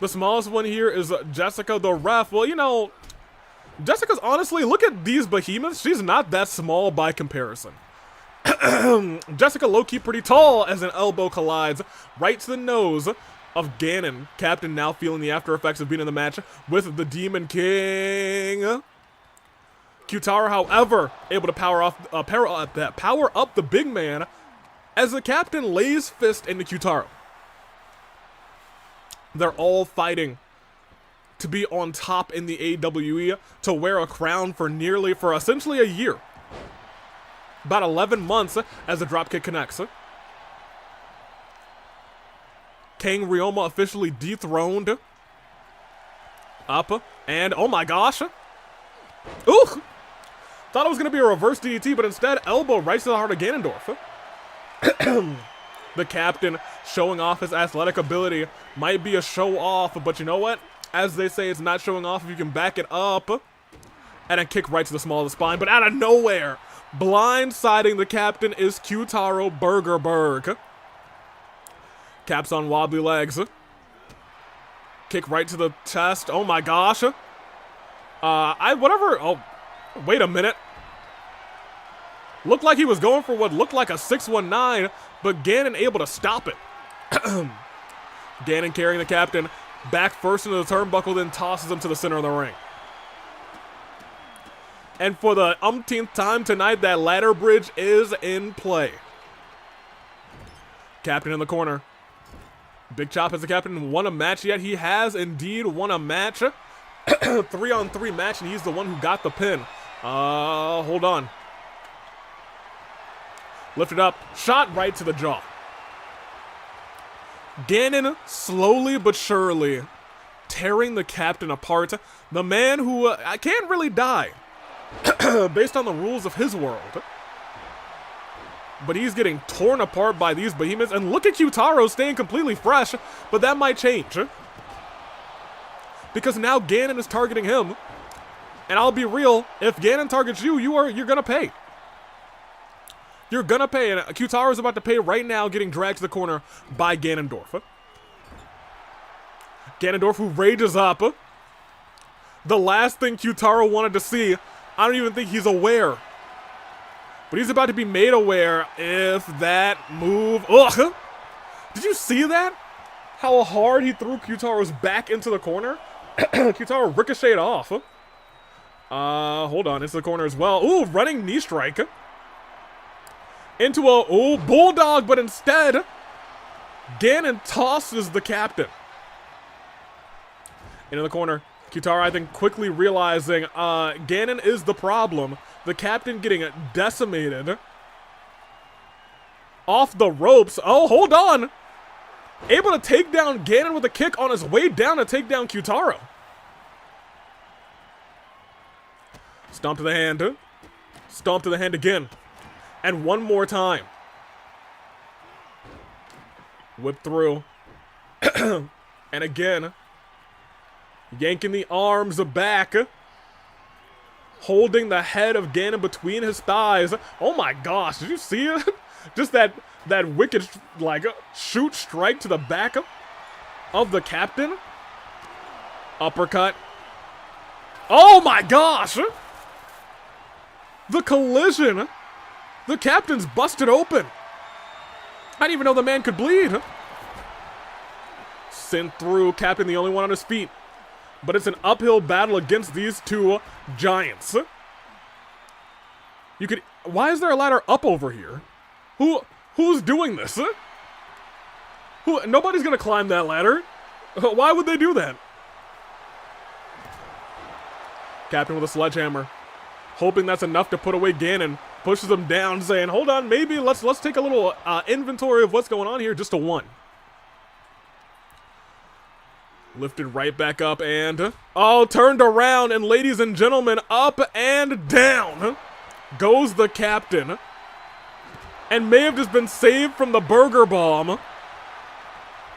The smallest one here is Jessica, the ref. Well, you know, Jessica's honestly, look at these behemoths. She's not that small by comparison. Jessica low-key pretty tall as an elbow collides right to the nose of Ganon. Captain now feeling the after effects of being in the match with the Demon King. Q-taro, however, able to power up the big man as the captain lays fist into Q-taro. They're all fighting to be on top in the AWE, to wear a crown for essentially a year. About 11 months as the dropkick connects. King Ryoma officially dethroned. Up, and oh my gosh. Ooh! Thought it was going to be a reverse DDT, but instead, elbow right to the heart of Ganondorf. The captain showing off his athletic ability. Might be a show off, but you know what? As they say, it's not showing off if you can back it up. And a kick right to the small of the spine, but out of nowhere, blindsiding the captain is Q-taro Burgerberg. Caps on wobbly legs. Kick right to the chest. Oh my gosh. Oh, wait a minute. Looked like he was going for what looked like a 619, but Ganon able to stop it. Ganon carrying the captain back first into the turnbuckle, then tosses him to the center of the ring. And for the umpteenth time tonight, that ladder bridge is in play. Captain in the corner. Big chop. Has the captain won a match yet? He has indeed won a match. 3-on-3 match, and he's the one who got the pin. Hold on. Lifted up, shot right to the jaw. Ganon slowly but surely tearing the captain apart. The man who can't really die based on the rules of his world. But he's getting torn apart by these behemoths. And look at Q-taro staying completely fresh, but that might change. Because now Ganon is targeting him. And I'll be real, if Ganon targets you, you're gonna pay. You're gonna pay, and Q-taro is about to pay right now, getting dragged to the corner by Ganondorf. Ganondorf, who rages up. The last thing Q-taro wanted to see, I don't even think he's aware. But he's about to be made aware if that move... Ugh! Did you see that? How hard he threw Q-taro's back into the corner? Q-taro ricocheted off. Hold on, into the corner as well. Ooh, running knee strike. Into a, ooh, bulldog, but instead, Ganon tosses the captain. Into the corner. Q-taro, I think, quickly realizing Ganon is the problem. The captain getting decimated. Off the ropes. Oh, hold on. Able to take down Ganon with a kick on his way down to take down Q-taro. Stomp to the hand. Stomp to the hand again. And one more time. Whip through. And again. Yanking the arms back. Holding the head of Ganon between his thighs. Oh my gosh, did you see it? Just that wicked, like, shoot strike to the back of the captain. Uppercut. Oh my gosh! The collision. The captain's busted open. I didn't even know the man could bleed. Sent through, captain the only one on his feet. But it's an uphill battle against these two giants. You could... Why is there a ladder up over here? Who's doing this? Nobody's gonna climb that ladder. Why would they do that? Captain with a sledgehammer. Hoping that's enough to put away Ganon. Pushes him down, saying, hold on, maybe let's take a little inventory of what's going on here. Just a one. Lifted right back up and... Oh, turned around, and ladies and gentlemen, up and down goes the captain. And may have just been saved from the burger bomb.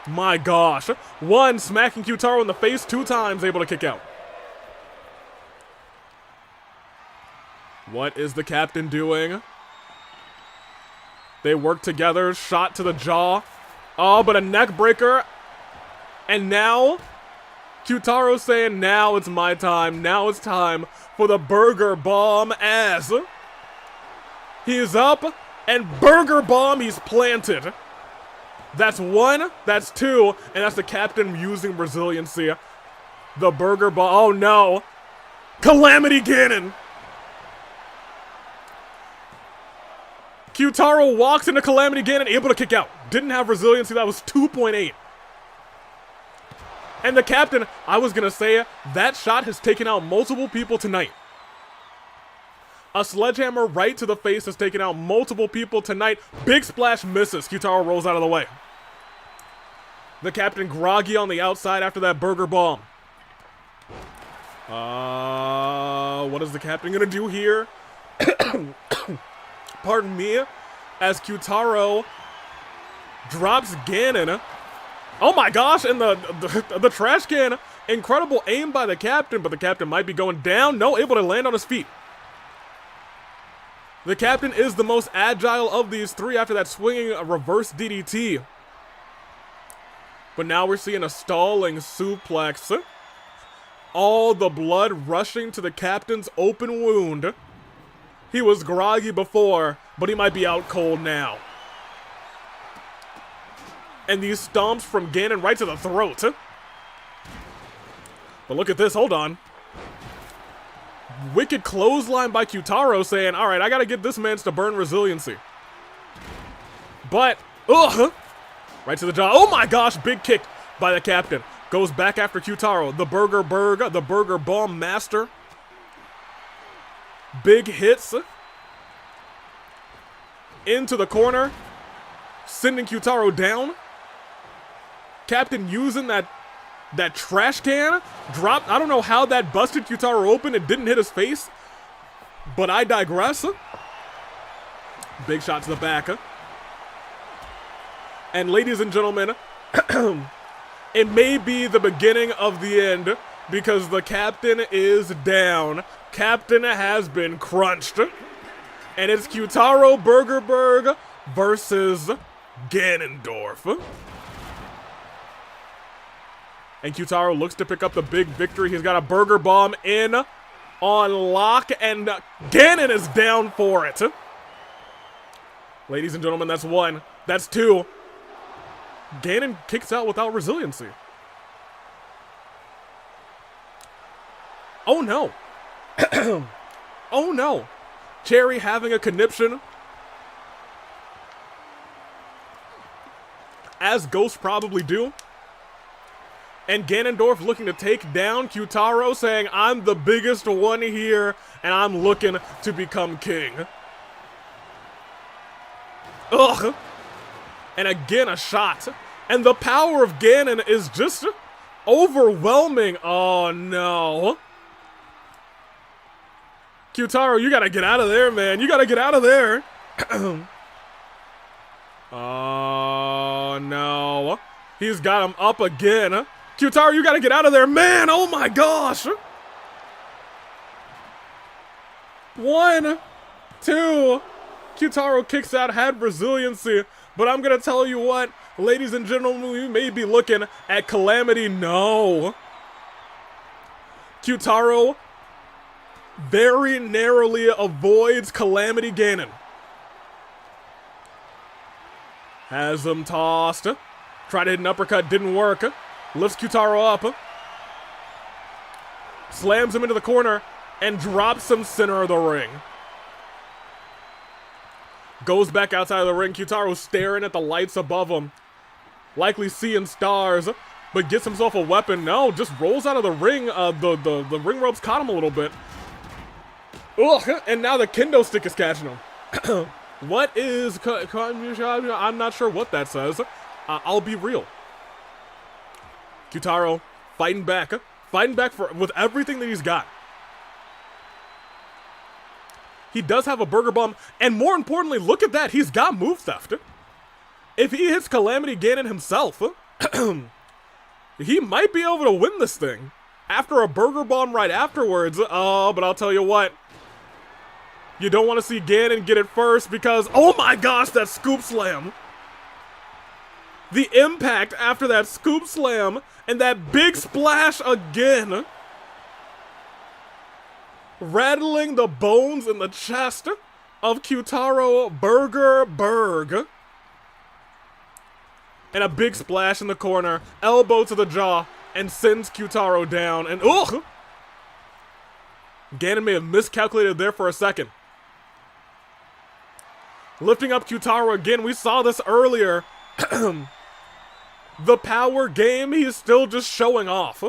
My gosh. One, smacking Q-taro in the face 2 times, able to kick out. What is the captain doing? They work together, shot to the jaw. Oh, but a neck breaker. And now, Q-taro saying, now it's my time. Now it's time for the burger bomb as he's up and burger bomb he's planted. That's 1, that's 2, and that's the captain using resiliency. The burger bomb, oh no. Calamity Ganon. Q-taro walks into Calamity Ganon, able to kick out. Didn't have resiliency, that was 2.8. And the captain, I was gonna say, that shot has taken out multiple people tonight. A sledgehammer right to the face has taken out multiple people tonight. Big splash misses. Q-taro rolls out of the way. The captain groggy on the outside after that burger bomb. What is the captain gonna do here? Pardon me. As Q-taro drops Ganon. Oh my gosh, and the trash can. Incredible aim by the captain, but the captain might be going down. No, able to land on his feet. The captain is the most agile of these 3 after that swinging reverse DDT. But now we're seeing a stalling suplex. All the blood rushing to the captain's open wound. He was groggy before, but he might be out cold now. And these stomps from Ganon right to the throat. But look at this, hold on. Wicked clothesline by Q-taro saying, alright, I gotta get this man to burn resiliency. But, ugh! Right to the jaw. Oh my gosh, big kick by the captain. Goes back after Q-taro. The burger bomb master. Big hits. Into the corner. Sending Q-taro down. Captain using that trash can. Dropped. I don't know how that busted Q-taro open. It didn't hit his face. But I digress. Big shot to the back. And ladies and gentlemen, it may be the beginning of the end because the captain is down. Captain has been crunched. And it's Q-taro Burgerberg versus Ganondorf. And Q-taro looks to pick up the big victory. He's got a Burger Bomb in on lock, and Ganon is down for it. Ladies and gentlemen, that's one. That's two. Ganon kicks out without resiliency. Oh no. Oh no. Cherry having a conniption. As ghosts probably do. And Ganondorf looking to take down Q-taro, saying, I'm the biggest one here, and I'm looking to become king. Ugh. And again, a shot. And the power of Ganon is just overwhelming. Oh, no. Q-taro, you gotta get out of there, man. You gotta get out of there. Oh, no. He's got him up again. Q-taro, you gotta get out of there, man! Oh my gosh! 1, 2. Q-taro kicks out, had resiliency, but I'm gonna tell you what, ladies and gentlemen, we may be looking at Calamity. No. Q-taro very narrowly avoids Calamity Ganon. Has him tossed. Tried to hit an uppercut, didn't work. Lifts Q-taro up. Slams him into the corner and drops him center of the ring. Goes back outside of the ring. Q-taro staring at the lights above him. Likely seeing stars, but gets himself a weapon. No, just rolls out of the ring. The ring ropes caught him a little bit. Ugh, and now the kendo stick is catching him. What is... I'm not sure what that says. I'll be real. Q-taro fighting back with everything that he's got. He does have a Burger Bomb, and more importantly, look at that, he's got move theft. If he hits Calamity Ganon himself, he might be able to win this thing. After a Burger Bomb right afterwards, oh, but I'll tell you what. You don't want to see Ganon get it first because, oh my gosh, that scoop slam. The impact after that scoop slam and that big splash again. Rattling the bones in the chest of Q-taro Burgerberg. And a big splash in the corner, elbow to the jaw, and sends Q-taro down. And ugh! Ganon may have miscalculated there for a second. Lifting up Q-taro again, we saw this earlier. The power game, he's still just showing off.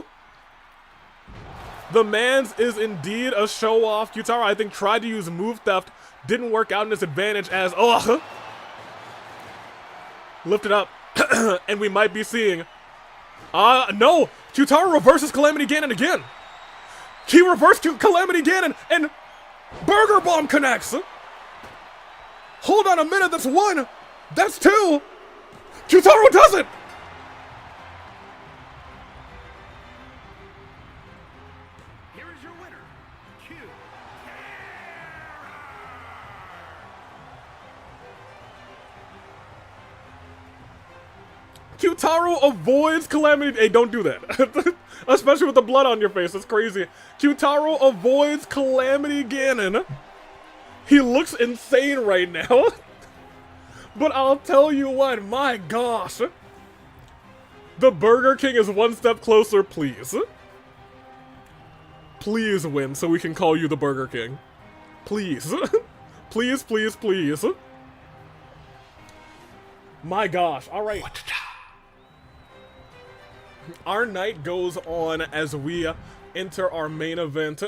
The man's is indeed a show-off. Q-taro, I think, tried to use move theft. Didn't work out in his advantage as, ugh! Lifted up. And we might be seeing... no! Q-taro reverses Calamity Ganon again! He reversed Calamity Ganon, and Burger Bomb connects! Hold on a minute, that's one! That's two! Q-taro does it! Here is your winner, Q-taro. Q-taro avoids Calamity... Hey, don't do that. Especially with the blood on your face, that's crazy. Q-taro avoids Calamity Ganon. He looks insane right now. But I'll tell you what, my gosh. The Burger King is one step closer, please. Please win so we can call you the Burger King. Please. Please, please, please. My gosh, alright. Our night goes on as we enter our main event.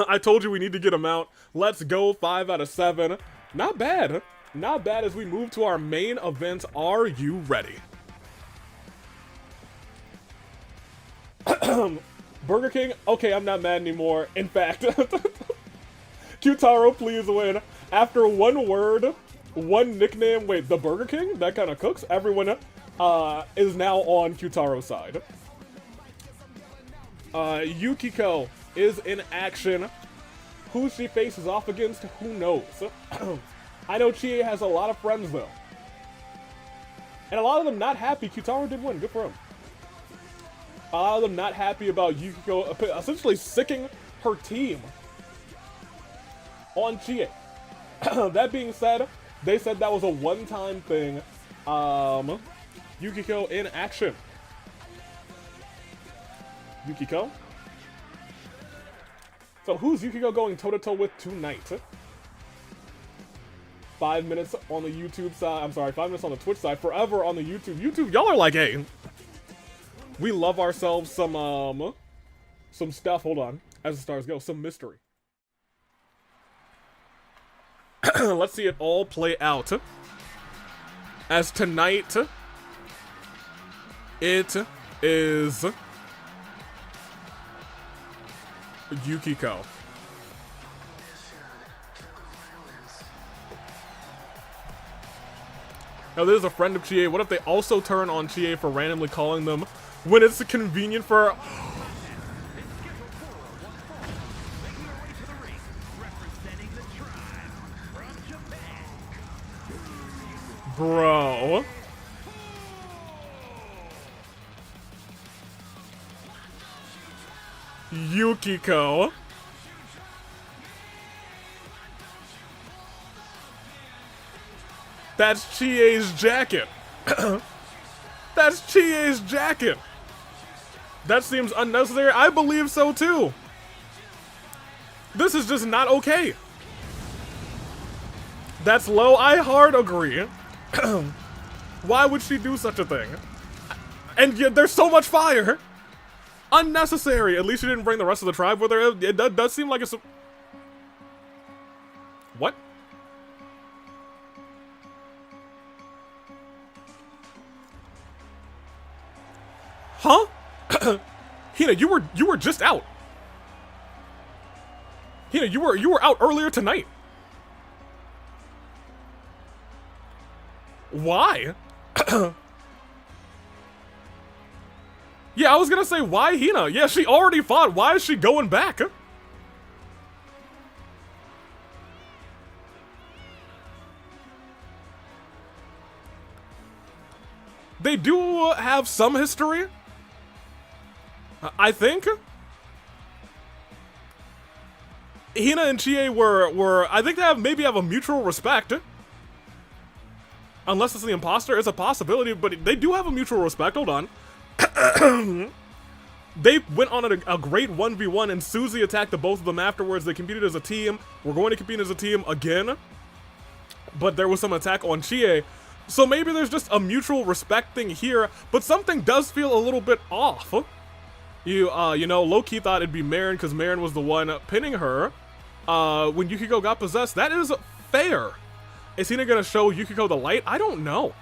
I told you we need to get him out. Let's go, 5 out of 7. Not bad. Not bad as we move to our main event. Are you ready? Burger King? Okay, I'm not mad anymore. In fact, Q-taro, please win. After one word, one nickname. Wait, the Burger King? That kind of cooks. Everyone is now on Q-taro's side. Yukiko is in action. Who she faces off against, who knows? I know Chie has a lot of friends, though. And a lot of them not happy. Q-taro did win. Good for him. A lot of them not happy about Yukiko essentially sicking her team on Chie. That being said, they said that was a one-time thing. Yukiko in action. Yukiko. So who's Yukiko going toe-to-toe with tonight? 5 minutes on the YouTube side. I'm sorry, 5 minutes on the Twitch side. Forever on the YouTube. YouTube, y'all are like, hey, we love ourselves some stuff. Hold on. As the stars go, some mystery. Let's see it all play out. As tonight, it is Yukiko. Now, there's a friend of Chie. What if they also turn on Chie for randomly calling them when it's convenient for... Bro. Yukiko. That's Chie's jacket. That's Chie's jacket. That seems unnecessary. I believe so too. This is just not okay. That's low. I hard agree. Why would she do such a thing? And yet there's so much fire. Unnecessary. At least she didn't bring the rest of the tribe with her. It does seem like it's... What? Huh? Hina, you were just out. Hina, you were out earlier tonight. Why? Yeah, I was gonna say, why Hina? Yeah, she already fought. Why is she going back? They do have some history. I think. Hina and Chie were I think they maybe have a mutual respect. Unless it's the imposter, it's a possibility, but they do have a mutual respect. Hold on. They went on a great 1v1 and Susie attacked the both of them afterwards. They competed as a team. We're going to compete as a team again. But there was some attack on Chie. So maybe there's just a mutual respect thing here, but something does feel a little bit off. You know, low-key thought it'd be Marin because Marin was the one pinning her when Yukiko got possessed. That is fair. Is Hina gonna show Yukiko the light? I don't know.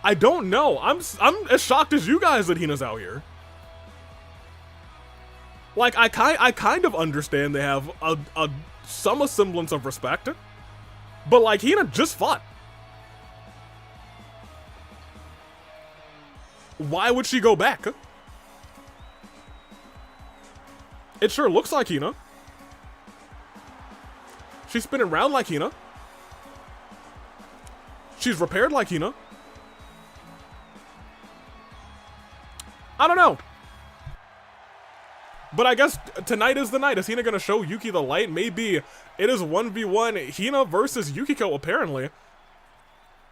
I don't know. I'm as shocked as you guys that Hina's out here. Like, I kind of understand they have some semblance of respect, but like Hina just fought. Why would she go back? It sure looks like Hina. She's spinning around like Hina. She's repaired like Hina. I don't know. But I guess tonight is the night. Is Hina gonna show Yuki the light? Maybe. It is 1v1 Hina versus Yukiko, apparently.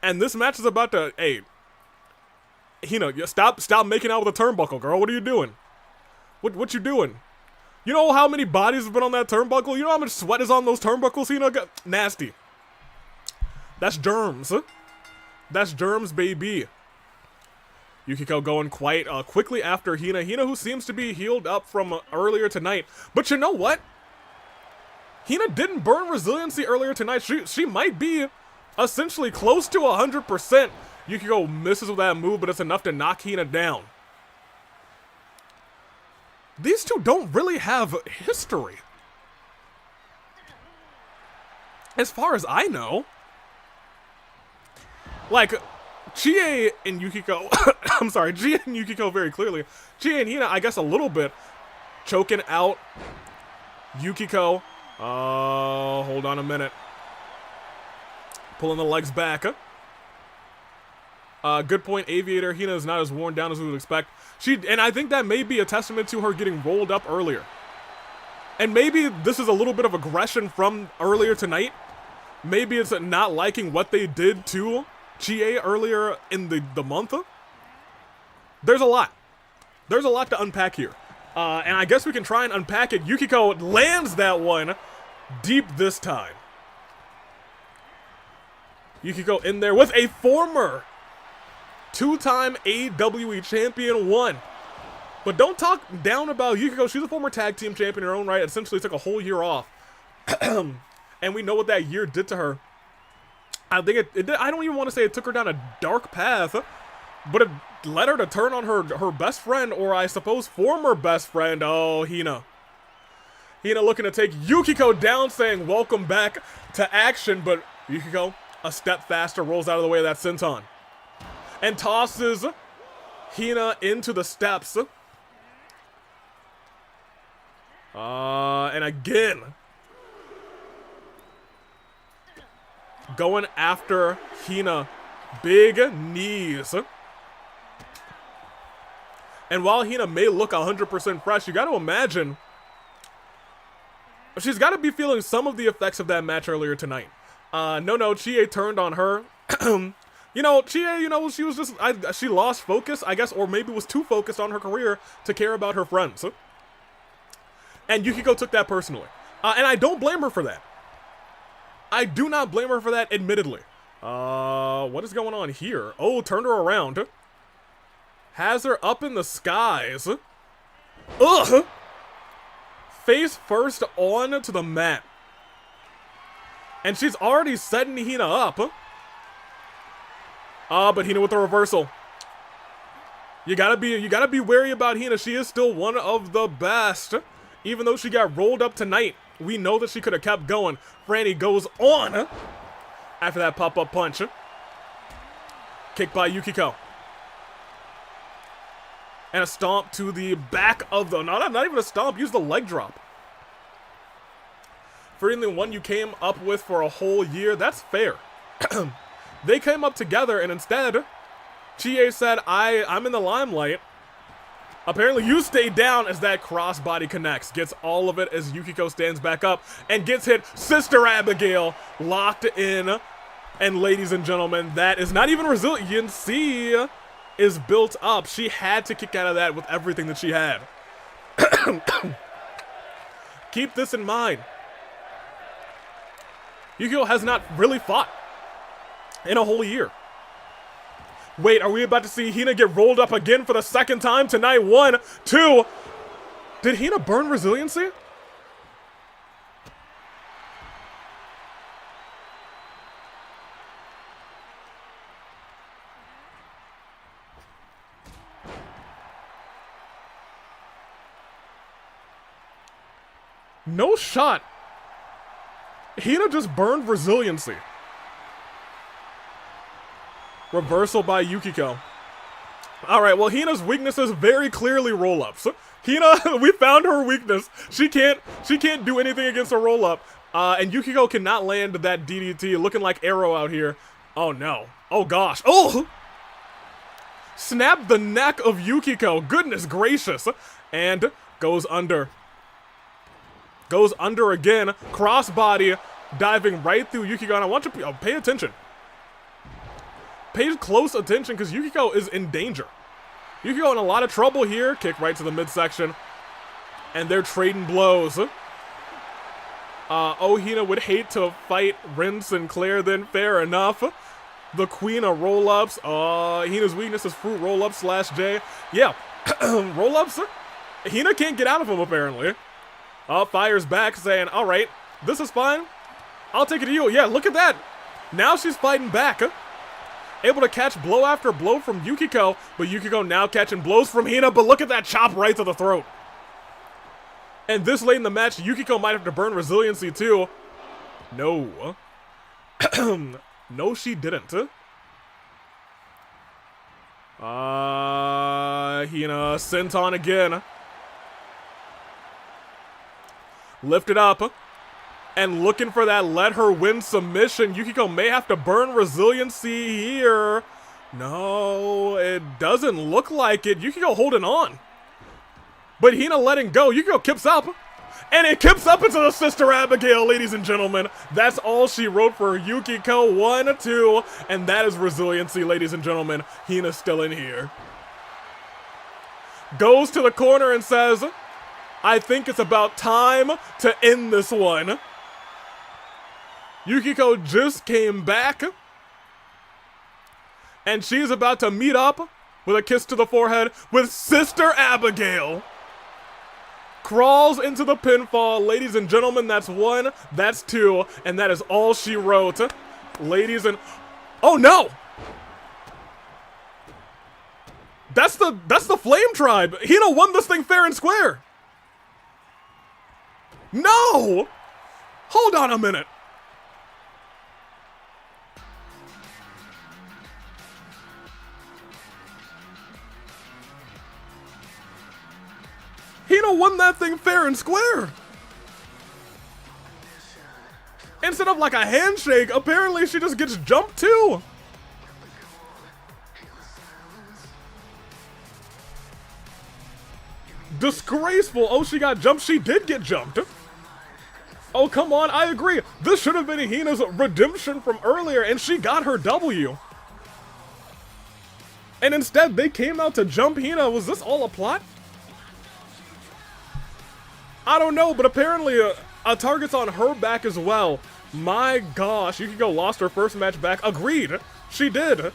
And this match is about to... Hey, Hina, stop making out with a turnbuckle, girl. What are you doing? What you doing? You know how many bodies have been on that turnbuckle? You know how much sweat is on those turnbuckles, Hina? Nasty. That's germs. That's germs, baby. Yukiko going quite quickly after Hina. Hina, who seems to be healed up from earlier tonight. But you know what? Hina didn't burn resiliency earlier tonight. She might be essentially close to 100%. Yukiko misses with that move, but it's enough to knock Hina down. These two don't really have history. As far as I know. Like, Chie and Yukiko, I'm sorry, Chie and Yukiko very clearly. Chie and Hina, I guess a little bit, choking out Yukiko. Hold on a minute. Pulling the legs back. Good point, Aviator. Hina is not as worn down as we would expect. And I think that may be a testament to her getting rolled up earlier. And maybe this is a little bit of aggression from earlier tonight. Maybe it's not liking what they did to Chie earlier in the month. There's a lot. There's a lot to unpack here. And I guess we can try and unpack it. Yukiko lands that one deep this time. Yukiko in there with a former two-time AWE champion, one. But don't talk down about Yukiko. She's a former tag team champion in her own right. Essentially took a whole year off. And we know what that year did to her. I think it did, I don't even want to say it took her down a dark path, but it led her to turn on her best friend, or I suppose former best friend, Hina. Hina looking to take Yukiko down, saying welcome back to action, but Yukiko, a step faster, rolls out of the way of that senton. And tosses Hina into the steps. And again, going after Hina. Big knees. And while Hina may look 100% fresh, you gotta imagine she's gotta be feeling some of the effects of that match earlier tonight. No, Chie turned on her. Chie, she was just, she lost focus, I guess, or maybe was too focused on her career to care about her friends. And Yukiko took that personally. And I don't blame her for that. I do not blame her for that, admittedly. What is going on here? Oh, turned her around. Has her up in the skies. Ugh! Face first on to the mat. And she's already setting Hina up. But Hina with the reversal. You gotta be wary about Hina. She is still one of the best. Even though she got rolled up tonight, we know that she could have kept going. Franny goes on after that pop-up punch. Kick by Yukiko. And a stomp to the back of the... Not even a stomp, use the leg drop. For the one you came up with for a whole year, that's fair. They came up together, and instead, Chie said, I'm in the limelight. Apparently you stay down as that crossbody connects. Gets all of it as Yukiko stands back up and gets hit. Sister Abigail locked in. And ladies and gentlemen, that is not even resiliency is built up. She had to kick out of that with everything that she had. Keep this in mind. Yukiko has not really fought in a whole year. Wait, are we about to see Hina get rolled up again for the second time tonight? 1, 2. Did Hina burn resiliency? No shot. Hina just burned resiliency. Reversal by Yukiko. Alright, well, Hina's weakness is very clearly roll-ups. Hina, we found her weakness. She can't do anything against a roll-up. And Yukiko cannot land that DDT. Looking like Iroh out here. Oh, no. Oh, gosh. Oh! Snapped the neck of Yukiko. Goodness gracious. And goes under. Goes under again. Crossbody diving right through Yukiko. And I want you to pay attention. Pay close attention because Yukiko is in danger. Yukiko in a lot of trouble here. Kick right to the midsection. And they're trading blows. Hina would hate to fight Rin Sinclair then. Fair enough. The queen of roll-ups. Hina's weakness is fruit roll-ups / J. Yeah. Roll-ups. Hina can't get out of them apparently. Fires back saying, alright, this is fine. I'll take it to you. Yeah, look at that. Now she's fighting back. Able to catch blow after blow from Yukiko, but Yukiko now catching blows from Hina, but look at that chop right to the throat. And this late in the match, Yukiko might have to burn resiliency too. No. No, she didn't. Hina, senton again. Lifted up. And looking for that let her win submission. Yukiko may have to burn resiliency here. No, it doesn't look like it. Yukiko holding on. But Hina letting go. Yukiko kips up. And it kips up into the Sister Abigail, ladies and gentlemen. That's all she wrote for Yukiko. 1, 2. And that is resiliency, ladies and gentlemen. Hina's still in here. Goes to the corner and says, I think it's about time to end this one. Yukiko just came back. And she's about to meet up with a kiss to the forehead with Sister Abigail. Crawls into the pinfall. Ladies and gentlemen, that's 1, that's 2, and that is all she wrote. Ladies and... Oh no! That's the Flame Tribe. Hina won this thing fair and square. No! Hold on a minute. Hina won that thing fair and square. Instead of like a handshake, apparently she just gets jumped too. Disgraceful. Oh, she got jumped. She did get jumped. Oh, come on. I agree. This should have been Hina's redemption from earlier, and she got her W. And instead, they came out to jump Hina. Was this all a plot? I don't know, but apparently a target's on her back as well. My gosh, Yukiko lost her first match back. Agreed. She did.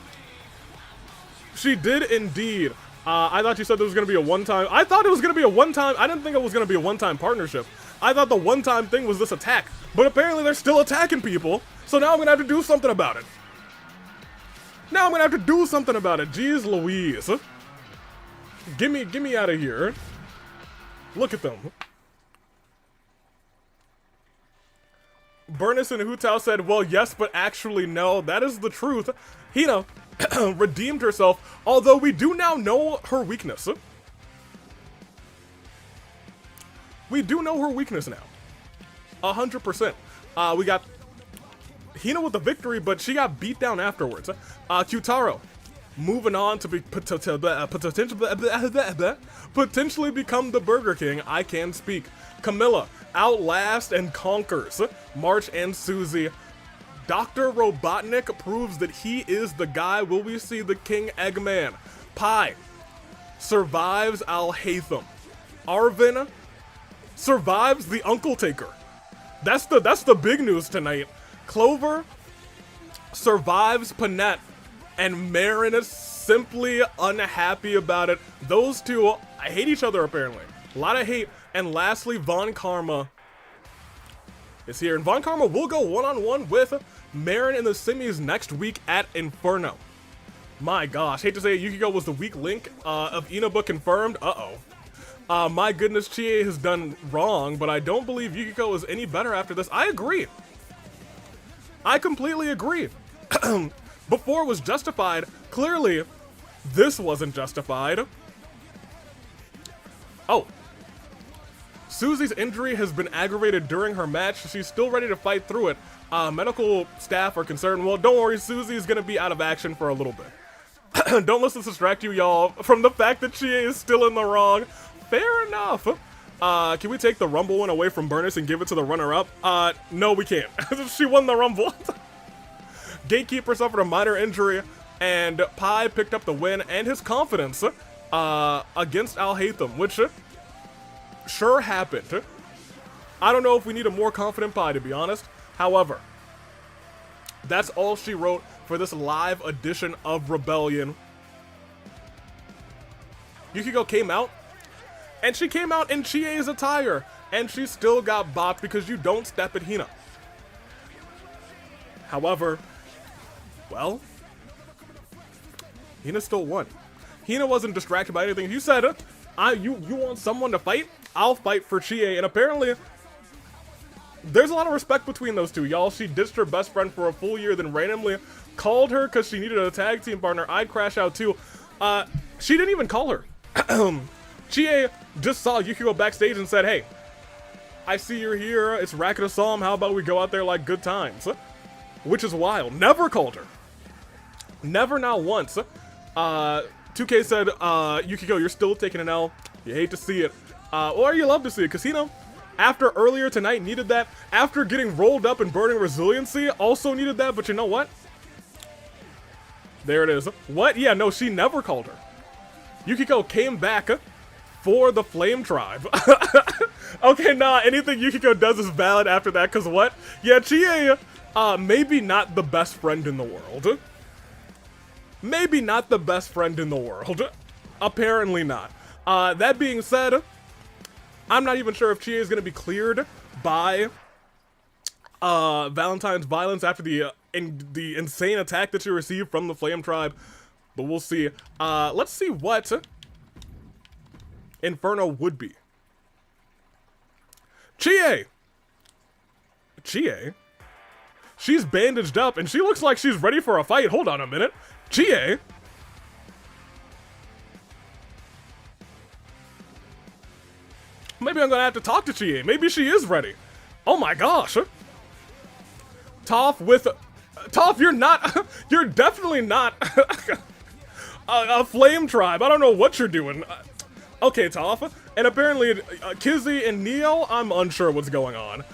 She did indeed. I thought you said there was going to be a one-time. I thought it was going to be a one-time. I didn't think it was going to be a one-time partnership. I thought the one-time thing was this attack. But apparently they're still attacking people. So now I'm going to have to do something about it. Now I'm going to have to do something about it. Jeez Louise. Get me out of here. Look at them. Burnus and Hutao said, well, yes, but actually no. That is the truth. Hina redeemed herself, although we do now know her weakness. We do know her weakness now. 100%. We got Hina with the victory, but she got beat down afterwards. Q-taro moving on to be potentially become the Burger King. I can speak. Camilla outlast and conquers March and Susie. Dr. Robotnik proves that he is the guy. Will we see the King Eggman? Pi survives Alhaitham. Arven survives the Uncle Taker. That's the big news tonight. Clover survives Panette, and Marin is simply unhappy about it. Those two hate each other apparently. A lot of hate. And lastly, Von Karma is here. And Von Karma will go one-on-one with Marin in the semis next week at Inferno. My gosh, hate to say it, Yukiko was the weak link of Inaba confirmed. Uh-oh. My goodness, Chie has done wrong, but I don't believe Yukiko is any better after this. I agree. I completely agree. Before was justified. Clearly, this wasn't justified. Oh. Susie's injury has been aggravated during her match. She's still ready to fight through it. Medical staff are concerned. Well, don't worry, Susie's gonna be out of action for a little bit. Don't let this distract you, y'all, from the fact that she is still in the wrong. Fair enough. Can we take the Rumble one away from Burnus and give it to the runner-up? No, we can't. She won the Rumble. Gatekeeper suffered a minor injury, and Pi picked up the win and his confidence against Alhaitham, which sure happened. I don't know if we need a more confident Pi, to be honest. However, that's all she wrote for this live edition of Rebellion. Yukiko came out, and she came out in Chie's attire, and she still got bopped because you don't step at Hina. However, well, Hina still won. Hina wasn't distracted by anything. You said, you want someone to fight? I'll fight for Chie, and apparently, there's a lot of respect between those two, y'all. She ditched her best friend for a full year, then randomly called her because she needed a tag team partner. I'd crash out too. She didn't even call her. Chie just saw Yukiko backstage and said, hey, I see you're here. It's Racket of Psalm. How about we go out there like good times? Which is wild. Never called her. Never, not once. 2K said, Yukiko, you're still taking an L. You hate to see it. Or you love to see it. Because, you know, after earlier tonight needed that. After getting rolled up and burning resiliency, also needed that. But you know what? There it is. What? Yeah, no, she never called her. Yukiko came back for the Flame Tribe. Okay, nah, anything Yukiko does is valid after that, because what? Yeah, Chie, maybe not the best friend in the world. Maybe not the best friend in the world. Apparently not. That being said, I'm not even sure if Chie is going to be cleared by Valentine's violence after the insane attack that she received from the Flame Tribe. But we'll see. Let's see what Inferno would be. Chie! Chie? She's bandaged up, and she looks like she's ready for a fight. Hold on a minute. Chie? Maybe I'm gonna have to talk to Chie. Maybe she is ready. Oh my gosh. Toph with... Toph, you're not... You're definitely not a Flame Tribe. I don't know what you're doing. Okay, Toph. And apparently, Kizzy and Neo, I'm unsure what's going on.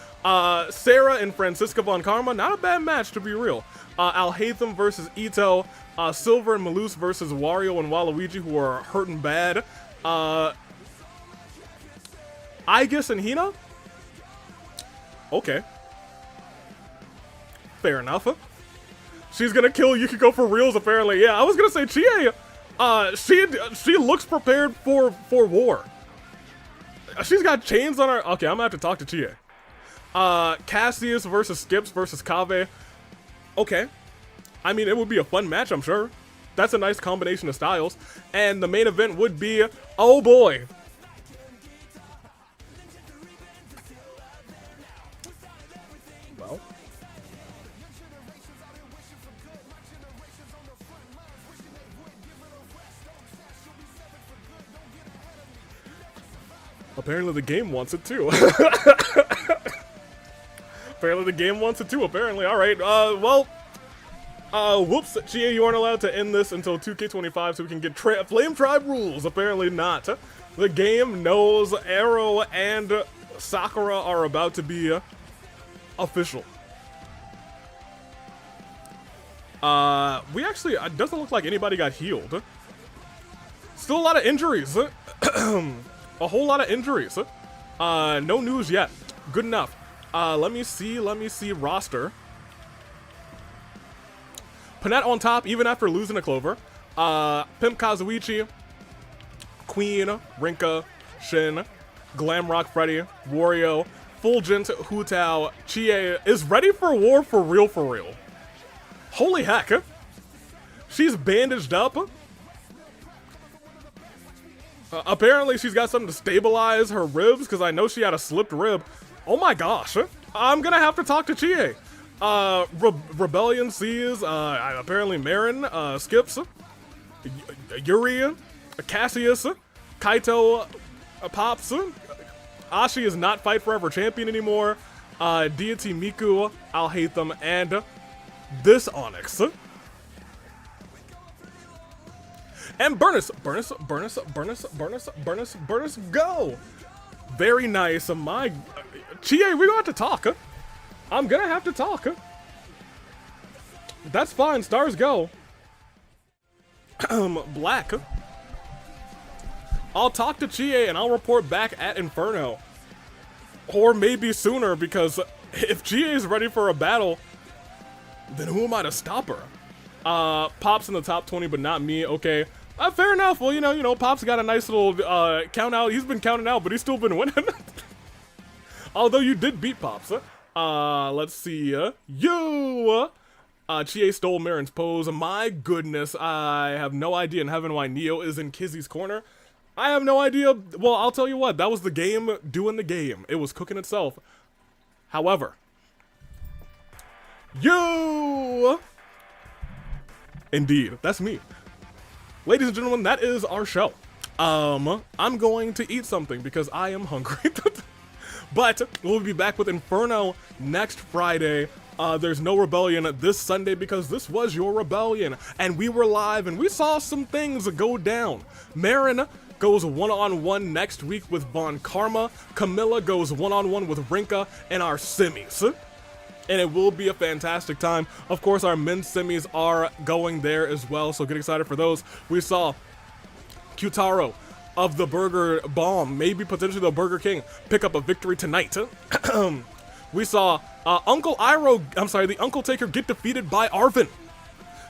Sarah and Franziska von Karma, not a bad match, to be real. Alhaitham versus Ito. Silver and Malus versus Wario and Waluigi, who are hurting bad. Aegis and Hina? Okay. Fair enough. She's gonna kill Yukiko for reals, apparently. Yeah, I was gonna say, Chie, she looks prepared for war. She's got chains on her. Okay, I'm gonna have to talk to Chie. Cassius versus Skips versus Kave. Okay. I mean, it would be a fun match, I'm sure. That's a nice combination of styles. And the main event would be, oh boy. Well. Apparently the game wants it too. Apparently the game wants it too, apparently. Alright, well... whoops, Chie, you aren't allowed to end this until 2K25 so we can get Flame Tribe rules. Apparently not. The game knows Iroh and Sakura are about to be official. We actually, it doesn't look like anybody got healed. Still a lot of injuries. A whole lot of injuries. No news yet. Good enough. Let me see roster. Panette on top, even after losing to Clover. Pimp Kazuichi, Queen, Rinka, Shin, Glamrock Freddy, Wario, Fulgent, Hu Tao, Chie is ready for war for real. Holy heck. She's bandaged up. Apparently she's got something to stabilize her ribs, because I know she had a slipped rib. Oh my gosh. I'm gonna have to talk to Chie. Rebellion sees, apparently Marin, Skips, Yuri, Cassius, Kaito, Pops, Ashi is not Fight Forever champion anymore, Deity Miku, Alhaitham, and this Onyx. And Burnus, go! Very nice. My... Chie, we're gonna have to talk. I'm gonna have to talk. That's fine, stars go. Black. I'll talk to Chie and I'll report back at Inferno. Or maybe sooner, because if Chie is ready for a battle, then who am I to stop her? Pop's in the top 20, but not me, okay. Fair enough. Well, you know, Pop's got a nice little count out. He's been counting out, but he's still been winning. Although you did beat Pops. Let's see. Chie stole Marin's pose. My goodness, I have no idea in heaven why Neo is in Kizzy's corner. I have no idea. Well, I'll tell you what. That was the game doing the game. It was cooking itself. However, indeed, that's me. Ladies and gentlemen, that is our show. I'm going to eat something because I am hungry. But we'll be back with Inferno next Friday. There's no Rebellion this Sunday because this was your Rebellion. And we were live and we saw some things go down. Marin goes one-on-one next week with Von Karma. Camilla goes one-on-one with Rinka in our semis. And it will be a fantastic time. Of course, our men's semis are going there as well, so get excited for those. We saw Q-taro of the Burger Bomb, maybe potentially the Burger King, pick up a victory tonight. We saw Uncle Iroh, the Uncle Taker get defeated by Arven.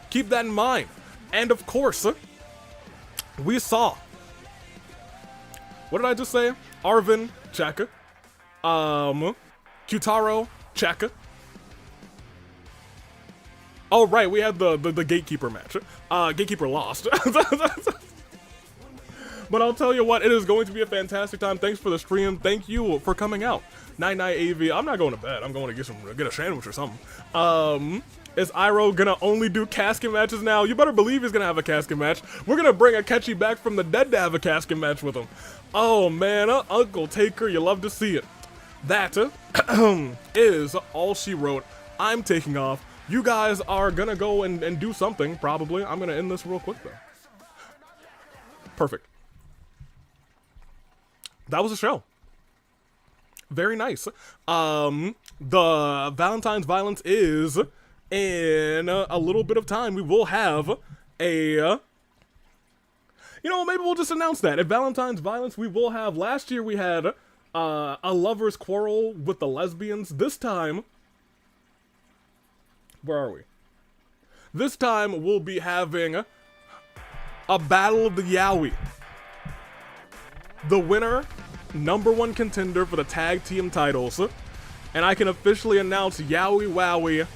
Keep that in mind. And of course, we saw, what did I just say? Arven, check. Q-taro, check. Oh right, we had the Gatekeeper match. Gatekeeper lost. But I'll tell you what, it is going to be a fantastic time. Thanks for the stream. Thank you for coming out. Night night AV. I'm not going to bed. I'm going to get a sandwich or something. Is Iroh gonna only do casket matches now? You better believe he's gonna have a casket match. We're gonna bring Akechi back from the dead to have a casket match with him. Oh man, Uncle Taker, you love to see it. That is all she wrote. I'm taking off. You guys are gonna go and do something, probably. I'm gonna end this real quick though. Perfect. That was the show. Very nice. The Valentine's Violence is in a little bit of time. We will have a... You know, maybe we'll just announce that. At Valentine's Violence, we will have... Last year we had a lover's quarrel with the lesbians. This time... Where are we? This time we'll be having a battle of the Yaoi. The winner, #1 contender for the tag team titles. And I can officially announce Yaoi Wowie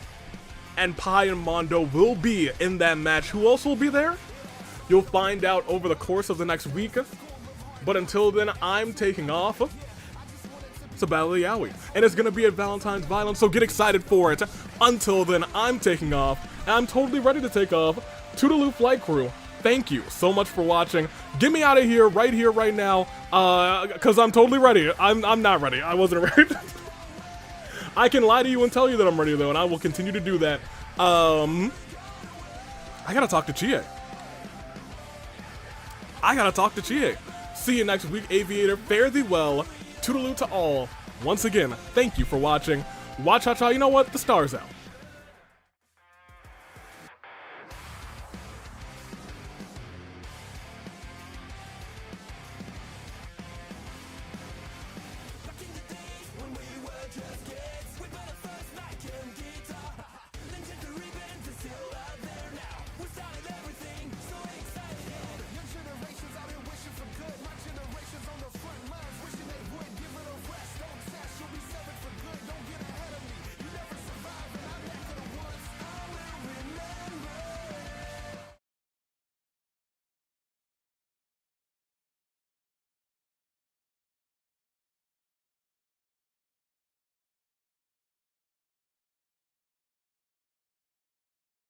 and Pai and Mondo will be in that match. Who else will be there? You'll find out over the course of the next week. But until then, I'm taking off. It's a battle of the Yaoi. And it's going to be at Valentine's Violence, so get excited for it. Until then, I'm taking off. And I'm totally ready to take off. Toodaloo Flight Crew, thank you so much for watching. Get me out of here, right now. Because I'm totally ready. I'm not ready. I wasn't ready. I can lie to you and tell you that I'm ready, though, and I will continue to do that. I gotta talk to Chie. See you next week, Aviator. Fare thee well. Toodaloo to all. Once again, thank you for watching. Watch, cha-cha, you know what? The star's out.